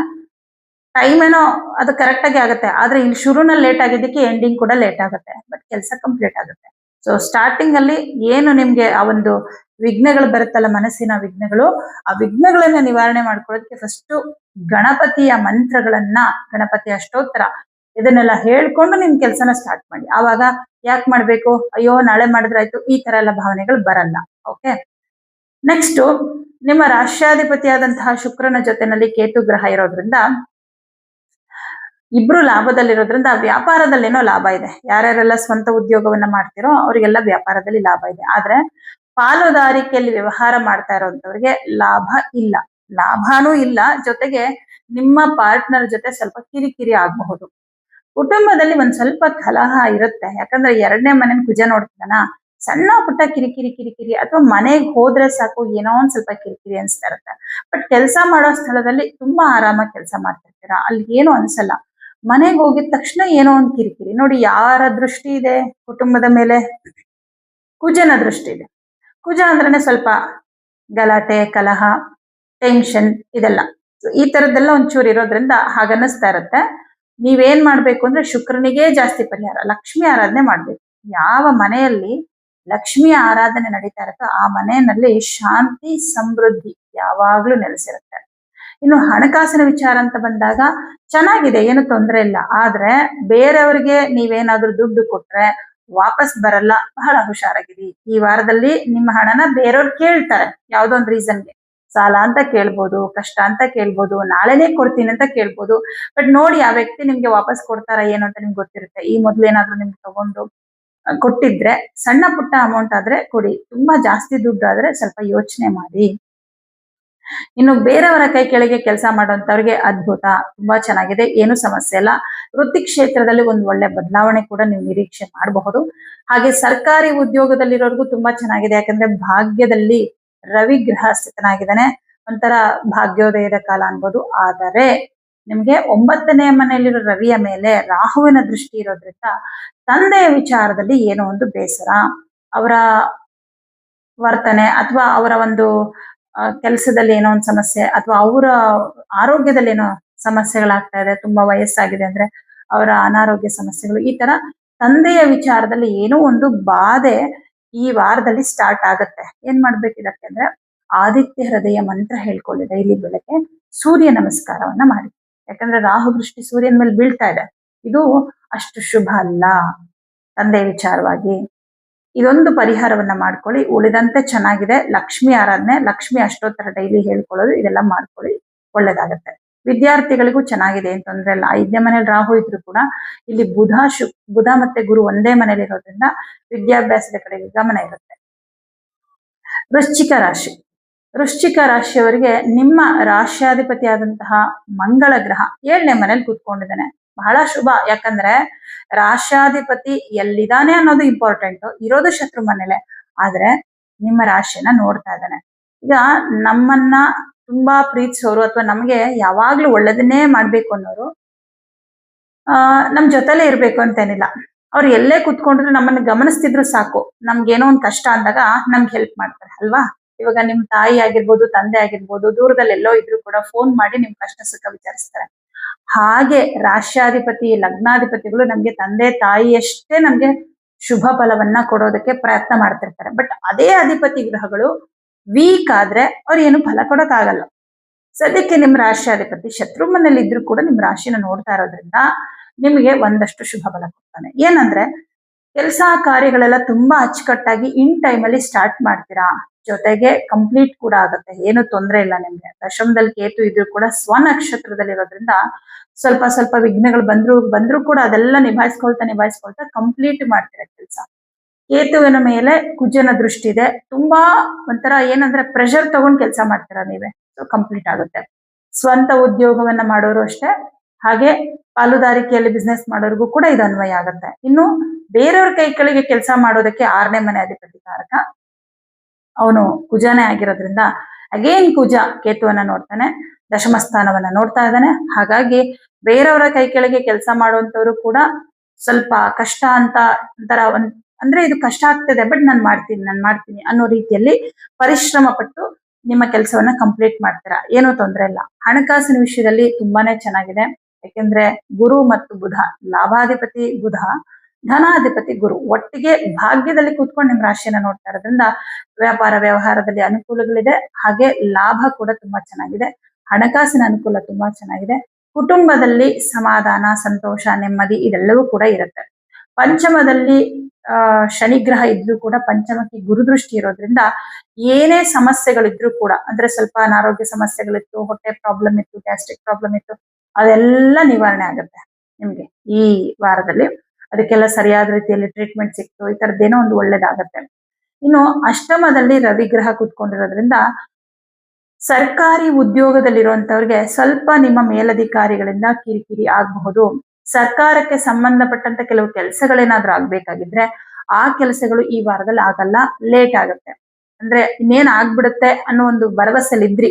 ಟೈಮ್ ಏನೋ ಅದು ಕರೆಕ್ಟ್ ಆಗಿ ಆಗುತ್ತೆ, ಆದ್ರೆ ಇಲ್ಲಿ ಶುರುನಲ್ಲಿ ಲೇಟ್ ಆಗಿದ್ದಕ್ಕೆ ಎಂಡಿಂಗ್ ಕೂಡ ಲೇಟ್ ಆಗುತ್ತೆ, ಬಟ್ ಕೆಲಸ ಕಂಪ್ಲೀಟ್ ಆಗುತ್ತೆ. ಸೊ ಸ್ಟಾರ್ಟಿಂಗ್ ಅಲ್ಲಿ ಏನು ನಿಮ್ಗೆ ಆ ಒಂದು ವಿಘ್ನಗಳು ಬರುತ್ತಲ್ಲ, ಮನಸ್ಸಿನ ವಿಘ್ನಗಳು, ಆ ವಿಘ್ನಗಳನ್ನ ನಿವಾರಣೆ ಮಾಡ್ಕೊಳ್ಳೋದಕ್ಕೆ ಫಸ್ಟ್ ಗಣಪತಿಯ ಮಂತ್ರಗಳನ್ನ, ಗಣಪತಿ ಅಷ್ಟೋತ್ತರ ಇದನ್ನೆಲ್ಲ ಹೇಳ್ಕೊಂಡು ನಿಮ್ ಕೆಲಸನ ಸ್ಟಾರ್ಟ್ ಮಾಡಿ. ಆವಾಗ ಯಾಕೆ ಮಾಡ್ಬೇಕು, ಅಯ್ಯೋ ನಾಳೆ ಮಾಡಿದ್ರೆ ಆಯ್ತು, ಈ ತರ ಎಲ್ಲ ಭಾವನೆಗಳು ಬರಲ್ಲ. ಓಕೆ, ನೆಕ್ಸ್ಟ್ ನಿಮ್ಮ ರಾಷ್ಟ್ರಾಧಿಪತಿಯಾದಂತಹ ಶುಕ್ರನ ಜೊತೆನಲ್ಲಿ ಕೇತು ಗ್ರಹ ಇರೋದ್ರಿಂದ ಇಬ್ರು ಲಾಭದಲ್ಲಿರೋದ್ರಿಂದ ವ್ಯಾಪಾರದಲ್ಲೇನೋ ಲಾಭ ಇದೆ. ಯಾರ್ಯಾರೆಲ್ಲ ಸ್ವಂತ ಉದ್ಯೋಗವನ್ನ ಮಾಡ್ತಿರೋ ಅವರಿಗೆಲ್ಲ ವ್ಯಾಪಾರದಲ್ಲಿ ಲಾಭ ಇದೆ. ಆದ್ರೆ ಪಾಲುದಾರಿಕೆಯಲ್ಲಿ ವ್ಯವಹಾರ ಮಾಡ್ತಾ ಇರೋಂಥವ್ರಿಗೆ ಲಾಭ ಇಲ್ಲ, ಲಾಭನೂ ಇಲ್ಲ, ಜೊತೆಗೆ ನಿಮ್ಮ ಪಾರ್ಟ್ನರ್ ಜೊತೆ ಸ್ವಲ್ಪ ಕಿರಿಕಿರಿ ಆಗಬಹುದು. ಕುಟುಂಬದಲ್ಲಿ ಒಂದ್ ಸ್ವಲ್ಪ ಕಲಹ ಇರುತ್ತೆ, ಯಾಕಂದ್ರೆ ಎರಡನೇ ಮನೆ ಕುಜ ನೋಡ್ತಾನ, ಸಣ್ಣ ಪುಟ್ಟ ಕಿರಿಕಿರಿ ಕಿರಿಕಿರಿ ಅಥವಾ ಮನೆಗೆ ಹೋದ್ರೆ ಸಾಕು ಏನೋ ಒಂದ್ ಸ್ವಲ್ಪ ಕಿರಿಕಿರಿ ಅನ್ಸ್ತಾ ಇರುತ್ತೆ. ಬಟ್ ಕೆಲಸ ಮಾಡೋ ಸ್ಥಳದಲ್ಲಿ ತುಂಬಾ ಆರಾಮಾಗಿ ಕೆಲಸ ಮಾಡ್ತಿರ್ತೀರಾ, ಅಲ್ಲಿ ಏನು ಅನ್ಸಲ್ಲ. ಮನೆಗೆ ಹೋಗಿದ ತಕ್ಷಣ ಏನೋ ಒಂದ್ ಕಿರಿಕಿರಿ. ನೋಡಿ, ಯಾರ ದೃಷ್ಟಿ ಇದೆ ಕುಟುಂಬದ ಮೇಲೆ? ಕುಜನ ದೃಷ್ಟಿ ಇದೆ. ಕುಜ ಅಂದ್ರೇನೆ ಸ್ವಲ್ಪ ಗಲಾಟೆ, ಕಲಹ, ಟೆನ್ಷನ್ ಇದೆಲ್ಲ. ಈ ತರದ್ದೆಲ್ಲ ಒಂಚೂರು ಇರೋದ್ರಿಂದ ಹಾಗನ್ನಿಸ್ತಾ ಇರುತ್ತೆ. ನೀವೇನ್ ಮಾಡ್ಬೇಕು ಅಂದ್ರೆ ಶುಕ್ರನಿಗೆ ಜಾಸ್ತಿ ಪರಿಹಾರ, ಲಕ್ಷ್ಮಿ ಆರಾಧನೆ ಮಾಡ್ಬೇಕು. ಯಾವ ಮನೆಯಲ್ಲಿ ಲಕ್ಷ್ಮಿ ಆರಾಧನೆ ನಡೀತಾ ಇರುತ್ತೋ ಆ ಮನೆಯಲ್ಲಿ ಶಾಂತಿ ಸಮೃದ್ಧಿ ಯಾವಾಗ್ಲೂ ನೆಲೆಸಿರುತ್ತೆ. ಇನ್ನು ಹಣಕಾಸಿನ ವಿಚಾರ ಅಂತ ಬಂದಾಗ ಚೆನ್ನಾಗಿದೆ, ಏನು ತೊಂದರೆ ಇಲ್ಲ. ಆದ್ರೆ ಬೇರೆಯವ್ರಿಗೆ ನೀವೇನಾದ್ರೂ ದುಡ್ಡು ಕೊಟ್ರೆ ವಾಪಸ್ ಬರಲ್ಲ, ಬಹಳ ಹುಷಾರಾಗಿರಿ. ಈ ವಾರದಲ್ಲಿ ನಿಮ್ಮ ಹಣನ ಬೇರೆಯವ್ರು ಕೇಳ್ತಾರೆ, ಯಾವ್ದೋ ಒಂದು ರೀಸನ್ಗೆ. ಸಾಲ ಅಂತ ಕೇಳ್ಬೋದು, ಕಷ್ಟ ಅಂತ ಕೇಳ್ಬೋದು, ನಾಳೆನೇ ಕೊಡ್ತೀನಿ ಅಂತ ಕೇಳ್ಬೋದು. ಬಟ್ ನೋಡಿ, ಆ ವ್ಯಕ್ತಿ ನಿಮ್ಗೆ ವಾಪಸ್ ಕೊಡ್ತಾರ ಏನು ಅಂತ ನಿಮ್ಗೆ ಗೊತ್ತಿರುತ್ತೆ. ಈ ಮೊದ್ಲು ಏನಾದ್ರು ನಿಮ್ಗೆ ತಗೊಂಡು ಕೊಟ್ಟಿದ್ರೆ ಸಣ್ಣ ಪುಟ್ಟ ಅಮೌಂಟ್ ಆದ್ರೆ ಕೊಡಿ, ತುಂಬಾ ಜಾಸ್ತಿ ದುಡ್ಡು ಆದ್ರೆ ಸ್ವಲ್ಪ ಯೋಚನೆ ಮಾಡಿ. ಇನ್ನು ಬೇರೆಯವರ ಕೈ ಕೆಳಗೆ ಕೆಲಸ ಮಾಡುವಂತವ್ರಿಗೆ ಅದ್ಭುತ, ತುಂಬಾ ಚೆನ್ನಾಗಿದೆ, ಏನು ಸಮಸ್ಯೆ ಇಲ್ಲ. ವೃತ್ತಿ ಕ್ಷೇತ್ರದಲ್ಲಿ ಒಂದು ಒಳ್ಳೆ ಬದಲಾವಣೆ ಕೂಡ ನೀವು ನಿರೀಕ್ಷೆ ಮಾಡಬಹುದು. ಹಾಗೆ ಸರ್ಕಾರಿ ಉದ್ಯೋಗದಲ್ಲಿರೋರ್ಗೂ ತುಂಬಾ ಚೆನ್ನಾಗಿದೆ, ಯಾಕಂದ್ರೆ ಭಾಗ್ಯದಲ್ಲಿ ರವಿ ಗ್ರಹ ಸ್ಥಿತನಾಗಿದ್ದಾನೆ. ಒಂಥರ ಭಾಗ್ಯೋದಯದ ಕಾಲ ಅನ್ಬೋದು. ಆದರೆ ನಿಮ್ಗೆ 9ನೇ ಮನೆಯಲ್ಲಿರೋ ರವಿಯ ಮೇಲೆ ರಾಹುವಿನ ದೃಷ್ಟಿ ಇರೋದ್ರಿಂದ ತಂದೆಯ ವಿಚಾರದಲ್ಲಿ ಏನೋ ಒಂದು ಬೇಸರ, ಅವರ ವರ್ತನೆ ಅಥವಾ ಅವರ ಒಂದು ಕೆಲಸದಲ್ಲಿ ಏನೋ ಒಂದು ಸಮಸ್ಯೆ ಅಥವಾ ಅವರ ಆರೋಗ್ಯದಲ್ಲಿ ಏನೋ ಸಮಸ್ಯೆಗಳಾಗ್ತಾ ಇದೆ, ತುಂಬಾ ವಯಸ್ಸಾಗಿದೆ ಅಂದ್ರೆ ಅವರ ಅನಾರೋಗ್ಯ ಸಮಸ್ಯೆಗಳು, ಈ ತರ ತಂದೆಯ ವಿಚಾರದಲ್ಲಿ ಏನೋ ಒಂದು ಬಾಧೆ ಈ ವಾರದಲ್ಲಿ ಸ್ಟಾರ್ಟ್ ಆಗತ್ತೆ. ಏನ್ ಮಾಡ್ಬೇಕು ಇದಕ್ಕೆ ಅಂದ್ರೆ ಆದಿತ್ಯ ಹೃದಯ ಮಂತ್ರ ಹೇಳ್ಕೊಳ್ಳಿ ಡೈಲಿ ಬೆಳಗ್ಗೆ, ಸೂರ್ಯ ನಮಸ್ಕಾರವನ್ನ ಮಾಡಿ. ಯಾಕಂದ್ರೆ ರಾಹು ದೃಷ್ಟಿ ಸೂರ್ಯನ ಮೇಲೆ ಬೀಳ್ತಾ ಇದೆ, ಇದು ಅಷ್ಟು ಶುಭ ಅಲ್ಲ ತಂದೆಯ ವಿಚಾರವಾಗಿ. ಇದೊಂದು ಪರಿಹಾರವನ್ನ ಮಾಡ್ಕೊಳ್ಳಿ, ಉಳಿದಂತೆ ಚೆನ್ನಾಗಿದೆ. ಲಕ್ಷ್ಮಿ ಆರಾಧನೆ, ಲಕ್ಷ್ಮಿ ಅಷ್ಟೋತ್ತರ ಡೈಲಿ ಹೇಳ್ಕೊಳ್ಳೋದು, ಇದೆಲ್ಲ ಮಾಡ್ಕೊಳ್ಳಿ, ಒಳ್ಳೇದಾಗತ್ತೆ. ವಿದ್ಯಾರ್ಥಿಗಳಿಗೂ ಚೆನ್ನಾಗಿದೆ, ಏನ್ ತೊಂದ್ರೆ ಇಲ್ಲ. 5ನೇ ಮನೇಲಿ ರಾಹು ಇದ್ರು ಕೂಡ ಇಲ್ಲಿ ಬುಧ ಮತ್ತೆ ಗುರು ಒಂದೇ ಮನೇಲಿ ಇರೋದ್ರಿಂದ ವಿದ್ಯಾಭ್ಯಾಸದ ಕಡೆಗೆ ಗಮನ ಇರುತ್ತೆ. ವೃಶ್ಚಿಕ ರಾಶಿ, ವೃಶ್ಚಿಕ ರಾಶಿಯವರಿಗೆ ನಿಮ್ಮ ರಾಶ್ಯಾಧಿಪತಿ ಆದಂತಹ ಮಂಗಳ ಗ್ರಹ 7ನೇ ಮನೇಲಿ ಕೂತ್ಕೊಂಡಿದ್ದಾನೆ, ಬಹಳ ಶುಭ. ಯಾಕಂದ್ರೆ ರಾಶ್ಯಾಧಿಪತಿ ಎಲ್ಲಿದ್ದಾನೆ ಅನ್ನೋದು ಇಂಪಾರ್ಟೆಂಟ್, ಇರೋದು ಶತ್ರು ಮನೇಲೆ. ಆದ್ರೆ ನಿಮ್ಮ ರಾಶಿಯನ್ನ ನೋಡ್ತಾ ಇದ್ದಾನೆ. ಈಗ ನಮ್ಮನ್ನ ತುಂಬಾ ಪ್ರೀತಿಸೋರು ಅಥವಾ ನಮ್ಗೆ ಯಾವಾಗ್ಲೂ ಒಳ್ಳೇದನ್ನೇ ಮಾಡ್ಬೇಕು ಅನ್ನೋರು ನಮ್ ಜೊತೆಲೇ ಇರ್ಬೇಕು ಅಂತೇನಿಲ್ಲ. ಅವ್ರು ಎಲ್ಲೇ ಕುತ್ಕೊಂಡ್ರು ನಮ್ಮನ್ನ ಗಮನಿಸ್ತಿದ್ರು ಸಾಕು, ನಮ್ಗೇನೋ ಒಂದ್ ಕಷ್ಟ ಅಂದಾಗ ನಮ್ಗೆ ಹೆಲ್ಪ್ ಮಾಡ್ತಾರೆ ಅಲ್ವಾ. ಇವಾಗ ನಿಮ್ ತಾಯಿ ಆಗಿರ್ಬೋದು, ತಂದೆ ಆಗಿರ್ಬೋದು, ದೂರದಲ್ಲಿ ಎಲ್ಲೋ ಇದ್ರು ಕೂಡ ಫೋನ್ ಮಾಡಿ ನಿಮ್ ಕಷ್ಟ ಸುಖ ವಿಚಾರಿಸ್ತಾರೆ. ಹಾಗೆ ರಾಶ್ಯಾಧಿಪತಿ ಲಗ್ನಾಧಿಪತಿಗಳು ನಮ್ಗೆ ತಂದೆ ತಾಯಿಯಷ್ಟೇ ನಮ್ಗೆ ಶುಭ ಫಲವನ್ನ ಕೊಡೋದಕ್ಕೆ ಪ್ರಯತ್ನ ಮಾಡ್ತಿರ್ತಾರೆ. ಬಟ್ ಅದೇ ಅಧಿಪತಿ ಗ್ರಹಗಳು ವೀಕ್ ಆದ್ರೆ ಅವ್ರು ಏನು ಫಲ ಕೊಡಕ್ ಆಗಲ್ಲ. ಸದ್ಯಕ್ಕೆ ನಿಮ್ ರಾಶ್ಯಾಧಿಪತಿ ಶತ್ರು ಮನೇಲಿ ಇದ್ರು ಕೂಡ ನಿಮ್ ರಾಶಿನ ನೋಡ್ತಾ ಇರೋದ್ರಿಂದ ನಿಮಗೆ ಒಂದಷ್ಟು ಶುಭ ಫಲ ಕೊಡ್ತಾನೆ. ಏನಂದ್ರೆ ಕೆಲಸ ಕಾರ್ಯಗಳೆಲ್ಲ ತುಂಬಾ ಅಚ್ಚುಕಟ್ಟಾಗಿ ಇನ್ ಟೈಮಲ್ಲಿ ಸ್ಟಾರ್ಟ್ ಮಾಡ್ತೀರಾ, ಜೊತೆಗೆ ಕಂಪ್ಲೀಟ್ ಕೂಡ ಆಗುತ್ತೆ, ಏನು ತೊಂದರೆ ಇಲ್ಲ ನಿಮ್ಗೆ. ದಶಮದಲ್ಲಿ ಕೇತು ಇದ್ರು ಕೂಡ ಸ್ವನಕ್ಷತ್ರದಲ್ಲಿರೋದ್ರಿಂದ ಸ್ವಲ್ಪ ಸ್ವಲ್ಪ ವಿಘ್ನಗಳು ಬಂದ್ರು ಕೂಡ ಅದೆಲ್ಲ ನಿಭಾಯಿಸ್ಕೊಳ್ತಾ ಕಂಪ್ಲೀಟ್ ಮಾಡ್ತೀರಾ ಕೆಲಸ. ಕೇತುವಿನ ಮೇಲೆ ಕುಜನ ದೃಷ್ಟಿ ಇದೆ, ತುಂಬಾ ಒಂಥರ ಏನಂದ್ರೆ ಪ್ರೆಷರ್ ತಗೊಂಡ್ ಕೆಲಸ ಮಾಡ್ತೀರಾ ನೀವೇ, ಸೊ ಕಂಪ್ಲೀಟ್ ಆಗುತ್ತೆ. ಸ್ವಂತ ಉದ್ಯೋಗವನ್ನ ಮಾಡೋರು ಅಷ್ಟೇ, ಹಾಗೆ ಪಾಲುದಾರಿಕೆಯಲ್ಲಿ ಬಿಸ್ನೆಸ್ ಮಾಡೋರಿಗೂ ಕೂಡ ಇದು ಅನ್ವಯ ಆಗುತ್ತೆ. ಇನ್ನು ಬೇರೆಯವ್ರ ಕೈ ಕೆಳಗೆ ಕೆಲಸ ಮಾಡೋದಕ್ಕೆ 6ನೇ ಮನೆ ಅಧಿಪತಿ ಕಾರಕ, ಅವನು ಕುಜನೇ ಆಗಿರೋದ್ರಿಂದ ಅಗೇನ್ ಕುಜ ಕೇತುವನ್ನ ನೋಡ್ತಾನೆ, ದಶಮ ಸ್ಥಾನವನ್ನ ನೋಡ್ತಾ ಇದ್ದಾನೆ. ಹಾಗಾಗಿ ಬೇರೆಯವರ ಕೈ ಕೆಳಗೆ ಕೆಲಸ ಮಾಡುವಂತವ್ರು ಕೂಡ ಸ್ವಲ್ಪ ಕಷ್ಟ ಅಂತ ಒಂಥರ ಅಂದ್ರೆ ಇದು ಕಷ್ಟ ಆಗ್ತದೆ, ಬಟ್ ನಾನ್ ಮಾಡ್ತೀನಿ ಅನ್ನೋ ರೀತಿಯಲ್ಲಿ ಪರಿಶ್ರಮ ಪಟ್ಟು ನಿಮ್ಮ ಕೆಲಸವನ್ನ ಕಂಪ್ಲೀಟ್ ಮಾಡ್ತೀರಾ, ಏನೂ ತೊಂದರೆ ಇಲ್ಲ. ಹಣಕಾಸಿನ ವಿಷಯದಲ್ಲಿ ತುಂಬಾನೇ ಚೆನ್ನಾಗಿದೆ, ಯಾಕೆಂದ್ರೆ ಗುರು ಮತ್ತು ಬುಧ, ಲಾಭಾಧಿಪತಿ ಬುಧ, ಧನಾಧಿಪತಿ ಗುರು ಒಟ್ಟಿಗೆ ಭಾಗ್ಯದಲ್ಲಿ ಕೂತ್ಕೊಂಡು ನಿಮ್ ರಾಶಿಯನ್ನ ನೋಡ್ತಾ ಇರೋದ್ರಿಂದ ವ್ಯಾಪಾರ ವ್ಯವಹಾರದಲ್ಲಿ ಅನುಕೂಲಗಳಿದೆ, ಹಾಗೆ ಲಾಭ ಕೂಡ ತುಂಬಾ ಚೆನ್ನಾಗಿದೆ, ಹಣಕಾಸಿನ ಅನುಕೂಲ ತುಂಬಾ ಚೆನ್ನಾಗಿದೆ. ಕುಟುಂಬದಲ್ಲಿ ಸಮಾಧಾನ, ಸಂತೋಷ, ನೆಮ್ಮದಿ ಇದೆಲ್ಲವೂ ಕೂಡ ಇರುತ್ತೆ. ಪಂಚಮದಲ್ಲಿ ಶನಿಗ್ರಹ ಇದ್ರೂ ಕೂಡ ಪಂಚಮಕ್ಕೆ ಗುರುದೃಷ್ಟಿ ಇರೋದ್ರಿಂದ ಏನೇ ಸಮಸ್ಯೆಗಳಿದ್ರು ಕೂಡ, ಅಂದ್ರೆ ಸ್ವಲ್ಪ ಅನಾರೋಗ್ಯ ಸಮಸ್ಯೆಗಳಿತ್ತು, ಹೊಟ್ಟೆ ಪ್ರಾಬ್ಲಮ್ ಇತ್ತು, ಗ್ಯಾಸ್ಟ್ರಿಕ್ ಪ್ರಾಬ್ಲಮ್ ಇತ್ತು, ಅದೆಲ್ಲ ನಿವಾರಣೆ ಆಗುತ್ತೆ ನಿಮ್ಗೆ ಈ ವಾರದಲ್ಲಿ. ಅದಕ್ಕೆಲ್ಲ ಸರಿಯಾದ ರೀತಿಯಲ್ಲಿ ಟ್ರೀಟ್ಮೆಂಟ್ ಸಿಕ್ತು, ಈ ತರದ್ದೇನೋ ಒಂದು ಒಳ್ಳೇದಾಗತ್ತೆ. ಇನ್ನು ಅಷ್ಟಮದಲ್ಲಿ ರವಿಗ್ರಹ ಕೂತ್ಕೊಂಡಿರೋದ್ರಿಂದ ಸರ್ಕಾರಿ ಉದ್ಯೋಗದಲ್ಲಿರುವಂತವ್ರಿಗೆ ಸ್ವಲ್ಪ ನಿಮ್ಮ ಮೇಲಧಿಕಾರಿಗಳಿಂದ ಕಿರಿಕಿರಿ ಆಗಬಹುದು. ಸರ್ಕಾರಕ್ಕೆ ಸಂಬಂಧಪಟ್ಟಂತ ಕೆಲವು ಕೆಲಸಗಳೇನಾದ್ರೂ ಆಗ್ಬೇಕಾಗಿದ್ರೆ ಆ ಕೆಲಸಗಳು ಈ ವಾರದಲ್ಲಿ ಆಗಲ್ಲ, ಲೇಟ್ ಆಗುತ್ತೆ. ಅಂದ್ರೆ ಇನ್ನೇನ್ ಆಗ್ಬಿಡುತ್ತೆ ಅನ್ನೋ ಒಂದು ಭರವಸೆಲಿದ್ರಿ,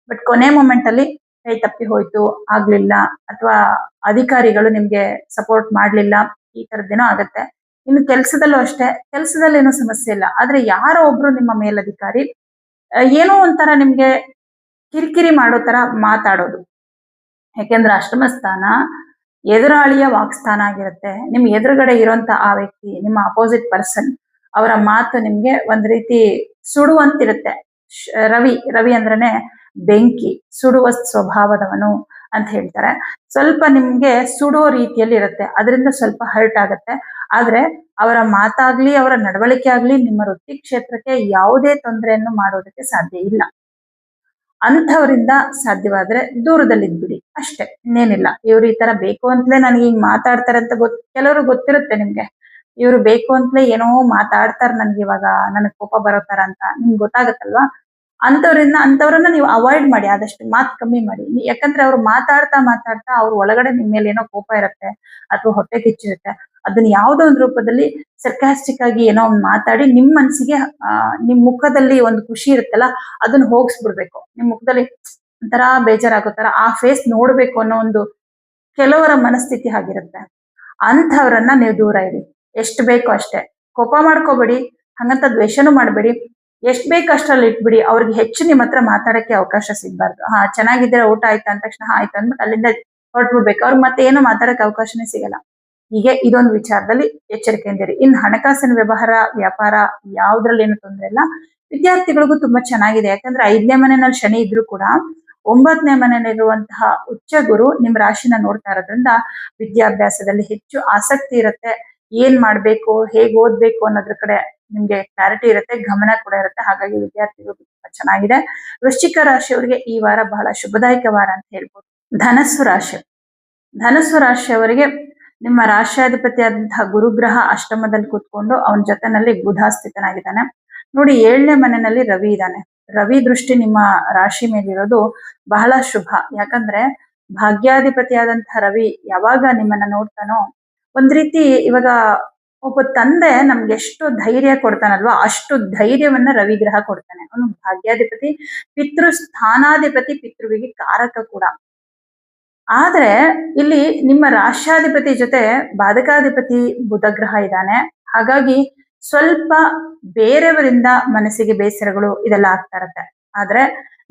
ಬಟ್ ಕೊನೆ ಮೊಮೆಂಟ್ ಅಲ್ಲಿ ಕೈ ತಪ್ಪಿ ಹೋಯ್ತು, ಆಗ್ಲಿಲ್ಲ, ಅಥವಾ ಅಧಿಕಾರಿಗಳು ನಿಮ್ಗೆ ಸಪೋರ್ಟ್ ಮಾಡ್ಲಿಲ್ಲ, ಈ ತರದ್ದೇನೋ ಆಗತ್ತೆ. ಇನ್ನು ಕೆಲಸದಲ್ಲೂ ಅಷ್ಟೇ, ಕೆಲಸದಲ್ಲಿ ಏನೂ ಸಮಸ್ಯೆ ಇಲ್ಲ, ಆದ್ರೆ ಯಾರೋ ಒಬ್ರು ನಿಮ್ಮ ಮೇಲಧಿಕಾರಿ ಏನೋ ಒಂಥರ ನಿಮ್ಗೆ ಕಿರಿಕಿರಿ ಮಾಡೋ ತರ ಮಾತಾಡೋದು. ಯಾಕೆಂದ್ರೆ ಅಷ್ಟಮ ಸ್ಥಾನ ಎದುರಾಳಿಯ ವಾಕ್ಸ್ಥಾನ ಆಗಿರುತ್ತೆ. ನಿಮ್ ಎದುರುಗಡೆ ಇರೋಂತ ಆ ವ್ಯಕ್ತಿ, ನಿಮ್ಮ ಅಪೋಸಿಟ್ ಪರ್ಸನ್, ಅವರ ಮಾತು ನಿಮ್ಗೆ ಒಂದ್ ರೀತಿ ಸುಡುವಂತಿರುತ್ತೆ. ರವಿ ಅಂದ್ರೇನೆ ಬೆಂಕಿ, ಸುಡುವ ಸ್ವಭಾವದವನು ಅಂತ ಹೇಳ್ತಾರೆ. ಸ್ವಲ್ಪ ನಿಮ್ಗೆ ಸುಡೋ ರೀತಿಯಲ್ಲಿ ಇರುತ್ತೆ, ಅದರಿಂದ ಸ್ವಲ್ಪ ಹರ್ಟ್ ಆಗುತ್ತೆ. ಆದ್ರೆ ಅವರ ಮಾತಾಗ್ಲಿ, ಅವರ ನಡವಳಿಕೆ ಆಗ್ಲಿ ನಿಮ್ಮ ವೃತ್ತಿ ಕ್ಷೇತ್ರಕ್ಕೆ ಯಾವುದೇ ತೊಂದರೆಯನ್ನು ಮಾಡೋದಕ್ಕೆ ಸಾಧ್ಯ ಇಲ್ಲ. ಅಂಥವರಿಂದ ಸಾಧ್ಯವಾದ್ರೆ ದೂರದಲ್ಲಿದ್ಬಿಡಿ ಅಷ್ಟೇ, ಇನ್ನೇನಿಲ್ಲ. ಇವ್ರು ಈ ತರ ಬೇಕು ಅಂತಲೇ ನನಗೆ ಹಿಂಗ್ ಮಾತಾಡ್ತಾರೆ ಅಂತ ಕೆಲವರು ಗೊತ್ತಿರುತ್ತೆ ನಿಮ್ಗೆ, ಇವ್ರು ಬೇಕು ಅಂತಲೇ ಏನೋ ಮಾತಾಡ್ತಾರೆ ನನ್ಗೆ ಇವಾಗ, ನನಗ್ ಕೋಪ ಬರೋ ತರ ಅಂತ ನಿಮ್ಗೆ ಗೊತ್ತಾಗತ್ತಲ್ವಾ. ಅಂಥವ್ರನ್ನ ನೀವು ಅವಾಯ್ಡ್ ಮಾಡಿ, ಆದಷ್ಟು ಮಾತು ಕಮ್ಮಿ ಮಾಡಿ. ಯಾಕಂದ್ರೆ ಅವ್ರು ಮಾತಾಡ್ತಾ ಮಾತಾಡ್ತಾ ಅವ್ರ ಒಳಗಡೆ ನಿಮ್ ಮೇಲೆ ಏನೋ ಕೋಪ ಇರುತ್ತೆ ಅಥವಾ ಹೊಟ್ಟೆ ಕಿಚ್ಚಿರುತ್ತೆ, ಅದನ್ನ ಯಾವುದೋ ಒಂದು ರೂಪದಲ್ಲಿ ಸರ್ಕಾಸ್ಟಿಕ್ ಆಗಿ ಏನೋ ಒಂದು ಮಾತಾಡಿ ನಿಮ್ ಮನ್ಸಿಗೆ ನಿಮ್ ಮುಖದಲ್ಲಿ ಒಂದು ಖುಷಿ ಇರುತ್ತಲ್ಲ, ಅದನ್ನ ಹೋಗಿಸ್ಬಿಡ್ಬೇಕು. ನಿಮ್ ಮುಖದಲ್ಲಿ ಒಂಥರ ಬೇಜಾರಾಗೋ ತರ ಆ ಫೇಸ್ ನೋಡ್ಬೇಕು ಅನ್ನೋ ಒಂದು ಕೆಲವರ ಮನಸ್ಥಿತಿ ಆಗಿರುತ್ತೆ. ಅಂಥವ್ರನ್ನ ನೀವು ದೂರ ಇಡಿ, ಎಷ್ಟು ಬೇಕೋ ಅಷ್ಟೇ. ಕೋಪ ಮಾಡ್ಕೋಬೇಡಿ, ಹಂಗಂತ ದ್ವೇಷನೂ ಮಾಡಬೇಡಿ, ಎಷ್ಟ್ ಬೇಕು ಅಷ್ಟ್ರಲ್ಲಿ ಇಟ್ಬಿಡಿ. ಅವ್ರಿಗೆ ಹೆಚ್ಚು ನಿಮ್ಮ ಹತ್ರ ಮಾತಾಡಕ್ಕೆ ಅವಕಾಶ ಸಿಗ್ಬಾರ್ದು. ಚೆನ್ನಾಗಿದ್ದೀರಾ, ಊಟ ಆಯ್ತಾ ಅಂದ ತಕ್ಷಣ ಆಯ್ತು ಅಂದ್ಬಿಟ್ಟು ಅಲ್ಲಿಂದ ಹೊರಟ್ಬಿಡ್ಬೇಕು. ಅವ್ರಿಗೆ ಮತ್ತೆ ಏನು ಮಾತಾಡಕ್ಕೆ ಅವಕಾಶನೇ ಸಿಗಲ್ಲ. ಹೀಗೆ ಇದೊಂದು ವಿಚಾರದಲ್ಲಿ ಎಚ್ಚರಿಕೆಯಿಂದಿರಿ. ಇನ್ನು ಹಣಕಾಸಿನ ವ್ಯವಹಾರ, ವ್ಯಾಪಾರ ಯಾವ್ದ್ರಲ್ಲಿ ಏನು ತೊಂದರೆ ಇಲ್ಲ. ವಿದ್ಯಾರ್ಥಿಗಳಿಗೂ ತುಂಬಾ ಚೆನ್ನಾಗಿದೆ, ಯಾಕಂದ್ರೆ 5ನೇ ಮನೆಯಲ್ಲಿ ಶನಿ ಇದ್ರು ಕೂಡ 9ನೇ ಮನೆಯಲ್ಲಿರುವಂತಹ ಉಚ್ಚ ಗುರು ನಿಮ್ ರಾಶಿನ ನೋಡ್ತಾ ಇರೋದ್ರಿಂದ ವಿದ್ಯಾಭ್ಯಾಸದಲ್ಲಿ ಹೆಚ್ಚು ಆಸಕ್ತಿ ಇರುತ್ತೆ. ಏನ್ ಮಾಡ್ಬೇಕು, ಹೇಗ್ ಓದ್ಬೇಕು ಅನ್ನೋದ್ರ ಕಡೆ ನಿಮ್ಗೆ ಕ್ಲಾರಿಟಿ ಇರುತ್ತೆ, ಗಮನ ಕೂಡ ಇರುತ್ತೆ. ಹಾಗಾಗಿ ವಿದ್ಯಾರ್ಥಿಗಳು ತುಂಬಾ ಚೆನ್ನಾಗಿದೆ. ವೃಶ್ಚಿಕ ರಾಶಿಯವರಿಗೆ ಈ ವಾರ ಬಹಳ ಶುಭದಾಯಕ ವಾರ ಅಂತ ಹೇಳ್ಬೋದು. ಧನಸ್ಸು ರಾಶಿಯವರಿಗೆ ನಿಮ್ಮ ರಾಶ್ಯಾಧಿಪತಿ ಆದಂತಹ ಗುರುಗ್ರಹ ಅಷ್ಟಮದಲ್ಲಿ ಕೂತ್ಕೊಂಡು ಅವನ ಜೊತೆನಲ್ಲಿ ಬುಧ ಸ್ಥಿತನಾಗಿದ್ದಾನೆ. ನೋಡಿ, 7ನೇ ಮನೆಯಲ್ಲಿ ರವಿ ಇದ್ದಾನೆ. ರವಿ ದೃಷ್ಟಿ ನಿಮ್ಮ ರಾಶಿ ಮೇಲಿರೋದು ಬಹಳ ಶುಭ. ಯಾಕಂದ್ರೆ ಭಾಗ್ಯಾಧಿಪತಿ ಆದಂತಹ ರವಿ ಯಾವಾಗ ನಿಮ್ಮನ್ನ ನೋಡ್ತಾನೋ, ಒಂದ್ ರೀತಿ ಇವಾಗ ಒಬ್ಬ ತಂದೆ ನಮ್ಗೆ ಎಷ್ಟು ಧೈರ್ಯ ಕೊಡ್ತಾನಲ್ವಾ, ಅಷ್ಟು ಧೈರ್ಯವನ್ನ ರವಿ ಗ್ರಹ ಕೊಡ್ತಾನೆ. ಅವನು ಭಾಗ್ಯಾಧಿಪತಿ, ಪಿತೃ ಸ್ಥಾನಾಧಿಪತಿ, ಪಿತೃವಿಗೆ ಕಾರಕ ಕೂಡ. ಆದ್ರೆ ಇಲ್ಲಿ ನಿಮ್ಮ ರಾಷ್ಟ್ರಾಧಿಪತಿ ಜೊತೆ ಬಾಧಕಾಧಿಪತಿ ಬುಧ ಗ್ರಹ ಇದ್ದಾನೆ. ಹಾಗಾಗಿ ಸ್ವಲ್ಪ ಬೇರೆಯವರಿಂದ ಮನಸ್ಸಿಗೆ ಬೇಸರಗಳು ಇದೆಲ್ಲ ಆಗ್ತಾ ಇರತ್ತೆ. ಆದ್ರೆ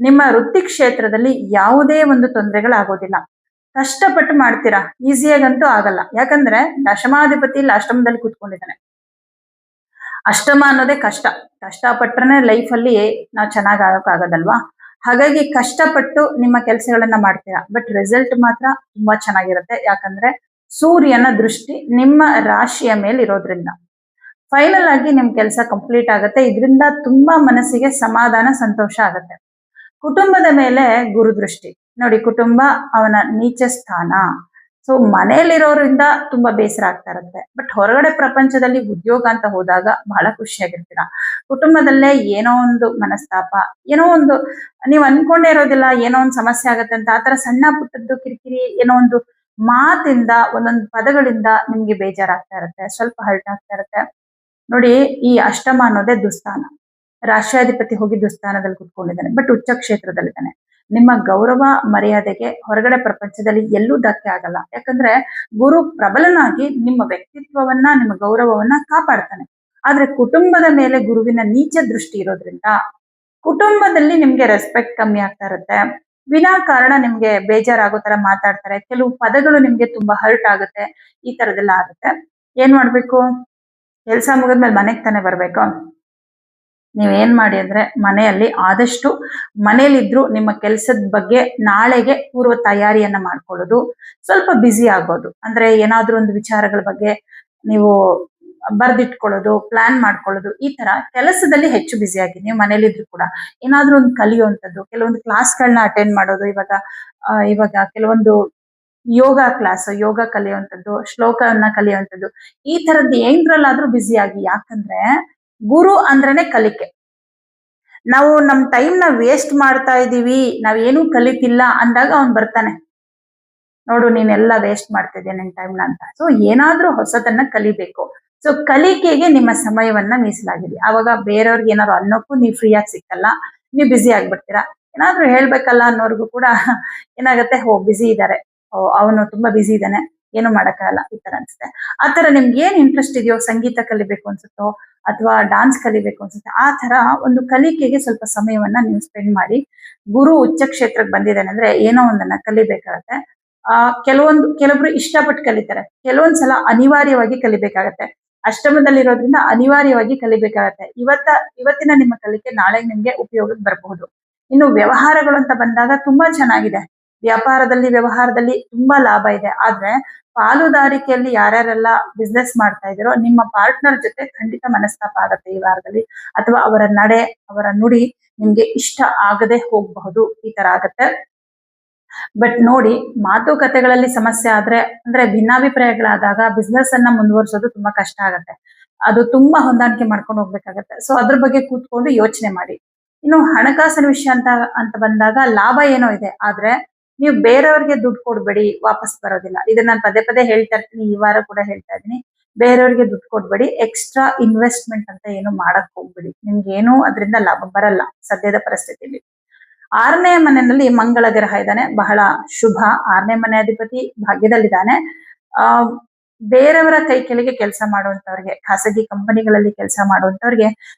ನಿಮ್ಮ ವೃತ್ತಿ ಕ್ಷೇತ್ರದಲ್ಲಿ ಯಾವುದೇ ಒಂದು ತೊಂದರೆಗಳಾಗೋದಿಲ್ಲ. ಕಷ್ಟಪಟ್ಟು ಮಾಡ್ತೀರಾ, ಈಸಿಯಾಗಂತೂ ಆಗಲ್ಲ. ಯಾಕಂದ್ರೆ ದಶಮಾಧಿಪತಿ ಇಲ್ಲಿ ಅಷ್ಟಮದಲ್ಲಿ ಕೂತ್ಕೊಂಡಿದ್ದಾನೆ. ಅಷ್ಟಮ ಅನ್ನೋದೇ ಕಷ್ಟ, ಕಷ್ಟಪಟ್ರೆ ಲೈಫಲ್ಲಿ ನಾವು ಚೆನ್ನಾಗ್ ಆಗೋಕ್ಕಾಗದಲ್ವಾ. ಹಾಗಾಗಿ ಕಷ್ಟಪಟ್ಟು ನಿಮ್ಮ ಕೆಲಸಗಳನ್ನ ಮಾಡ್ತೀರಾ, ಬಟ್ ರಿಸಲ್ಟ್ ಮಾತ್ರ ತುಂಬಾ ಚೆನ್ನಾಗಿರುತ್ತೆ. ಯಾಕಂದ್ರೆ ಸೂರ್ಯನ ದೃಷ್ಟಿ ನಿಮ್ಮ ರಾಶಿಯ ಮೇಲೆ ಇರೋದ್ರಿಂದ ಫೈನಲ್ ಆಗಿ ನಿಮ್ ಕೆಲಸ ಕಂಪ್ಲೀಟ್ ಆಗುತ್ತೆ. ಇದರಿಂದ ತುಂಬಾ ಮನಸ್ಸಿಗೆ ಸಮಾಧಾನ, ಸಂತೋಷ ಆಗುತ್ತೆ. ಕುಟುಂಬದ ಮೇಲೆ ಗುರುದೃಷ್ಟಿ ನೋಡಿ, ಕುಟುಂಬ ಅವನ ನೀಚ ಸ್ಥಾನ. ಸೊ ಮನೆಯಲ್ಲಿರೋದ್ರಿಂದ ತುಂಬಾ ಬೇಸರ ಆಗ್ತಾ ಇರುತ್ತೆ, ಬಟ್ ಹೊರಗಡೆ ಪ್ರಪಂಚದಲ್ಲಿ ಉದ್ಯೋಗ ಅಂತ ಹೋದಾಗ ಬಹಳ ಖುಷಿಯಾಗಿರ್ತೀರಾ. ಕುಟುಂಬದಲ್ಲೇ ಏನೋ ಒಂದು ಮನಸ್ತಾಪ, ಏನೋ ಒಂದು ನೀವು ಅನ್ಕೊಂಡೇ ಇರೋದಿಲ್ಲ, ಏನೋ ಒಂದು ಸಮಸ್ಯೆ ಆಗತ್ತೆ ಅಂತ, ಆತರ ಸಣ್ಣ ಪುಟ್ಟದ್ದು ಕಿರಿಕಿರಿ ಏನೋ ಒಂದು ಮಾತಿಂದ, ಒಂದೊಂದು ಪದಗಳಿಂದ ನಿಮ್ಗೆ ಬೇಜಾರಾಗ್ತಾ ಇರುತ್ತೆ, ಸ್ವಲ್ಪ ಹರ್ಟ್ ಆಗ್ತಾ ಇರುತ್ತೆ. ನೋಡಿ, ಈ ಅಷ್ಟಮ ಅನ್ನೋದೇ ದುಸ್ಥಾನ. ರಾಷ್ಟ್ರಾಧಿಪತಿ ಹೋಗಿ ದುಸ್ಥಾನದಲ್ಲಿ ಕುತ್ಕೊಂಡಿದ್ದಾನೆ, ಬಟ್ ಉಚ್ಚ ಕ್ಷೇತ್ರದಲ್ಲಿದ್ದಾನೆ. ನಿಮ್ಮ ಗೌರವ ಮರ್ಯಾದೆಗೆ ಹೊರಗಡೆ ಪ್ರಪಂಚದಲ್ಲಿ ಎಲ್ಲೂ ಧಕ್ಕೆ ಆಗಲ್ಲ. ಯಾಕಂದ್ರೆ ಗುರು ಪ್ರಬಲನಾಗಿ ನಿಮ್ಮ ವ್ಯಕ್ತಿತ್ವವನ್ನ, ನಿಮ್ಮ ಗೌರವವನ್ನ ಕಾಪಾಡ್ತಾನೆ. ಆದ್ರೆ ಕುಟುಂಬದ ಮೇಲೆ ಗುರುವಿನ ನೀಚ ದೃಷ್ಟಿ ಇರೋದ್ರಿಂದ ಕುಟುಂಬದಲ್ಲಿ ನಿಮ್ಗೆ ರೆಸ್ಪೆಕ್ಟ್ ಕಮ್ಮಿ ಆಗ್ತಾ ಇರುತ್ತೆ. ವಿನಾಕಾರಣ ನಿಮ್ಗೆ ಬೇಜಾರಾಗೋ ತರ ಮಾತಾಡ್ತಾರೆ, ಕೆಲವು ಪದಗಳು ನಿಮ್ಗೆ ತುಂಬಾ ಹರ್ಟ್ ಆಗುತ್ತೆ, ಈ ತರದೆಲ್ಲ ಆಗುತ್ತೆ. ಏನ್ ಮಾಡ್ಬೇಕು? ಕೆಲಸ ಮುಗಿದ್ಮೇಲೆ ಮನೆಗೆ ತಾನೇ ಬರ್ಬೇಕು. ನೀವೇನ್ ಮಾಡಿ ಅಂದ್ರೆ ಮನೆಯಲ್ಲಿ ಆದಷ್ಟು ಮನೇಲಿದ್ರು ನಿಮ್ಮ ಕೆಲಸದ ಬಗ್ಗೆ ನಾಳೆಗೆ ಪೂರ್ವ ತಯಾರಿಯನ್ನ ಮಾಡ್ಕೊಳ್ಳೋದು, ಸ್ವಲ್ಪ ಬ್ಯುಸಿ ಆಗೋದು. ಅಂದ್ರೆ ಏನಾದ್ರೂ ಒಂದು ವಿಚಾರಗಳ ಬಗ್ಗೆ ನೀವು ಬರ್ದಿಟ್ಕೊಳ್ಳೋದು, ಪ್ಲಾನ್ ಮಾಡ್ಕೊಳ್ಳೋದು, ಈ ತರ ಕೆಲಸದಲ್ಲಿ ಹೆಚ್ಚು ಬ್ಯುಸಿ ಆಗಿ ನೀವು ಮನೇಲಿದ್ರು ಕೂಡ ಏನಾದ್ರೂ ಒಂದು ಕಲಿಯುವಂಥದ್ದು, ಕೆಲವೊಂದು ಕ್ಲಾಸ್ಗಳನ್ನ ಅಟೆಂಡ್ ಮಾಡೋದು. ಇವಾಗ ಕೆಲವೊಂದು ಯೋಗ ಕಲಿಯುವಂಥದ್ದು, ಶ್ಲೋಕವನ್ನ ಕಲಿಯುವಂಥದ್ದು, ಈ ತರದ್ದು ಏನ್ರಲ್ಲಾದ್ರೂ ಬ್ಯುಸಿ ಆಗಿ. ಯಾಕಂದ್ರೆ ಗುರು ಅಂದ್ರೇನೆ ಕಲಿಕೆ. ನಾವು ನಮ್ ಟೈಮ್ ನ ವೇಸ್ಟ್ ಮಾಡ್ತಾ ಇದೀವಿ, ನಾವೇನು ಕಲಿತಿಲ್ಲ ಅಂದಾಗ ಅವ್ನ್ ಬರ್ತಾನೆ, ನೋಡು ನೀನೆಲ್ಲ ವೇಸ್ಟ್ ಮಾಡ್ತಿದ್ಯಾ ನಿನ್ ಟೈಮ್ನ ಅಂತ. ಸೊ ಏನಾದ್ರೂ ಹೊಸತನ್ನ ಕಲಿಬೇಕು. ಸೊ ಕಲಿಕೆಗೆ ನಿಮ್ಮ ಸಮಯವನ್ನ ಮೀಸಲಾಗಿದೆ. ಅವಾಗ ಬೇರೆಯವ್ರಿಗೆ ಏನಾದ್ರು ಅನ್ನೋಕ್ಕೂ ನೀವು ಫ್ರೀ ಆಗಿ ಸಿಕ್ಕಲ್ಲ, ನೀವು ಬ್ಯುಸಿ ಆಗ್ಬಿಡ್ತೀರಾ. ಏನಾದ್ರೂ ಹೇಳ್ಬೇಕಲ್ಲ ಅನ್ನೋರ್ಗು ಕೂಡ ಏನಾಗತ್ತೆ, ಬ್ಯುಸಿ ಇದ್ದಾರೆ, ಅವನು ತುಂಬಾ ಬ್ಯುಸಿ ಇದ್ದಾನೆ, ಏನು ಮಾಡಕ್ಕಾಗಲ್ಲ, ಈ ತರ ಅನ್ಸುತ್ತೆ. ಆ ತರ ನಿಮ್ಗೆ ಏನ್ ಇಂಟ್ರೆಸ್ಟ್ ಇದೆಯೋ, ಸಂಗೀತ ಕಲಿಬೇಕು ಅನ್ಸುತ್ತೋ ಅಥವಾ ಡಾನ್ಸ್ ಕಲಿಬೇಕು ಅನ್ಸುತ್ತೆ, ಆ ತರ ಒಂದು ಕಲಿಕೆಗೆ ಸ್ವಲ್ಪ ಸಮಯವನ್ನ ನೀವು ಸ್ಪೆಂಡ್ ಮಾಡಿ. ಗುರು ಉಚ್ಚ ಕ್ಷೇತ್ರಕ್ಕೆ ಬಂದಿದ್ದಾನೆ ಅಂದ್ರೆ ಏನೋ ಒಂದನ್ನ ಕಲಿಬೇಕಾಗತ್ತೆ. ಕೆಲವೊಬ್ರು ಇಷ್ಟಪಟ್ಟು ಕಲಿತಾರೆ, ಕೆಲವೊಂದ್ಸಲ ಅನಿವಾರ್ಯವಾಗಿ ಕಲಿಬೇಕಾಗತ್ತೆ. ಅಷ್ಟಮದಲ್ಲಿರೋದ್ರಿಂದ ಅನಿವಾರ್ಯವಾಗಿ ಕಲಿಬೇಕಾಗತ್ತೆ. ಇವತ್ತಿನ ನಿಮ್ಮ ಕಲಿಕೆ ನಾಳೆ ನಿಮ್ಗೆ ಉಪಯೋಗಕ್ಕೆ ಬರಬಹುದು. ಇನ್ನು ವ್ಯವಹಾರಗಳು ಅಂತ ಬಂದಾಗ ತುಂಬಾ ಚೆನ್ನಾಗಿದೆ. ವ್ಯವಹಾರದಲ್ಲಿ ತುಂಬಾ ಲಾಭ ಇದೆ. ಆದ್ರೆ ಪಾಲುದಾರಿಕೆಯಲ್ಲಿ ಯಾರ್ಯಾರೆಲ್ಲ ಬಿಸ್ನೆಸ್ ಮಾಡ್ತಾ ಇದ್ದೀರೋ ನಿಮ್ಮ ಪಾರ್ಟ್ನರ್ ಜೊತೆ ಖಂಡಿತ ಮನಸ್ತಾಪ ಆಗತ್ತೆ ಈ ವಾರದಲ್ಲಿ. ಅಥವಾ ಅವರ ನಡೆ, ಅವರ ನುಡಿ ನಿಮ್ಗೆ ಇಷ್ಟ ಆಗದೆ ಹೋಗಬಹುದು, ಈ ತರ ಆಗತ್ತೆ. ಬಟ್ ನೋಡಿ, ಮಾತುಕತೆಗಳಲ್ಲಿ ಸಮಸ್ಯೆ ಆದ್ರೆ, ಅಂದ್ರೆ ಭಿನ್ನಾಭಿಪ್ರಾಯಗಳಾದಾಗ ಬಿಸ್ನೆಸ್ ಅನ್ನ ಮುಂದುವರಿಸೋದು ತುಂಬಾ ಕಷ್ಟ ಆಗತ್ತೆ. ಅದು ತುಂಬಾ ಹೊಂದಾಣಿಕೆ ಮಾಡ್ಕೊಂಡು ಹೋಗ್ಬೇಕಾಗತ್ತೆ. ಸೊ ಅದ್ರ ಬಗ್ಗೆ ಕೂತ್ಕೊಂಡು ಯೋಚನೆ ಮಾಡಿ. ಇನ್ನು ಹಣಕಾಸಿನ ವಿಷಯ ಅಂತ ಬಂದಾಗ ಲಾಭ ಏನೋ ಇದೆ, ಆದ್ರೆ ನೀವು ಬೇರೆಯವ್ರಿಗೆ ದುಡ್ಡು ಕೊಡ್ಬೇಡಿ, ವಾಪಸ್ ಬರೋದಿಲ್ಲ. ಇದನ್ನ ನಾನು ಪದೇ ಪದೇ ಹೇಳ್ತಾ ಇರ್ತೀನಿ, ಈ ವಾರ ಕೂಡ ಹೇಳ್ತಾ ಇದ್ದೀನಿ. ಬೇರೆಯವ್ರಿಗೆ ದುಡ್ಡು ಕೊಡ್ಬೇಡಿ, ಎಕ್ಸ್ಟ್ರಾ ಇನ್ವೆಸ್ಟ್ಮೆಂಟ್ ಅಂತ ಏನು ಮಾಡಕ್ ಹೋಗ್ಬೇಡಿ. ನಿಮ್ಗೆ ಏನು ಅದರಿಂದ ಲಾಭ ಬರಲ್ಲ ಸದ್ಯದ ಪರಿಸ್ಥಿತಿಯಲ್ಲಿ. 6ನೇ ಮನೆಯಲ್ಲಿ ಮಂಗಳ ಗ್ರಹ ಇದ್ದಾನೆ, ಬಹಳ ಶುಭ. 6ನೇ ಮನೆ ಅಧಿಪತಿ ಭಾಗ್ಯದಲ್ಲಿದ್ದಾನೆ. ಆ ಬೇರೆಯವರ ಕೈ ಕೆಳಗೆ ಕೆಲಸ ಮಾಡುವಂತವ್ರಿಗೆ, ಖಾಸಗಿ ಕಂಪನಿಗಳಲ್ಲಿ ಕೆಲಸ ಮಾಡುವಂತವ್ರಿಗೆ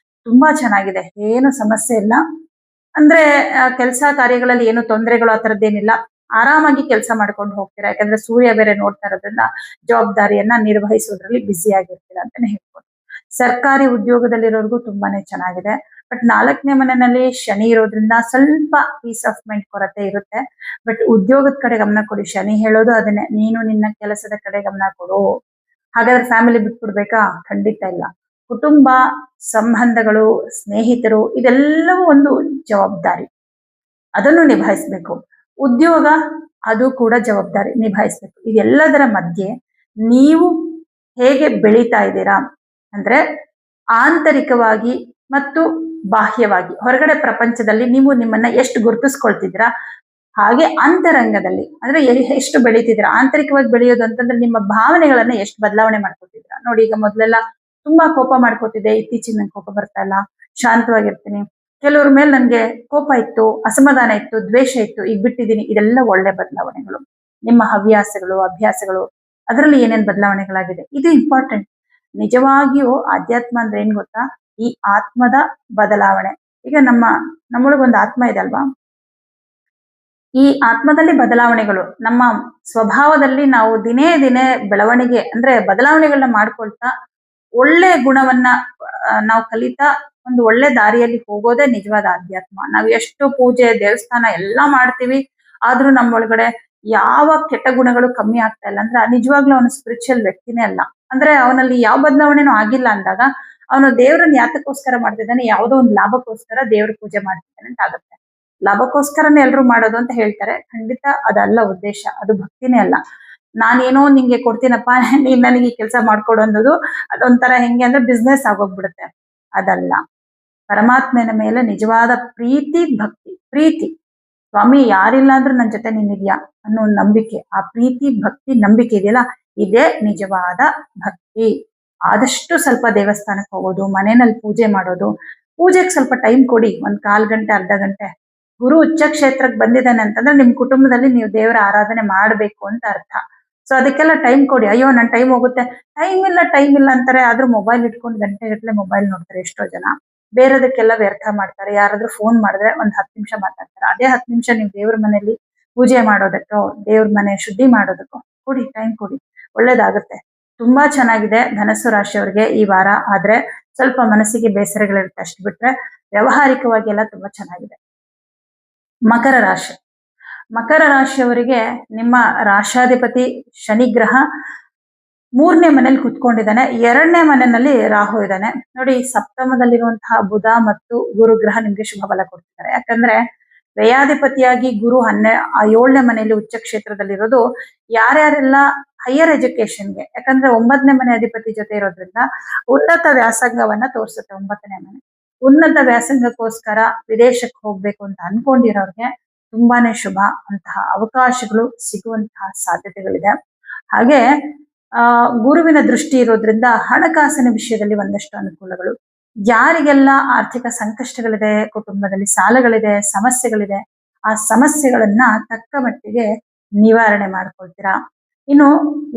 ತುಂಬಾ ಚೆನ್ನಾಗಿದೆ, ಏನು ಸಮಸ್ಯೆ ಇಲ್ಲ. ಅಂದ್ರೆ ಕೆಲಸ ಕಾರ್ಯಗಳಲ್ಲಿ ಏನು ತೊಂದರೆಗಳು ಆ ತರದ್ದೇನಿಲ್ಲ. ಆರಾಮಾಗಿ ಕೆಲಸ ಮಾಡ್ಕೊಂಡು ಹೋಗ್ತೀರಾ. ಯಾಕಂದ್ರೆ ಸೂರ್ಯ ಬೇರೆ ನೋಡ್ತಾ ಇರೋದ್ರಿಂದ ಜವಾಬ್ದಾರಿಯನ್ನ ನಿರ್ವಹಿಸೋದ್ರಲ್ಲಿ ಬ್ಯುಸಿ ಆಗಿರ್ತೀರಾ ಅಂತಾನೆ ಹೇಳ್ಬೋದು. ಸರ್ಕಾರಿ ಉದ್ಯೋಗದಲ್ಲಿರೋರ್ಗೂ ತುಂಬಾನೇ ಚೆನ್ನಾಗಿದೆ. ಬಟ್ 4ನೇ ಮನೆಯಲ್ಲಿ ಶನಿ ಇರೋದ್ರಿಂದ ಸ್ವಲ್ಪ ಪೀಸ್ ಆಫ್ ಮೈಂಡ್ ಕೊರತೆ ಇರುತ್ತೆ. ಬಟ್ ಉದ್ಯೋಗದ ಕಡೆ ಗಮನ ಕೊಡಿ. ಶನಿ ಹೇಳೋದು ಅದನ್ನೇ, ನೀನು ನಿನ್ನ ಕೆಲಸದ ಕಡೆ ಗಮನ ಕೊಡು. ಹಾಗಾದ್ರೆ ಫ್ಯಾಮಿಲಿ ಬಿಟ್ಬಿಡ್ಬೇಕಾ? ಖಂಡಿತ ಇಲ್ಲ. ಕುಟುಂಬ, ಸಂಬಂಧಗಳು, ಸ್ನೇಹಿತರು, ಇದೆಲ್ಲವೂ ಒಂದು ಜವಾಬ್ದಾರಿ, ಅದನ್ನು ನಿಭಾಯಿಸ್ಬೇಕು. ಉದ್ಯೋಗ, ಅದು ಕೂಡ ಜವಾಬ್ದಾರಿ ನಿಭಾಯಿಸ್ಬೇಕು. ಇದೆಲ್ಲದರ ಮಧ್ಯೆ ನೀವು ಹೇಗೆ ಬೆಳೀತಾ ಇದ್ದೀರಾ ಅಂದ್ರೆ, ಆಂತರಿಕವಾಗಿ ಮತ್ತು ಬಾಹ್ಯವಾಗಿ ಹೊರಗಡೆ ಪ್ರಪಂಚದಲ್ಲಿ ನೀವು ನಿಮ್ಮನ್ನ ಎಷ್ಟು ಗುರುತಿಸ್ಕೊಳ್ತಿದ್ದೀರಾ, ಹಾಗೆ ಅಂತರಂಗದಲ್ಲಿ ಅಂದ್ರೆ ಎಷ್ಟು ಬೆಳೀತಿದ್ದೀರಾ. ಆಂತರಿಕವಾಗಿ ಬೆಳೆಯೋದು ಅಂತಂದ್ರೆ ನಿಮ್ಮ ಭಾವನೆಗಳನ್ನ ಎಷ್ಟು ಬದಲಾವಣೆ ಮಾಡ್ಕೊತಿದ್ದೀರಾ. ನೋಡಿ, ಈಗ ಮೊದಲೆಲ್ಲ ತುಂಬಾ ಕೋಪ ಮಾಡ್ಕೋತಿದ್ದೆ, ಇತ್ತೀಚೆಗೆ ನಂಗೆ ಕೋಪ ಬರ್ತಾ ಇಲ್ಲ, ಶಾಂತವಾಗಿರ್ತೀನಿ. ಕೆಲವ್ರ ಮೇಲೆ ನನ್ಗೆ ಕೋಪ ಇತ್ತು, ಅಸಮಾಧಾನ ಇತ್ತು, ದ್ವೇಷ ಇತ್ತು, ಈಗ ಬಿಟ್ಟಿದ್ದೀನಿ. ಇದೆಲ್ಲ ಒಳ್ಳೆ ಬದಲಾವಣೆಗಳು. ನಿಮ್ಮ ಹವ್ಯಾಸಗಳು, ಅಭ್ಯಾಸಗಳು, ಅದರಲ್ಲಿ ಏನೇನ್ ಬದಲಾವಣೆಗಳಾಗಿದೆ, ಇದು ಇಂಪಾರ್ಟೆಂಟ್. ನಿಜವಾಗಿಯೂ ಅಧ್ಯಾತ್ಮ ಅಂದ್ರೆ ಏನ್ ಗೊತ್ತಾ? ಈ ಆತ್ಮದ ಬದಲಾವಣೆ. ಈಗ ನಮ್ಮೊಳಗೊಂದು ಆತ್ಮ ಇದೆ ಅಲ್ವಾ, ಈ ಆತ್ಮದಲ್ಲಿ ಬದಲಾವಣೆಗಳು, ನಮ್ಮ ಸ್ವಭಾವದಲ್ಲಿ ನಾವು ದಿನೇ ದಿನೇ ಬೆಳವಣಿಗೆ ಅಂದ್ರೆ ಬದಲಾವಣೆಗಳನ್ನ ಮಾಡ್ಕೊಳ್ತಾ ಒಳ್ಳೆ ಗುಣವನ್ನ ನಾವು ಕಲಿತಾ ಒಂದು ಒಳ್ಳೆ ದಾರಿಯಲ್ಲಿ ಹೋಗೋದೇ ನಿಜವಾದ ಅಧ್ಯಾತ್ಮ. ನಾವು ಎಷ್ಟು ಪೂಜೆ, ದೇವಸ್ಥಾನ ಎಲ್ಲಾ ಮಾಡ್ತೀವಿ, ಆದ್ರೂ ನಮ್ಮೊಳಗಡೆ ಯಾವ ಕೆಟ್ಟ ಗುಣಗಳು ಕಮ್ಮಿ ಆಗ್ತಾ ಇಲ್ಲ ಅಂದ್ರೆ ನಿಜವಾಗ್ಲೂ ಅವನು ಸ್ಪಿರಿಚುವಲ್ ವ್ಯಕ್ತಿನೇ ಅಲ್ಲ. ಅಂದ್ರೆ ಅವನಲ್ಲಿ ಯಾವ ಬದಲಾವಣೆನೂ ಆಗಿಲ್ಲ ಅಂದಾಗ ಅವನು ದೇವ್ರನ್ನ ಯಾತಕ್ಕೋಸ್ಕರ ಮಾಡ್ತಿದ್ದಾನೆ? ಯಾವುದೋ ಒಂದು ಲಾಭಕ್ಕೋಸ್ಕರ ದೇವ್ರ ಪೂಜೆ ಮಾಡ್ತಿದ್ದಾನೆ ಅಂತ ಆಗುತ್ತೆ. ಲಾಭಕ್ಕೋಸ್ಕರನೇ ಎಲ್ರು ಮಾಡೋದು ಅಂತ ಹೇಳ್ತಾರೆ, ಖಂಡಿತ ಅದಲ್ಲ ಉದ್ದೇಶ, ಅದು ಭಕ್ತಿನೇ ಅಲ್ಲ. ನಾನೇನೋ ನಿಂಗೆ ಕೊಡ್ತೀನಪ್ಪ, ನೀನ್ ನನಗೆ ಈ ಕೆಲಸ ಮಾಡ್ಕೊಡು ಅನ್ನೋದು ಅದೊಂಥರ ಹೆಂಗೆ ಅಂದ್ರೆ ಬಿಸ್ನೆಸ್ ಆಗೋಗ್ಬಿಡುತ್ತೆ. ಅದಲ್ಲ. ಪರಮಾತ್ಮನ ಮೇಲೆ ನಿಜವಾದ ಪ್ರೀತಿ, ಭಕ್ತಿ. ಪ್ರೀತಿ, ಸ್ವಾಮಿ ಯಾರಿಲ್ಲ ಅಂದ್ರೂ ನನ್ನ ಜೊತೆ ನೀನಿದ್ಯಾ ಅನ್ನೋ ಒಂದು ನಂಬಿಕೆ, ಆ ಪ್ರೀತಿ, ಭಕ್ತಿ, ನಂಬಿಕೆ ಇದೆಯಲ್ಲ, ಇದೇ ನಿಜವಾದ ಭಕ್ತಿ. ಆದಷ್ಟು ಸ್ವಲ್ಪ ದೇವಸ್ಥಾನಕ್ಕೆ ಹೋಗೋದು, ಮನೆಯಲ್ಲಿ ಪೂಜೆ ಮಾಡೋದು. ಪೂಜೆಗೆ ಸ್ವಲ್ಪ ಟೈಮ್ ಕೊಡಿ, 1/4 ಗಂಟೆ, ಅರ್ಧ ಗಂಟೆ. ಗುರು ಉಚ್ಚ ಕ್ಷೇತ್ರಕ್ಕೆ ಬಂದಿದ್ದಾನೆ ಅಂತಂದ್ರೆ ನಿಮ್ ಕುಟುಂಬದಲ್ಲಿ ನೀವು ದೇವರ ಆರಾಧನೆ ಮಾಡ್ಬೇಕು ಅಂತ ಅರ್ಥ. ಸೊ ಅದಕ್ಕೆಲ್ಲ ಟೈಮ್ ಕೊಡಿ. ಅಯ್ಯೋ ನನ್ ಟೈಮ್ ಹೋಗುತ್ತೆ, ಟೈಮ್ ಇಲ್ಲ ಅಂತಾರೆ. ಆದ್ರೂ ಮೊಬೈಲ್ ಇಟ್ಕೊಂಡು ಗಂಟೆಗಟ್ಟಲೆ ಮೊಬೈಲ್ ನೋಡ್ತಾರೆ ಎಷ್ಟೋ ಜನ. ಬೇರೆದಕ್ಕೆಲ್ಲ ವ್ಯರ್ಥ ಮಾಡ್ತಾರೆ. ಯಾರಾದ್ರೂ ಫೋನ್ ಮಾಡಿದ್ರೆ ಒಂದ್ 10 ನಿಮಿಷ ಮಾತಾಡ್ತಾರೆ. ಅದೇ 10 ನಿಮಿಷ ನೀವು ದೇವ್ರ ಮನೆಯಲ್ಲಿ ಪೂಜೆ ಮಾಡೋದಕ್ಕೋ, ದೇವ್ರ ಮನೆ ಶುದ್ಧಿ ಮಾಡೋದಕ್ಕೋ ಕೊಡಿ, ಟೈಮ್ ಕೊಡಿ, ಒಳ್ಳೇದಾಗುತ್ತೆ. ತುಂಬಾ ಚೆನ್ನಾಗಿದೆ ಧನಸ್ಸು ರಾಶಿಯವರಿಗೆ ಈ ವಾರ. ಆದ್ರೆ ಸ್ವಲ್ಪ ಮನಸ್ಸಿಗೆ ಬೇಸರಗಳಿರುತ್ತೆ, ಅಷ್ಟು ಬಿಟ್ರೆ ವ್ಯಾವಹಾರಿಕವಾಗಿ ಎಲ್ಲ ತುಂಬಾ ಚೆನ್ನಾಗಿದೆ. ಮಕರ ರಾಶಿ. ಮಕರ ರಾಶಿಯವರಿಗೆ ನಿಮ್ಮ ರಾಶಾಧಿಪತಿ ಶನಿ ಗ್ರಹ 3ನೇ ಮನೇಲಿ ಕುತ್ಕೊಂಡಿದ್ದಾನೆ, 2ನೇ ಮನೆಯಲ್ಲಿ ರಾಹು ಇದ್ದಾನೆ. ನೋಡಿ, ಸಪ್ತಮದಲ್ಲಿರುವಂತಹ ಬುಧ ಮತ್ತು ಗುರು ಗ್ರಹ ನಿಮ್ಗೆ ಶುಭ ಫಲ ಕೊಡ್ತಿದ್ದಾರೆ. ಯಾಕಂದ್ರೆ ವ್ಯಯಾಧಿಪತಿಯಾಗಿ ಗುರು 7ನೇ ಮನೆಯಲ್ಲಿ ಉಚ್ಚ ಕ್ಷೇತ್ರದಲ್ಲಿರೋದು ಯಾರ್ಯಾರೆಲ್ಲ ಹೈಯರ್ ಎಜುಕೇಶನ್ಗೆ, ಯಾಕಂದ್ರೆ 9ನೇ ಮನೆ ಅಧಿಪತಿ ಜೊತೆ ಇರೋದ್ರಿಂದ ಉನ್ನತ ವ್ಯಾಸಂಗವನ್ನ ತೋರಿಸುತ್ತೆ 9ನೇ ಮನೆ. ಉನ್ನತ ವ್ಯಾಸಂಗಕ್ಕೋಸ್ಕರ ವಿದೇಶಕ್ಕೆ ಹೋಗ್ಬೇಕು ಅಂತ ಅನ್ಕೊಂಡಿರೋರ್ಗೆ ತುಂಬಾನೇ ಶುಭ, ಅಂತಹ ಅವಕಾಶಗಳು ಸಿಗುವಂತಹ ಸಾಧ್ಯತೆಗಳಿದೆ. ಹಾಗೆ ಗುರುವಿನ ದೃಷ್ಟಿ ಇರೋದ್ರಿಂದ ಹಣಕಾಸಿನ ವಿಷಯದಲ್ಲಿ ಒಂದಷ್ಟು ಅನುಕೂಲಗಳು. ಯಾರಿಗೆಲ್ಲ ಆರ್ಥಿಕ ಸಂಕಷ್ಟಗಳಿದೆ, ಕುಟುಂಬದಲ್ಲಿ ಸಾಲಗಳಿದೆ, ಸಮಸ್ಯೆಗಳಿದೆ, ಆ ಸಮಸ್ಯೆಗಳನ್ನ ತಕ್ಕ ಮಟ್ಟಿಗೆ ನಿವಾರಣೆ ಮಾಡ್ಕೊಳ್ತೀರಾ. ಇನ್ನು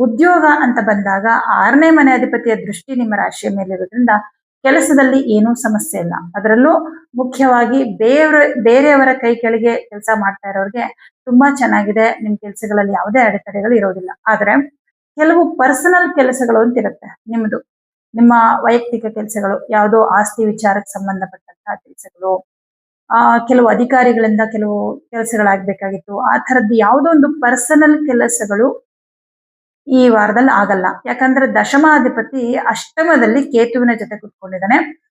ಉದ್ಯೋಗ ಅಂತ ಬಂದಾಗ 6ನೇ ಮನೆ ಅಧಿಪತಿಯ ದೃಷ್ಟಿ ನಿಮ್ಮ ರಾಶಿಯ ಮೇಲೆ ಇರೋದ್ರಿಂದ ಕೆಲಸದಲ್ಲಿ ಏನೂ ಸಮಸ್ಯೆ ಇಲ್ಲ. ಅದರಲ್ಲೂ ಮುಖ್ಯವಾಗಿ ಬೇರೆಯವರ ಕೈ ಕೆಳಗೆ ಕೆಲಸ ಮಾಡ್ತಾ ಇರೋರಿಗೆ ತುಂಬಾ ಚೆನ್ನಾಗಿದೆ. ನಿಮ್ ಕೆಲಸಗಳಲ್ಲಿ ಯಾವುದೇ ಅಡೆತಡೆಗಳು ಇರೋದಿಲ್ಲ. ಆದ್ರೆ ಕೆಲವು ಪರ್ಸನಲ್ ಕೆಲಸಗಳು ಅಂತ ಇರುತ್ತೆ ನಿಮ್ದು, ನಿಮ್ಮ ವೈಯಕ್ತಿಕ ಕೆಲಸಗಳು, ಯಾವುದೋ ಆಸ್ತಿ ವಿಚಾರಕ್ಕೆ ಸಂಬಂಧಪಟ್ಟಂತಹ ಕೆಲಸಗಳು, ಕೆಲವು ಅಧಿಕಾರಿಗಳಿಂದ ಕೆಲವು ಕೆಲಸಗಳಾಗಬೇಕಾಗಿತ್ತು, ಆ ತರದ್ದು ಯಾವುದೋ ಒಂದು ಪರ್ಸನಲ್ ಕೆಲಸಗಳು ಈ ವಾರದಲ್ಲಿ ಆಗಲ್ಲ. ಯಾಕಂದ್ರೆ ದಶಮಾಧಿಪತಿ ಅಷ್ಟಮದಲ್ಲಿ ಕೇತುವಿನ ಜೊತೆ ಕುತ್ಕೊಂಡಿದ್ದಾನೆ.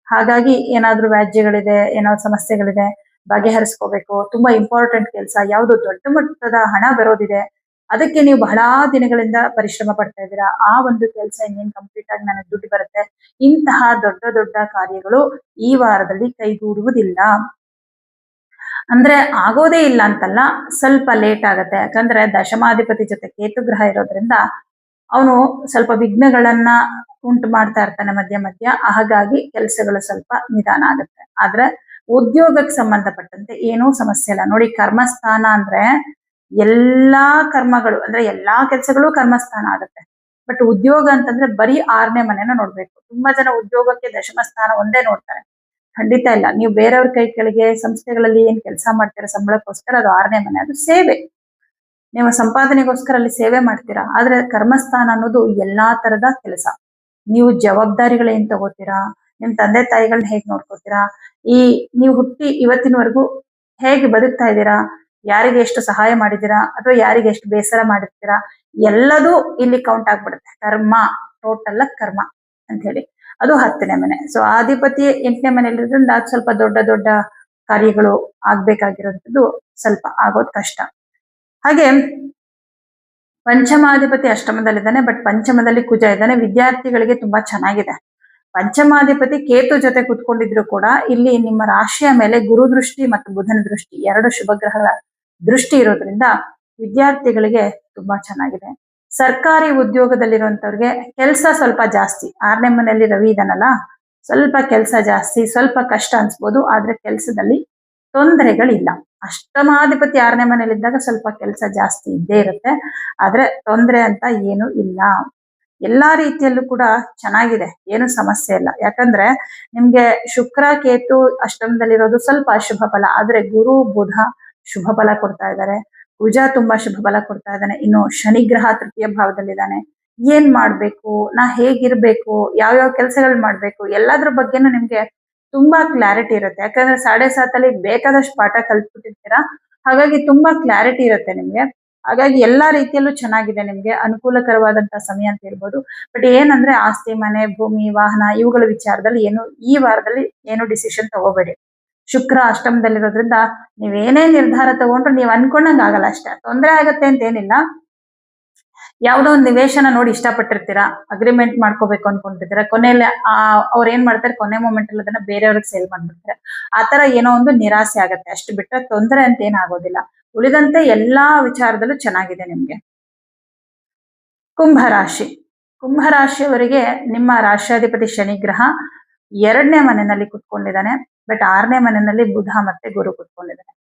ಹಾಗಾಗಿ ಏನಾದ್ರೂ ವ್ಯಾಜ್ಯಗಳಿದೆ, ಏನಾದ್ರು ಸಮಸ್ಯೆಗಳಿದೆ, ಬಗೆಹರಿಸ್ಕೋಬೇಕು, ತುಂಬಾ ಇಂಪಾರ್ಟೆಂಟ್ ಕೆಲಸ, ಯಾವ್ದೋ ದೊಡ್ಡ ಮಟ್ಟದ ಹಣ ಬರೋದಿದೆ, ಅದಕ್ಕೆ ನೀವು ಬಹಳ ದಿನಗಳಿಂದ ಪರಿಶ್ರಮ ಪಡ್ತಾ ಇದ್ದೀರಾ, ಆ ಒಂದು ಕೆಲಸ ಇನ್ನೇನು ಕಂಪ್ಲೀಟ್ ಆಗಿ ನನಗೆ ದುಡ್ಡು ಬರುತ್ತೆ, ಇಂತಹ ದೊಡ್ಡ ದೊಡ್ಡ ಕಾರ್ಯಗಳು ಈ ವಾರದಲ್ಲಿ ಕೈಗೂಡುವುದಿಲ್ಲ. ಅಂದ್ರೆ ಆಗೋದೇ ಇಲ್ಲ ಅಂತಲ್ಲ, ಸ್ವಲ್ಪ ಲೇಟ್ ಆಗತ್ತೆ. ಯಾಕಂದ್ರೆ ದಶಮಾಧಿಪತಿ ಜೊತೆ ಕೇತು ಗ್ರಹ ಇರೋದ್ರಿಂದ ಅವನು ಸ್ವಲ್ಪ ವಿಘ್ನಗಳನ್ನ ಉಂಟು ಮಾಡ್ತಾ ಇರ್ತಾನೆ ಮಧ್ಯ ಮಧ್ಯ. ಹಾಗಾಗಿ ಕೆಲಸಗಳು ಸ್ವಲ್ಪ ನಿಧಾನ ಆಗುತ್ತೆ. ಆದ್ರೆ ಉದ್ಯೋಗಕ್ಕೆ ಸಂಬಂಧಪಟ್ಟಂತೆ ಏನೂ ಸಮಸ್ಯೆ ಇಲ್ಲ. ನೋಡಿ, ಕರ್ಮಸ್ಥಾನ ಅಂದ್ರೆ ಎಲ್ಲಾ ಕರ್ಮಗಳು ಅಂದ್ರೆ ಎಲ್ಲಾ ಕೆಲಸಗಳು ಕರ್ಮಸ್ಥಾನ ಆಗುತ್ತೆ. ಬಟ್ ಉದ್ಯೋಗ ಅಂತಂದ್ರೆ ಬರೀ 6ನೇ ಮನೆನ ನೋಡ್ಬೇಕು. ತುಂಬಾ ಜನ ಉದ್ಯೋಗಕ್ಕೆ ದಶಮ ಸ್ಥಾನ ಒಂದೇ ನೋಡ್ತಾರೆ. ಖಂಡಿತ ಇಲ್ಲ. ನೀವು ಬೇರೆಯವ್ರ ಕೈ ಕೆಳಗೆ ಸಂಸ್ಥೆಗಳಲ್ಲಿ ಏನ್ ಕೆಲಸ ಮಾಡ್ತೀರಾ ಸಂಬಳಕ್ಕೋಸ್ಕರ, ಅದು 6ನೇ ಮನೆ, ಅದು ಸೇವೆ. ನೀವು ಸಂಪಾದನೆಗೋಸ್ಕರ ಅಲ್ಲಿ ಸೇವೆ ಮಾಡ್ತೀರಾ. ಆದ್ರೆ ಕರ್ಮಸ್ಥಾನ ಅನ್ನೋದು ಎಲ್ಲಾ ತರದ ಕೆಲಸ. ನೀವು ಜವಾಬ್ದಾರಿಗಳೇನ್ ತಗೋತೀರಾ, ನಿಮ್ ತಂದೆ ತಾಯಿಗಳನ್ನ ಹೇಗ್ ನೋಡ್ಕೋತೀರಾ, ನೀವು ಹುಟ್ಟಿ ಇವತ್ತಿನವರೆಗೂ ಹೇಗೆ ಬದುಕ್ತಾ ಇದ್ದೀರಾ, ಯಾರಿಗೆ ಎಷ್ಟು ಸಹಾಯ ಮಾಡಿದ್ದೀರಾ, ಅಥವಾ ಯಾರಿಗೆ ಎಷ್ಟು ಬೇಸರ ಮಾಡಿರ್ತೀರಾ, ಎಲ್ಲದೂ ಇಲ್ಲಿ ಕೌಂಟ್ ಆಗ್ಬಿಡುತ್ತೆ. ಕರ್ಮ, ಟೋಟಲ್ ಕರ್ಮ ಅಂತ ಹೇಳಿ, ಅದು 10ನೇ ಮನೆ. ಸೊ ಆಧಿಪತಿ 8ನೇ ಮನೆಯಲ್ಲಿರೋದ್ರಿಂದ ಅದು ಸ್ವಲ್ಪ ದೊಡ್ಡ ದೊಡ್ಡ ಕಾರ್ಯಗಳು ಆಗ್ಬೇಕಾಗಿರೋದು ಸ್ವಲ್ಪ ಆಗೋದು ಕಷ್ಟ. ಹಾಗೆ ಪಂಚಮಾಧಿಪತಿ ಅಷ್ಟಮದಲ್ಲಿದ್ದಾನೆ, ಬಟ್ ಪಂಚಮದಲ್ಲಿ ಕುಜ ಇದ್ದಾನೆ. ವಿದ್ಯಾರ್ಥಿಗಳಿಗೆ ತುಂಬಾ ಚೆನ್ನಾಗಿದೆ. ಪಂಚಮಾಧಿಪತಿ ಕೇತು ಜೊತೆ ಕುತ್ಕೊಂಡಿದ್ರು ಕೂಡ ಇಲ್ಲಿ ನಿಮ್ಮ ರಾಶಿಯ ಮೇಲೆ ಗುರು ದೃಷ್ಟಿ ಮತ್ತು ಬುಧನ ದೃಷ್ಟಿ, 2 ಶುಭ ಗ್ರಹಗಳ ದೃಷ್ಟಿ ಇರೋದ್ರಿಂದ ವಿದ್ಯಾರ್ಥಿಗಳಿಗೆ ತುಂಬಾ ಚೆನ್ನಾಗಿದೆ. ಸರ್ಕಾರಿ ಉದ್ಯೋಗದಲ್ಲಿರುವಂತವ್ರಿಗೆ ಕೆಲಸ ಸ್ವಲ್ಪ ಜಾಸ್ತಿ. 6ನೇ ಮನೆಯಲ್ಲಿ ರವಿ ಇದಾನಲ್ಲ, ಸ್ವಲ್ಪ ಕೆಲಸ ಜಾಸ್ತಿ, ಸ್ವಲ್ಪ ಕಷ್ಟ ಅನ್ಸ್ಬೋದು. ಆದ್ರೆ ಕೆಲಸದಲ್ಲಿ ತೊಂದರೆಗಳಿಲ್ಲ. ಅಷ್ಟಮಾಧಿಪತಿ 6ನೇ ಮನೆಯಲ್ಲಿದ್ದಾಗ ಸ್ವಲ್ಪ ಕೆಲಸ ಜಾಸ್ತಿ ಇದ್ದೇ ಇರುತ್ತೆ. ಆದ್ರೆ ತೊಂದರೆ ಅಂತ ಏನು ಇಲ್ಲ. ಎಲ್ಲಾ ರೀತಿಯಲ್ಲೂ ಕೂಡ ಚೆನ್ನಾಗಿದೆ, ಏನು ಸಮಸ್ಯೆ ಇಲ್ಲ. ಯಾಕಂದ್ರೆ ನಿಮ್ಗೆ ಶುಕ್ರ ಕೇತು ಅಷ್ಟಮದಲ್ಲಿರೋದು ಸ್ವಲ್ಪ ಅಶುಭ ಫಲ, ಆದ್ರೆ ಗುರು ಬುಧ ಶುಭ ಫಲ ಕೊಡ್ತಾ ಇದ್ದಾರೆ. ಕುಜ ತುಂಬಾ ಶುಭ ಫಲ ಕೊಡ್ತಾ ಇದ್ದಾನೆ. ಇನ್ನು ಶನಿ ಗ್ರಹ 3ಯ ಭಾವದಲ್ಲಿದ್ದಾನೆ. ಏನ್ ಮಾಡ್ಬೇಕು, ನಾ ಹೇಗಿರ್ಬೇಕು, ಯಾವ್ಯಾವ ಕೆಲಸಗಳು ಮಾಡ್ಬೇಕು, ಎಲ್ಲದ್ರ ಬಗ್ಗೆನೂ ನಿಮ್ಗೆ ತುಂಬಾ ಕ್ಲಾರಿಟಿ ಇರುತ್ತೆ. ಯಾಕಂದ್ರೆ 7.5 ಬೇಕಾದಷ್ಟು ಪಾಠ ಕಲ್ತ್ಬಿಟ್ಟಿರ್ತೀರಾ. ಹಾಗಾಗಿ ತುಂಬಾ ಕ್ಲಾರಿಟಿ ಇರುತ್ತೆ ನಿಮ್ಗೆ. ಹಾಗಾಗಿ ಎಲ್ಲಾ ರೀತಿಯಲ್ಲೂ ಚೆನ್ನಾಗಿದೆ, ನಿಮ್ಗೆ ಅನುಕೂಲಕರವಾದಂತಹ ಸಮಯ ಅಂತ ಹೇಳ್ಬೋದು. ಬಟ್ ಏನಂದ್ರೆ ಆಸ್ತಿ, ಮನೆ, ಭೂಮಿ, ವಾಹನ ಇವುಗಳ ವಿಚಾರದಲ್ಲಿ ಈ ವಾರದಲ್ಲಿ ಏನು ಡಿಸಿಷನ್ ತಗೋಬೇಡಿ. ಶುಕ್ರ ಅಷ್ಟಮದಲ್ಲಿರೋದ್ರಿಂದ ನೀವೇನೇ ನಿರ್ಧಾರ ತಗೊಂಡ್ರು ನೀವು ಅನ್ಕೊಂಡಂಗ ಆಗಲ್ಲ. ಅಷ್ಟೇ, ತೊಂದರೆ ಆಗತ್ತೆ ಅಂತ ಏನಿಲ್ಲ. ಯಾವ್ದೋ ಒಂದು ನಿವೇಶನ ನೋಡಿ ಇಷ್ಟಪಟ್ಟಿರ್ತೀರಾ, ಅಗ್ರಿಮೆಂಟ್ ಮಾಡ್ಕೋಬೇಕು ಅನ್ಕೊಂಡಿರ್ತೀರಾ, ಕೊನೆಯಲ್ಲಿ ಅವ್ರು ಏನ್ ಮಾಡ್ತಾರೆ, ಕೊನೆ ಮೂಮೆಂಟ್ ಅಲ್ಲಿ ಅದನ್ನ ಬೇರೆಯವ್ರಿಗೆ ಸೇಲ್ ಮಾಡ್ಬಿಡ್ತಾರೆ. ಆತರ ಏನೋ ಒಂದು ನಿರಾಸೆ ಆಗತ್ತೆ. ಅಷ್ಟು ಬಿಟ್ಟರೆ ತೊಂದರೆ ಅಂತ ಏನಾಗೋದಿಲ್ಲ. ಉಳಿದಂತೆ ಎಲ್ಲಾ ವಿಚಾರದಲ್ಲೂ ಚೆನ್ನಾಗಿದೆ ನಿಮ್ಗೆ. ಕುಂಭರಾಶಿ. ಕುಂಭರಾಶಿಯವರಿಗೆ ನಿಮ್ಮ ರಾಶ್ಯಾಧಿಪತಿ ಶನಿ ಗ್ರಹ 2ನೇ ಮನೆಯಲ್ಲಿ ಕುತ್ಕೊಂಡಿದ್ದಾನೆ. ಬಟ್ 6ನೇ ಮನೆಯಲ್ಲಿ ಬುಧ ಮತ್ತೆ ಗುರು ಕುತ್ಕೊಂಡಿದ್ದಾನೆ.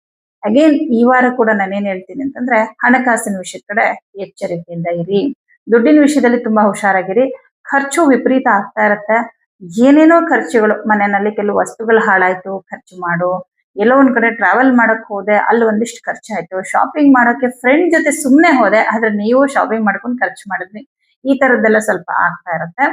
ಅಗೇನ್ ಈ ವಾರ ಕೂಡ ನಾನೇನ್ ಹೇಳ್ತೀನಿ ಅಂತಂದ್ರೆ, ಹಣಕಾಸಿನ ವಿಷಯದ ಕಡೆ ಎಚ್ಚರಿಕೆಯಿಂದ ಇರಿ. ದುಡ್ಡಿನ ವಿಷಯದಲ್ಲಿ ತುಂಬಾ ಹುಷಾರಾಗಿರಿ. ಖರ್ಚು ವಿಪರೀತ ಆಗ್ತಾ ಇರತ್ತೆ. ಏನೇನೋ ಖರ್ಚುಗಳು, ಮನೆಯಲ್ಲಿ ಕೆಲವು ವಸ್ತುಗಳು ಹಾಳಾಯ್ತು, ಖರ್ಚು ಮಾಡು. ಎಲ್ಲೋ ಒಂದ್ ಕಡೆ ಟ್ರಾವೆಲ್ ಮಾಡಕ್ ಹೋದೆ, ಅಲ್ಲಿ ಒಂದಿಷ್ಟು ಖರ್ಚಾಯ್ತು. ಶಾಪಿಂಗ್ ಮಾಡೋಕೆ ಫ್ರೆಂಡ್ ಜೊತೆ ಸುಮ್ನೆ ಹೋದೆ, ಆದ್ರೆ ನೀವು ಶಾಪಿಂಗ್ ಮಾಡ್ಕೊಂಡು ಖರ್ಚು ಮಾಡಿದ್ರಿ. ಈ ತರದ್ದೆಲ್ಲ ಸ್ವಲ್ಪ ಆಗ್ತಾ ಇರತ್ತೆ.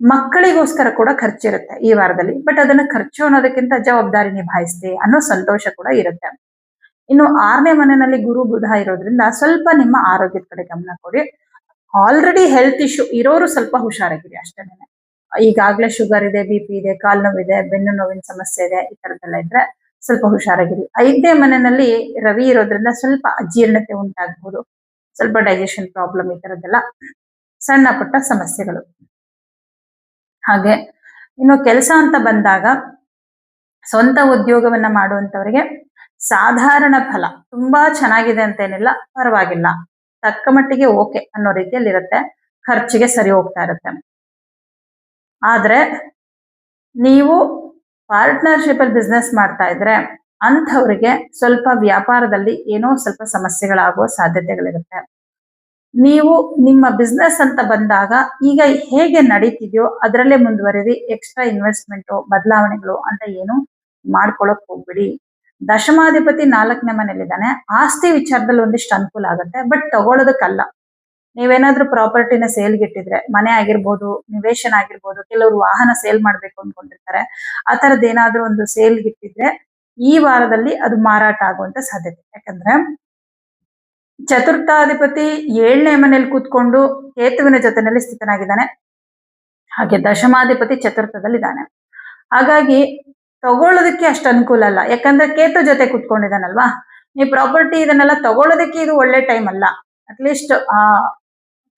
ಮಕ್ಕಳಿಗೋಸ್ಕರ ಕೂಡ ಖರ್ಚಿರುತ್ತೆ ಈ ವಾರದಲ್ಲಿ. ಬಟ್ ಅದನ್ನ ಖರ್ಚು ಅನ್ನೋದಕ್ಕಿಂತ ಜವಾಬ್ದಾರಿ ನಿಭಾಯಿಸ್ತೆ ಅನ್ನೋ ಸಂತೋಷ ಕೂಡ ಇರುತ್ತೆ. ಇನ್ನು 6ನೇ ಮನೆಯಲ್ಲಿ ಗುರು ಬುಧ ಇರೋದ್ರಿಂದ ಸ್ವಲ್ಪ ನಿಮ್ಮ ಆರೋಗ್ಯದ ಕಡೆ ಗಮನ ಕೊಡಿ. ಆಲ್ರೆಡಿ ಹೆಲ್ತ್ ಇಶ್ಯೂ ಇರೋರು ಸ್ವಲ್ಪ ಹುಷಾರಾಗಿರಿ ಅಷ್ಟೇನೆ. ಈಗಾಗ್ಲೇ ಶುಗರ್ ಇದೆ, BP ಇದೆ, ಕಾಲು ನೋವಿದೆ, ಬೆನ್ನು ನೋವಿನ ಸಮಸ್ಯೆ ಇದೆ, ಈ ತರದ್ದೆಲ್ಲ ಇದ್ರೆ ಸ್ವಲ್ಪ ಹುಷಾರಾಗಿರಿ. 5ನೇ ಮನೆಯಲ್ಲಿ ರವಿ ಇರೋದ್ರಿಂದ ಸ್ವಲ್ಪ ಅಜೀರ್ಣತೆ ಉಂಟಾಗಬಹುದು, ಸ್ವಲ್ಪ ಡೈಜೆಷನ್ ಪ್ರಾಬ್ಲಮ್, ಈ ತರದ್ದೆಲ್ಲ ಸಣ್ಣ ಪುಟ್ಟ ಸಮಸ್ಯೆಗಳು. ಹಾಗೆ ಇನ್ನು ಕೆಲಸ ಅಂತ ಬಂದಾಗ ಸ್ವಂತ ಉದ್ಯೋಗವನ್ನ ಮಾಡುವಂತವರಿಗೆ ಸಾಧಾರಣ ಫಲ, ತುಂಬಾ ಚೆನ್ನಾಗಿದೆ ಅಂತೇನಿಲ್ಲ, ಪರವಾಗಿಲ್ಲ, ತಕ್ಕ ಮಟ್ಟಿಗೆ ಓಕೆ ಅನ್ನೋ ರೀತಿಯಲ್ಲಿ ಇರುತ್ತೆ, ಖರ್ಚಿಗೆ ಸರಿ ಹೋಗ್ತಾ ಇರುತ್ತೆ. ಆದ್ರೆ ನೀವು ಪಾರ್ಟ್ನರ್ಶಿಪ್ ಅಲ್ಲಿ ಬಿಸ್ನೆಸ್ ಮಾಡ್ತಾ ಇದ್ರೆ ಅಂಥವ್ರಿಗೆ ಸ್ವಲ್ಪ ವ್ಯಾಪಾರದಲ್ಲಿ ಏನೋ ಸ್ವಲ್ಪ ಸಮಸ್ಯೆಗಳಾಗುವ ಸಾಧ್ಯತೆಗಳಿರುತ್ತೆ. ನೀವು ನಿಮ್ಮ ಬಿಸ್ನೆಸ್ ಅಂತ ಬಂದಾಗ ಈಗ ಹೇಗೆ ನಡೀತಿದೆಯೋ ಅದರಲ್ಲೇ ಮುಂದುವರಿದಿ. ಎಕ್ಸ್ಟ್ರಾ ಇನ್ವೆಸ್ಟ್ಮೆಂಟು, ಬದಲಾವಣೆಗಳು ಅಂತ ಏನು ಮಾಡ್ಕೊಳಕ್ ಹೋಗ್ಬಿಡಿ. ದಶಮಾಧಿಪತಿ 4ನೇ ಮನೇಲಿದ್ದಾನೆ. ಆಸ್ತಿ ವಿಚಾರದಲ್ಲಿ ಒಂದಿಷ್ಟು ಅನುಕೂಲ ಆಗುತ್ತೆ, ಬಟ್ ತಗೊಳ್ಳೋದಕ್ಕಲ್ಲ. ನೀವೇನಾದ್ರೂ ಪ್ರಾಪರ್ಟಿನ ಸೇಲ್ಗೆ ಇಟ್ಟಿದ್ರೆ, ಮನೆ ಆಗಿರ್ಬೋದು, ನಿವೇಶನ ಆಗಿರ್ಬೋದು, ಕೆಲವರು ವಾಹನ ಸೇಲ್ ಮಾಡ್ಬೇಕು ಅನ್ಕೊಂಡಿರ್ತಾರೆ, ಆ ತರದ್ ಏನಾದ್ರೂ ಒಂದು ಸೇಲ್ಗೆ ಇಟ್ಟಿದ್ರೆ ಈ ವಾರದಲ್ಲಿ ಅದು ಮಾರಾಟ ಆಗುವಂತ ಸಾಧ್ಯತೆ. ಯಾಕಂದ್ರೆ ಚತುರ್ಥಾಧಿಪತಿ 7ನೇ ಮನೇಲಿ ಕೂತ್ಕೊಂಡು ಕೇತುವಿನ ಜೊತೆನಲ್ಲಿ ಸ್ಥಿತನಾಗಿದ್ದಾನೆ. ಹಾಗೆ ದಶಮಾಧಿಪತಿ ಚತುರ್ಥದಲ್ಲಿದ್ದಾನೆ. ಹಾಗಾಗಿ ತಗೊಳ್ಳೋದಕ್ಕೆ ಅಷ್ಟು ಅನುಕೂಲ ಅಲ್ಲ. ಯಾಕಂದ್ರೆ ಕೇತು ಜೊತೆ ಕೂತ್ಕೊಂಡಿದ್ದಾನಲ್ವಾ. ನೀವು ಪ್ರಾಪರ್ಟಿ ಇದನ್ನೆಲ್ಲ ತಗೊಳ್ಳೋದಕ್ಕೆ ಇದು ಒಳ್ಳೆ ಟೈಮ್ ಅಲ್ಲ. ಅಟ್ಲೀಸ್ಟ್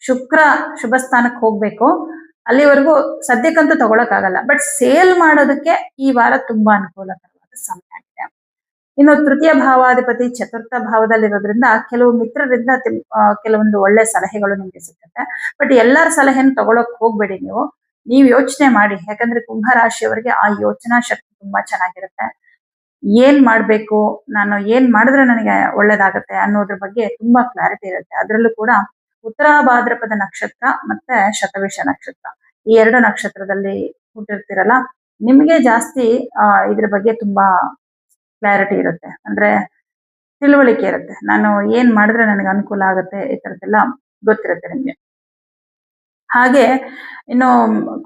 ಶುಕ್ರ ಶುಭ ಸ್ಥಾನಕ್ಕೆ ಹೋಗ್ಬೇಕು, ಅಲ್ಲಿವರೆಗೂ ಸದ್ಯಕ್ಕಂತೂ ತಗೊಳಕ್ಕಾಗಲ್ಲ. ಬಟ್ ಸೇಲ್ ಮಾಡೋದಕ್ಕೆ ಈ ವಾರ ತುಂಬಾ ಅನುಕೂಲಕರವಾದ ಸಮಯ ಆಗಿದೆ. ಇನ್ನು ತೃತೀಯ ಭಾವಾಧಿಪತಿ ಚತುರ್ಥ ಭಾವದಲ್ಲಿರೋದ್ರಿಂದ ಕೆಲವು ಮಿತ್ರರಿಂದ ಕೆಲವೊಂದು ಒಳ್ಳೆ ಸಲಹೆಗಳು ನಿಮ್ಗೆ ಸಿಗುತ್ತೆ. ಬಟ್ ಎಲ್ಲರ ಸಲಹೆನ ತಗೊಳಕ್ ಹೋಗ್ಬೇಡಿ. ನೀವು ಯೋಚನೆ ಮಾಡಿ. ಯಾಕಂದ್ರೆ ಕುಂಭ ರಾಶಿಯವರಿಗೆ ಆ ಯೋಚನಾ ಶಕ್ತಿ ತುಂಬಾ ಚೆನ್ನಾಗಿರುತ್ತೆ. ಏನ್ ಮಾಡ್ಬೇಕು, ನಾನು ಏನ್ ಮಾಡಿದ್ರೆ ನನಗೆ ಒಳ್ಳೇದಾಗತ್ತೆ ಅನ್ನೋದ್ರ ಬಗ್ಗೆ ತುಂಬಾ ಕ್ಲಾರಿಟಿ ಇರುತ್ತೆ. ಅದರಲ್ಲೂ ಕೂಡ ಉತ್ತರ ಭಾದ್ರಪದ ನಕ್ಷತ್ರ ಮತ್ತೆ ಶತವಿಷ ನಕ್ಷತ್ರ, ಈ 2 ನಕ್ಷತ್ರದಲ್ಲಿ ಹುಟ್ಟಿರ್ತಿರಲ್ಲ, ನಿಮ್ಗೆ ಜಾಸ್ತಿ ಇದ್ರ ಬಗ್ಗೆ ತುಂಬಾ ಕ್ಲಾರಿಟಿ ಇರುತ್ತೆ. ಅಂದ್ರೆ ತಿಳುವಳಿಕೆ ಇರುತ್ತೆ. ನಾನು ಏನ್ ಮಾಡಿದ್ರೆ ನನಗೆ ಅನುಕೂಲ ಆಗುತ್ತೆ, ಈ ತರದ್ದೆಲ್ಲ ಗೊತ್ತಿರುತ್ತೆ ನಿಮ್ಗೆ. ಹಾಗೆ ಇನ್ನು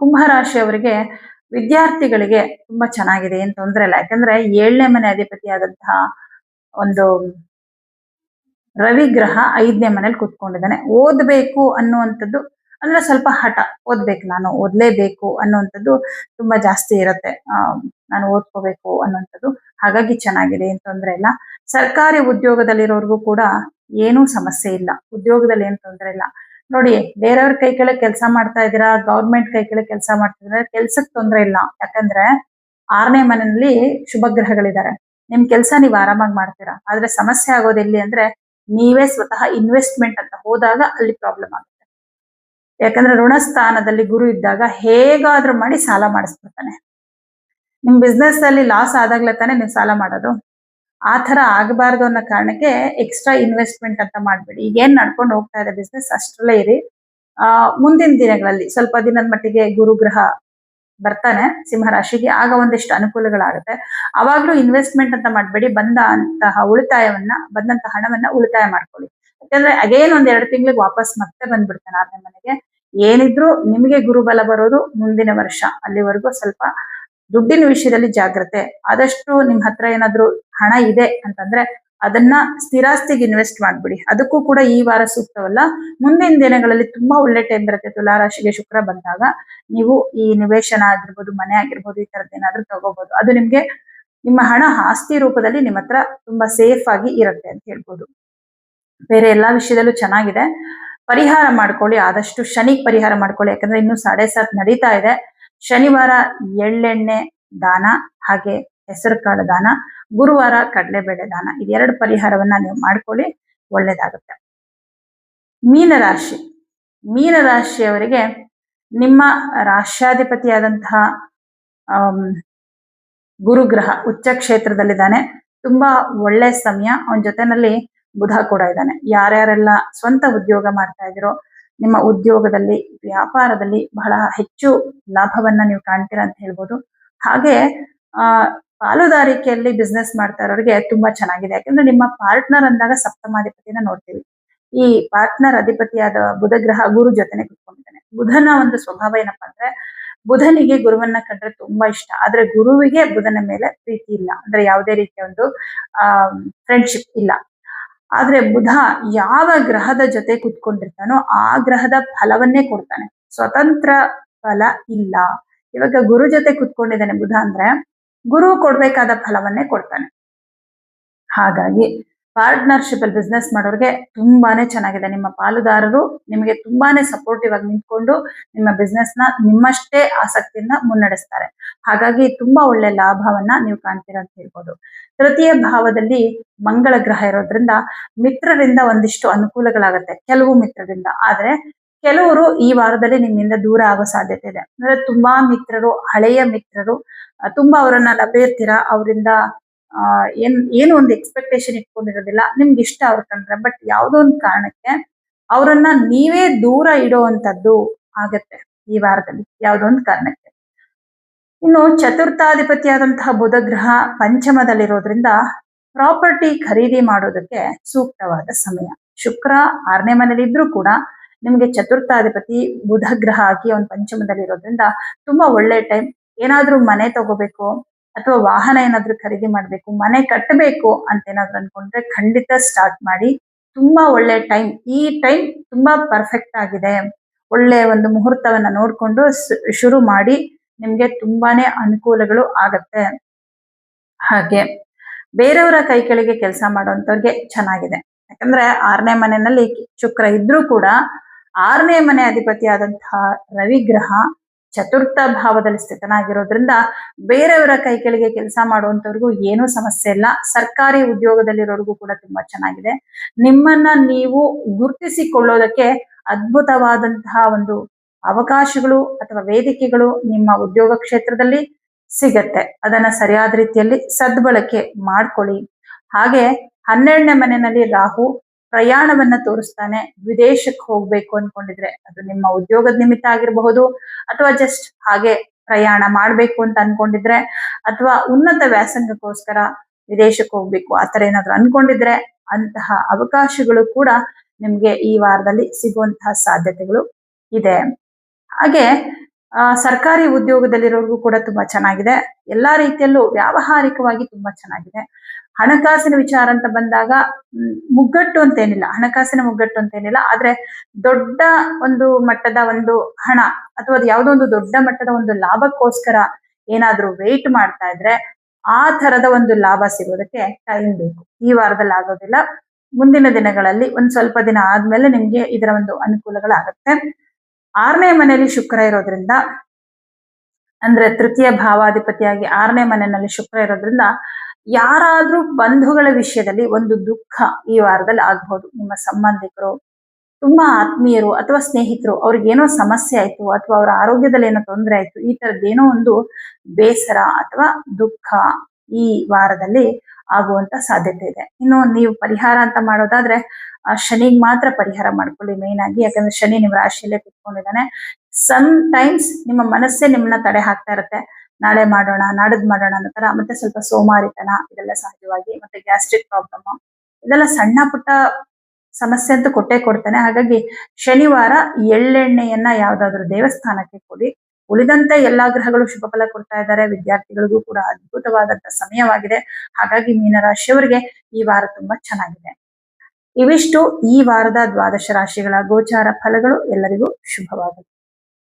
ಕುಂಭರಾಶಿಯವರಿಗೆ ವಿದ್ಯಾರ್ಥಿಗಳಿಗೆ ತುಂಬಾ ಚೆನ್ನಾಗಿದೆ, ಏನ್ ತೊಂದರೆ ಇಲ್ಲ. ಯಾಕಂದ್ರೆ 7ನೇ ಮನೆ ಅಧಿಪತಿಯಾದಂತಹ ಒಂದು ರವಿ ಗ್ರಹ 5ನೇ ಮನೇಲಿ ಕೂತ್ಕೊಂಡಿದ್ದಾನೆ. ಓದ್ಬೇಕು ಅನ್ನುವಂಥದ್ದು ಅಂದ್ರೆ ಸ್ವಲ್ಪ ಹಠ, ಓದ್ಬೇಕು, ನಾನು ಓದ್ಲೇಬೇಕು ಅನ್ನುವಂಥದ್ದು ತುಂಬಾ ಜಾಸ್ತಿ ಇರುತ್ತೆ. ನಾನು ಓದ್ಕೋಬೇಕು ಅನ್ನುವಂಥದ್ದು. ಹಾಗಾಗಿ ಚೆನ್ನಾಗಿದೆ, ಏನ್ ತೊಂದರೆ ಇಲ್ಲ. ಸರ್ಕಾರಿ ಉದ್ಯೋಗದಲ್ಲಿರೋರ್ಗೂ ಕೂಡ ಏನೂ ಸಮಸ್ಯೆ ಇಲ್ಲ. ಉದ್ಯೋಗದಲ್ಲಿ ಏನ್ ತೊಂದರೆ ಇಲ್ಲ. ನೋಡಿ, ಬೇರೆಯವ್ರ ಕೈ ಕೆಳಗೆ ಕೆಲಸ ಮಾಡ್ತಾ ಇದ್ದೀರಾ, ಗೌರ್ಮೆಂಟ್ ಕೈ ಕೆಳಗೆ ಕೆಲಸ ಮಾಡ್ತಿದ್ರೆ ಕೆಲ್ಸಕ್ಕೆ ತೊಂದರೆ ಇಲ್ಲ. ಯಾಕಂದ್ರೆ 6ನೇ ಮನೆಯಲ್ಲಿ ಶುಭ ಗ್ರಹಗಳಿದ್ದಾರೆ. ನಿಮ್ ಕೆಲಸ ನೀವು ಆರಾಮಾಗಿ ಮಾಡ್ತೀರಾ. ಆದ್ರೆ ಸಮಸ್ಯೆ ಆಗೋದು ಎಲ್ಲಿ ಅಂದ್ರೆ ನೀವೇ ಸ್ವತಃ ಇನ್ವೆಸ್ಟ್ಮೆಂಟ್ ಅಂತ ಹೋದಾಗ ಅಲ್ಲಿ ಪ್ರಾಬ್ಲಮ್ ಆಗುತ್ತೆ. ಯಾಕಂದ್ರೆ ಋಣ ಸ್ಥಾನದಲ್ಲಿ ಗುರು ಇದ್ದಾಗ ಹೇಗಾದ್ರೂ ಮಾಡಿ ಸಾಲ ಮಾಡಿಸ್ಬಿಡ್ತಾನೆ. ನಿಮ್ ಬಿಸ್ನೆಸ್ ಅಲ್ಲಿ ಲಾಸ್ ಆದಾಗ್ಲೇ ತಾನೇ ನೀವು ಸಾಲ ಮಾಡೋದು. ಆ ತರ ಆಗಬಾರ್ದು ಅನ್ನೋ ಕಾರಣಕ್ಕೆ ಎಕ್ಸ್ಟ್ರಾ ಇನ್ವೆಸ್ಟ್ಮೆಂಟ್ ಅಂತ ಮಾಡ್ಬೇಡಿ. ಈಗ ಏನ್ ನಡ್ಕೊಂಡು ಹೋಗ್ತಾ ಇದೆ ಬಿಸ್ನೆಸ್, ಅಷ್ಟರಲ್ಲೇ ಇರಿ. ಮುಂದಿನ ದಿನಗಳಲ್ಲಿ ಸ್ವಲ್ಪ ದಿನದ ಮಟ್ಟಿಗೆ ಗುರುಗ್ರಹ ಬರ್ತಾನೆ ಸಿಂಹರಾಶಿಗೆ, ಆಗ ಒಂದಿಷ್ಟು ಅನುಕೂಲಗಳಾಗುತ್ತೆ. ಅವಾಗ್ಲೂ ಇನ್ವೆಸ್ಟ್ಮೆಂಟ್ ಅಂತ ಮಾಡ್ಬೇಡಿ. ಬಂದಂತಹ ಹಣವನ್ನ ಉಳಿತಾಯ ಮಾಡ್ಕೊಳ್ಳಿ. ಯಾಕಂದ್ರೆ ಅಗೇನ್ 1-2 ತಿಂಗಳಿಗೆ ವಾಪಸ್ ಮತ್ತೆ ಬಂದ್ಬಿಡ್ತಾನೆ 6ನೇ ಮನೆಗೆ. ಏನಿದ್ರು ನಿಮಗೆ ಗುರುಬಲ ಬರೋದು ಮುಂದಿನ ವರ್ಷ. ಅಲ್ಲಿವರೆಗೂ ಸ್ವಲ್ಪ ದುಡ್ಡಿನ ವಿಷಯದಲ್ಲಿ ಜಾಗ್ರತೆ. ಆದಷ್ಟು ನಿಮ್ ಹತ್ರ ಏನಾದ್ರು ಹಣ ಇದೆ ಅಂತಂದ್ರೆ ಅದನ್ನ ಸ್ಥಿರಾಸ್ತಿಗೆ ಇನ್ವೆಸ್ಟ್ ಮಾಡ್ಬಿಡಿ. ಅದಕ್ಕೂ ಕೂಡ ಈ ವಾರ ಸೂಕ್ತವಲ್ಲ. ಮುಂದಿನ ದಿನಗಳಲ್ಲಿ ತುಂಬಾ ಒಳ್ಳೆ ಟೈಮ್ ಬರುತ್ತೆ. ತುಲಾರಾಶಿಗೆ ಶುಕ್ರ ಬಂದಾಗ ನೀವು ಈ ನಿವೇಶನ ಆಗಿರ್ಬೋದು, ಮನೆ ಆಗಿರ್ಬೋದು, ಈ ತರದ್ದು ಏನಾದ್ರೂ ತಗೋಬಹುದು. ಅದು ನಿಮ್ಗೆ ನಿಮ್ಮ ಹಣ ಆಸ್ತಿ ರೂಪದಲ್ಲಿ ನಿಮ್ಮ ಹತ್ರ ತುಂಬಾ ಸೇಫ್ ಆಗಿ ಇರುತ್ತೆ ಅಂತ ಹೇಳ್ಬೋದು. ಬೇರೆ ಎಲ್ಲಾ ವಿಷಯದಲ್ಲೂ ಚೆನ್ನಾಗಿದೆ. ಪರಿಹಾರ ಮಾಡ್ಕೊಳ್ಳಿ, ಆದಷ್ಟು ಶನಿಗೆ ಪರಿಹಾರ ಮಾಡ್ಕೊಳ್ಳಿ. ಯಾಕಂದ್ರೆ ಇನ್ನು 7.5 ನಡೀತಾ ಇದೆ. ಶನಿವಾರ ಎಳ್ಳೆಣ್ಣೆ ದಾನ, ಹಾಗೆ ಹೆಸರು ಕಾಳು ದಾನ, ಗುರುವಾರ ಕಡಲೆಬೇಳೆ ದಾನ, ಇದೆರಡು ಪರಿಹಾರವನ್ನ ನೀವು ಮಾಡ್ಕೊಳ್ಳಿ, ಒಳ್ಳೇದಾಗುತ್ತೆ. ಮೀನರಾಶಿಯವರಿಗೆ ನಿಮ್ಮ ರಾಶ್ಯಾಧಿಪತಿಯಾದಂತಹ ಗುರುಗ್ರಹ ಉಚ್ಚ ಕ್ಷೇತ್ರದಲ್ಲಿದ್ದಾನೆ. ತುಂಬಾ ಒಳ್ಳೆ ಸಮಯ. ಅವನ ಜೊತೆನಲ್ಲಿ ಬುಧ ಕೂಡ ಇದ್ದಾನೆ. ಯಾರ್ಯಾರೆಲ್ಲ ಸ್ವಂತ ಉದ್ಯೋಗ ಮಾಡ್ತಾ ಇದ್ದೀರೋ ನಿಮ್ಮ ಉದ್ಯೋಗದಲ್ಲಿ, ವ್ಯಾಪಾರದಲ್ಲಿ ಬಹಳ ಹೆಚ್ಚು ಲಾಭವನ್ನ ನೀವು ಕಾಣ್ತೀರಾ ಅಂತ ಹೇಳ್ಬೋದು. ಹಾಗೆ ಪಾಲುದಾರಿಕೆಯಲ್ಲಿ ಬಿಸ್ನೆಸ್ ಮಾಡ್ತಾ ಇರೋರಿಗೆ ತುಂಬಾ ಚೆನ್ನಾಗಿದೆ. ಯಾಕಂದ್ರೆ ನಿಮ್ಮ ಪಾರ್ಟ್ನರ್ ಅಂದಾಗ ಸಪ್ತಮಾಧಿಪತಿನ ನೋಡ್ತೀವಿ. ಈ ಪಾರ್ಟ್ನರ್ ಅಧಿಪತಿಯಾದ ಬುಧ ಗ್ರಹ ಗುರು ಜೊತೆನೆ ಕುತ್ಕೊಂಡಿದ್ದಾನೆ. ಬುಧನ ಒಂದು ಸ್ವಭಾವ ಏನಪ್ಪಾ ಅಂದ್ರೆ ಬುಧನಿಗೆ ಗುರುವನ್ನ ಕಂಡ್ರೆ ತುಂಬಾ ಇಷ್ಟ, ಆದ್ರೆ ಗುರುವಿಗೆ ಬುಧನ ಮೇಲೆ ಪ್ರೀತಿ ಇಲ್ಲ, ಅಂದ್ರೆ ಯಾವುದೇ ರೀತಿಯ ಒಂದು ಫ್ರೆಂಡ್ಶಿಪ್ ಇಲ್ಲ. ಆದ್ರೆ ಬುಧ ಯಾವ ಗ್ರಹದ ಜೊತೆ ಕುತ್ಕೊಂಡಿರ್ತಾನೋ ಆ ಗ್ರಹದ ಫಲವನ್ನೇ ಕೊಡ್ತಾನೆ, ಸ್ವತಂತ್ರ ಫಲ ಇಲ್ಲ. ಇವಾಗ ಗುರು ಜೊತೆ ಕುತ್ಕೊಂಡಿದ್ದಾನೆ ಬುಧ ಅಂದ್ರೆ ಗುರು ಕೊಡ್ಬೇಕಾದ ಫಲವನ್ನೇ ಕೊಡ್ತಾನೆ. ಹಾಗಾಗಿ ಪಾರ್ಟ್ನರ್ಶಿಪ್ ಅಲ್ಲಿ ಬಿಸ್ನೆಸ್ ಮಾಡೋರಿಗೆ ತುಂಬಾನೇ ಚೆನ್ನಾಗಿದೆ. ನಿಮ್ಮ ಪಾಲುದಾರರು ನಿಮಗೆ ತುಂಬಾನೇ ಸಪೋರ್ಟಿವ್ ಆಗಿ ನಿಂತ್ಕೊಂಡು ನಿಮ್ಮ ಬಿಸ್ನೆಸ್ ನ ನಿಮ್ಮಷ್ಟೇ ಆಸಕ್ತಿಯಿಂದ ಮುನ್ನಡೆಸ್ತಾರೆ. ಹಾಗಾಗಿ ತುಂಬಾ ಒಳ್ಳೆ ಲಾಭವನ್ನ ನೀವು ಕಾಣ್ತೀರಾ ಅಂತ ಹೇಳ್ಬೋದು. ತೃತೀಯ ಭಾವದಲ್ಲಿ ಮಂಗಳ ಗ್ರಹ ಇರೋದ್ರಿಂದ ಮಿತ್ರರಿಂದ ಒಂದಿಷ್ಟು ಅನುಕೂಲಗಳಾಗತ್ತೆ, ಕೆಲವು ಮಿತ್ರರಿಂದ. ಆದ್ರೆ ಕೆಲವರು ಈ ವಾರದಲ್ಲಿ ನಿಮ್ಮಿಂದ ದೂರ ಆಗೋ ಸಾಧ್ಯತೆ ಇದೆ. ಅಂದ್ರೆ ತುಂಬಾ ಮಿತ್ರರು, ಹಳೆಯ ಮಿತ್ರರು, ತುಂಬಾ ಅವರನ್ನ ಲಭ್ಯರ್ತೀರಾ, ಅವರಿಂದ ಏನು ಒಂದು ಎಕ್ಸ್ಪೆಕ್ಟೇಷನ್ ಇಟ್ಕೊಂಡಿರೋದಿಲ್ಲ, ನಿಮ್ಗೆ ಇಷ್ಟ ಅವ್ರ ಕಂಡ್ರೆ. ಬಟ್ ಯಾವುದೋ ಒಂದು ಕಾರಣಕ್ಕೆ ಅವರನ್ನ ನೀವೇ ದೂರ ಇಡುವಂತದ್ದು ಆಗತ್ತೆ ಈ ವಾರದಲ್ಲಿ, ಯಾವುದೋ ಒಂದು ಕಾರಣಕ್ಕೆ. ಇನ್ನು ಚತುರ್ಥಾಧಿಪತಿಯಾದಂತಹ ಬುಧ ಗ್ರಹ ಪಂಚಮದಲ್ಲಿರೋದ್ರಿಂದ ಪ್ರಾಪರ್ಟಿ ಖರೀದಿ ಮಾಡೋದಕ್ಕೆ ಸೂಕ್ತವಾದ ಸಮಯ. ಶುಕ್ರ 6ನೇ ಮನೇಲಿ ಇದ್ರೂ ಕೂಡ ನಿಮ್ಗೆ ಚತುರ್ಥಾಧಿಪತಿ ಬುಧ ಗ್ರಹ ಆಗಿ ಒಂದು ಪಂಚಮದಲ್ಲಿ ಇರೋದ್ರಿಂದ ತುಂಬಾ ಒಳ್ಳೆ ಟೈಮ್. ಏನಾದ್ರೂ ಮನೆ ತಗೋಬೇಕು ಅಥವಾ ವಾಹನ ಏನಾದ್ರೂ ಖರೀದಿ ಮಾಡ್ಬೇಕು, ಮನೆ ಕಟ್ಟಬೇಕು ಅಂತ ಏನಾದ್ರು ಅನ್ಕೊಂಡ್ರೆ ಖಂಡಿತ ಸ್ಟಾರ್ಟ್ ಮಾಡಿ, ತುಂಬಾ ಒಳ್ಳೆ ಟೈಮ್. ಈ ಟೈಮ್ ತುಂಬಾ ಪರ್ಫೆಕ್ಟ್ ಆಗಿದೆ. ಒಳ್ಳೆ ಒಂದು ಮುಹೂರ್ತವನ್ನ ನೋಡ್ಕೊಂಡು ಶುರು ಮಾಡಿ, ನಿಮ್ಗೆ ತುಂಬಾನೇ ಅನುಕೂಲಗಳು ಆಗತ್ತೆ. ಹಾಗೆ ಬೇರೆಯವರ ಕೈ ಕೆಳಗೆ ಕೆಲಸ ಮಾಡುವಂತವ್ರಿಗೆ ಚೆನ್ನಾಗಿದೆ. ಯಾಕಂದ್ರೆ 6ನೇ ಮನೆಯಲ್ಲಿ ಶುಕ್ರ ಇದ್ರೂ ಕೂಡ 6ನೇ ಮನೆ ಅಧಿಪತಿಯಾದಂತಹ ರವಿಗ್ರಹ ಚತುರ್ಥ ಭಾವದಲ್ಲಿ ಸ್ಥಿತನಾಗಿರೋದ್ರಿಂದ ಬೇರೆಯವರ ಕೈ ಕೆಳಗೆ ಕೆಲಸ ಮಾಡುವಂತವ್ರಿಗೂ ಏನೂ ಸಮಸ್ಯೆ ಇಲ್ಲ. ಸರ್ಕಾರಿ ಉದ್ಯೋಗದಲ್ಲಿರೋರಿಗೂ ಕೂಡ ತುಂಬಾ ಚೆನ್ನಾಗಿದೆ. ನಿಮ್ಮನ್ನ ನೀವು ಗುರುತಿಸಿಕೊಳ್ಳೋದಕ್ಕೆ ಅದ್ಭುತವಾದಂತಹ ಒಂದು ಅವಕಾಶಗಳು ಅಥವಾ ವೇದಿಕೆಗಳು ನಿಮ್ಮ ಉದ್ಯೋಗ ಕ್ಷೇತ್ರದಲ್ಲಿ ಸಿಗತ್ತೆ. ಅದನ್ನ ಸರಿಯಾದ ರೀತಿಯಲ್ಲಿ ಸದ್ಬಳಕೆ ಮಾಡ್ಕೊಳ್ಳಿ. ಹಾಗೆ 12ನೇ ಮನೆಯಲ್ಲಿ ರಾಹು ಪ್ರಯಾಣವನ್ನ ತೋರಿಸ್ತಾನೆ. ವಿದೇಶಕ್ಕೆ ಹೋಗ್ಬೇಕು ಅನ್ಕೊಂಡಿದ್ರೆ, ಅದು ನಿಮ್ಮ ಉದ್ಯೋಗದ ನಿಮಿತ್ತ ಆಗಿರಬಹುದು, ಅಥವಾ ಜಸ್ಟ್ ಹಾಗೆ ಪ್ರಯಾಣ ಮಾಡ್ಬೇಕು ಅಂತ ಅನ್ಕೊಂಡಿದ್ರೆ, ಅಥವಾ ಉನ್ನತ ವ್ಯಾಸಂಗಕ್ಕೋಸ್ಕರ ವಿದೇಶಕ್ಕೆ ಹೋಗ್ಬೇಕು ಆತರ ಏನಾದ್ರು ಅನ್ಕೊಂಡಿದ್ರೆ, ಅಂತಹ ಅವಕಾಶಗಳು ಕೂಡ ನಿಮ್ಗೆ ಈ ವಾರದಲ್ಲಿ ಸಿಗುವಂತಹ ಸಾಧ್ಯತೆಗಳು ಇದೆ. ಹಾಗೆ ಸರ್ಕಾರಿ ಉದ್ಯೋಗದಲ್ಲಿರೋರ್ಗೂ ಕೂಡ ತುಂಬಾ ಚೆನ್ನಾಗಿದೆ. ಎಲ್ಲಾ ರೀತಿಯಲ್ಲೂ ವ್ಯಾವಹಾರಿಕವಾಗಿ ತುಂಬಾ ಚೆನ್ನಾಗಿದೆ. ಹಣಕಾಸಿನ ವಿಚಾರ ಅಂತ ಬಂದಾಗ ಮುಗ್ಗಟ್ಟು ಅಂತೇನಿಲ್ಲ, ಹಣಕಾಸಿನ ಮುಗ್ಗಟ್ಟು ಅಂತೇನಿಲ್ಲ. ಆದ್ರೆ ದೊಡ್ಡ ಒಂದು ಮಟ್ಟದ ಒಂದು ಹಣ ಅಥವಾ ಯಾವುದೋ ಒಂದು ದೊಡ್ಡ ಮಟ್ಟದ ಒಂದು ಲಾಭಕ್ಕೋಸ್ಕರ ಏನಾದ್ರೂ ವೇಟ್ ಮಾಡ್ತಾ ಇದ್ರೆ ಆ ತರದ ಒಂದು ಲಾಭ ಸಿಗೋದಕ್ಕೆ ಟೈಮ್ ಬೇಕು. ಈ ವಾರದಲ್ಲಿ ಆಗೋದಿಲ್ಲ, ಮುಂದಿನ ದಿನಗಳಲ್ಲಿ ಒಂದ್ ಸ್ವಲ್ಪ ದಿನ ಆದ್ಮೇಲೆ ನಿಮ್ಗೆ ಇದರ ಒಂದು ಅನುಕೂಲಗಳಾಗತ್ತೆ. 6ನೇ ಮನೆಯಲ್ಲಿ ಶುಕ್ರ ಇರೋದ್ರಿಂದ, ಅಂದ್ರೆ ತೃತೀಯ ಭಾವಾಧಿಪತಿಯಾಗಿ 6ನೇ ಮನೆಯಲ್ಲಿ ಶುಕ್ರ ಇರೋದ್ರಿಂದ ಯಾರಾದ್ರೂ ಬಂಧುಗಳ ವಿಷಯದಲ್ಲಿ ಒಂದು ದುಃಖ ಈ ವಾರದಲ್ಲಿ ಆಗ್ಬಹುದು. ನಿಮ್ಮ ಸಂಬಂಧಿಕರು, ತುಂಬಾ ಆತ್ಮೀಯರು ಅಥವಾ ಸ್ನೇಹಿತರು, ಅವ್ರಿಗೇನೋ ಸಮಸ್ಯೆ ಆಯ್ತು ಅಥವಾ ಅವರ ಆರೋಗ್ಯದಲ್ಲಿ ಏನೋ ತೊಂದರೆ ಆಯ್ತು, ಈ ತರದ್ದೇನೋ ಒಂದು ಬೇಸರ ಅಥವಾ ದುಃಖ ಈ ವಾರದಲ್ಲಿ ಆಗುವಂತ ಸಾಧ್ಯತೆ ಇದೆ. ಇನ್ನು ನೀವು ಪರಿಹಾರ ಅಂತ ಮಾಡೋದಾದ್ರೆ ಶನಿಗೆ ಮಾತ್ರ ಪರಿಹಾರ ಮಾಡ್ಕೊಳ್ಳಿ ಮೇನ್ ಆಗಿ. ಯಾಕಂದ್ರೆ ಶನಿ ನಿಮ್ಮ ರಾಶಿಯಲ್ಲೇ ಕುತ್ಕೊಂಡಿದ್ದಾನೆ. ಸಮ್ ಟೈಮ್ಸ್ ನಿಮ್ಮ ಮನಸ್ಸೇ ನಿಮ್ಮನ್ನ ತಡೆ ಹಾಕ್ತಾ ಇರುತ್ತೆ. ನಾಳೆ ಮಾಡೋಣ, ನಾಡದ್ ಮಾಡೋಣ ಅನ್ನೋ ತರ. ಮತ್ತೆ ಸ್ವಲ್ಪ ಸೋಮಾರಿತನ, ಇದೆಲ್ಲ ಸಹಜವಾಗಿ. ಮತ್ತೆ ಗ್ಯಾಸ್ಟ್ರಿಕ್ ಪ್ರಾಬ್ಲಮ್, ಇದೆಲ್ಲ ಸಣ್ಣ ಪುಟ್ಟ ಸಮಸ್ಯೆ ಅಂತೂ ಕೊಟ್ಟೇ ಕೊಡ್ತಾನೆ. ಹಾಗಾಗಿ ಶನಿವಾರ ಎಳ್ಳೆಣ್ಣೆಯನ್ನ ಯಾವ್ದಾದ್ರು ದೇವಸ್ಥಾನಕ್ಕೆ ಕೊಡಿ. ಉಳಿದಂತೆ ಎಲ್ಲಾ ಗ್ರಹಗಳು ಶುಭ ಫಲ ಕೊಡ್ತಾ ಇದ್ದಾರೆ. ವಿದ್ಯಾರ್ಥಿಗಳಿಗೂ ಕೂಡ ಅದ್ಭುತವಾದಂತ ಸಮಯವಾಗಿದೆ. ಹಾಗಾಗಿ ಮೀನರಾಶಿಯವರಿಗೆ ಈ ವಾರ ತುಂಬಾ ಚೆನ್ನಾಗಿದೆ. ಇವಿಷ್ಟು ಈ ವಾರದ ದ್ವಾದಶ ರಾಶಿಗಳ ಗೋಚಾರ ಫಲಗಳು. ಎಲ್ಲರಿಗೂ ಶುಭವಾಗಲಿ.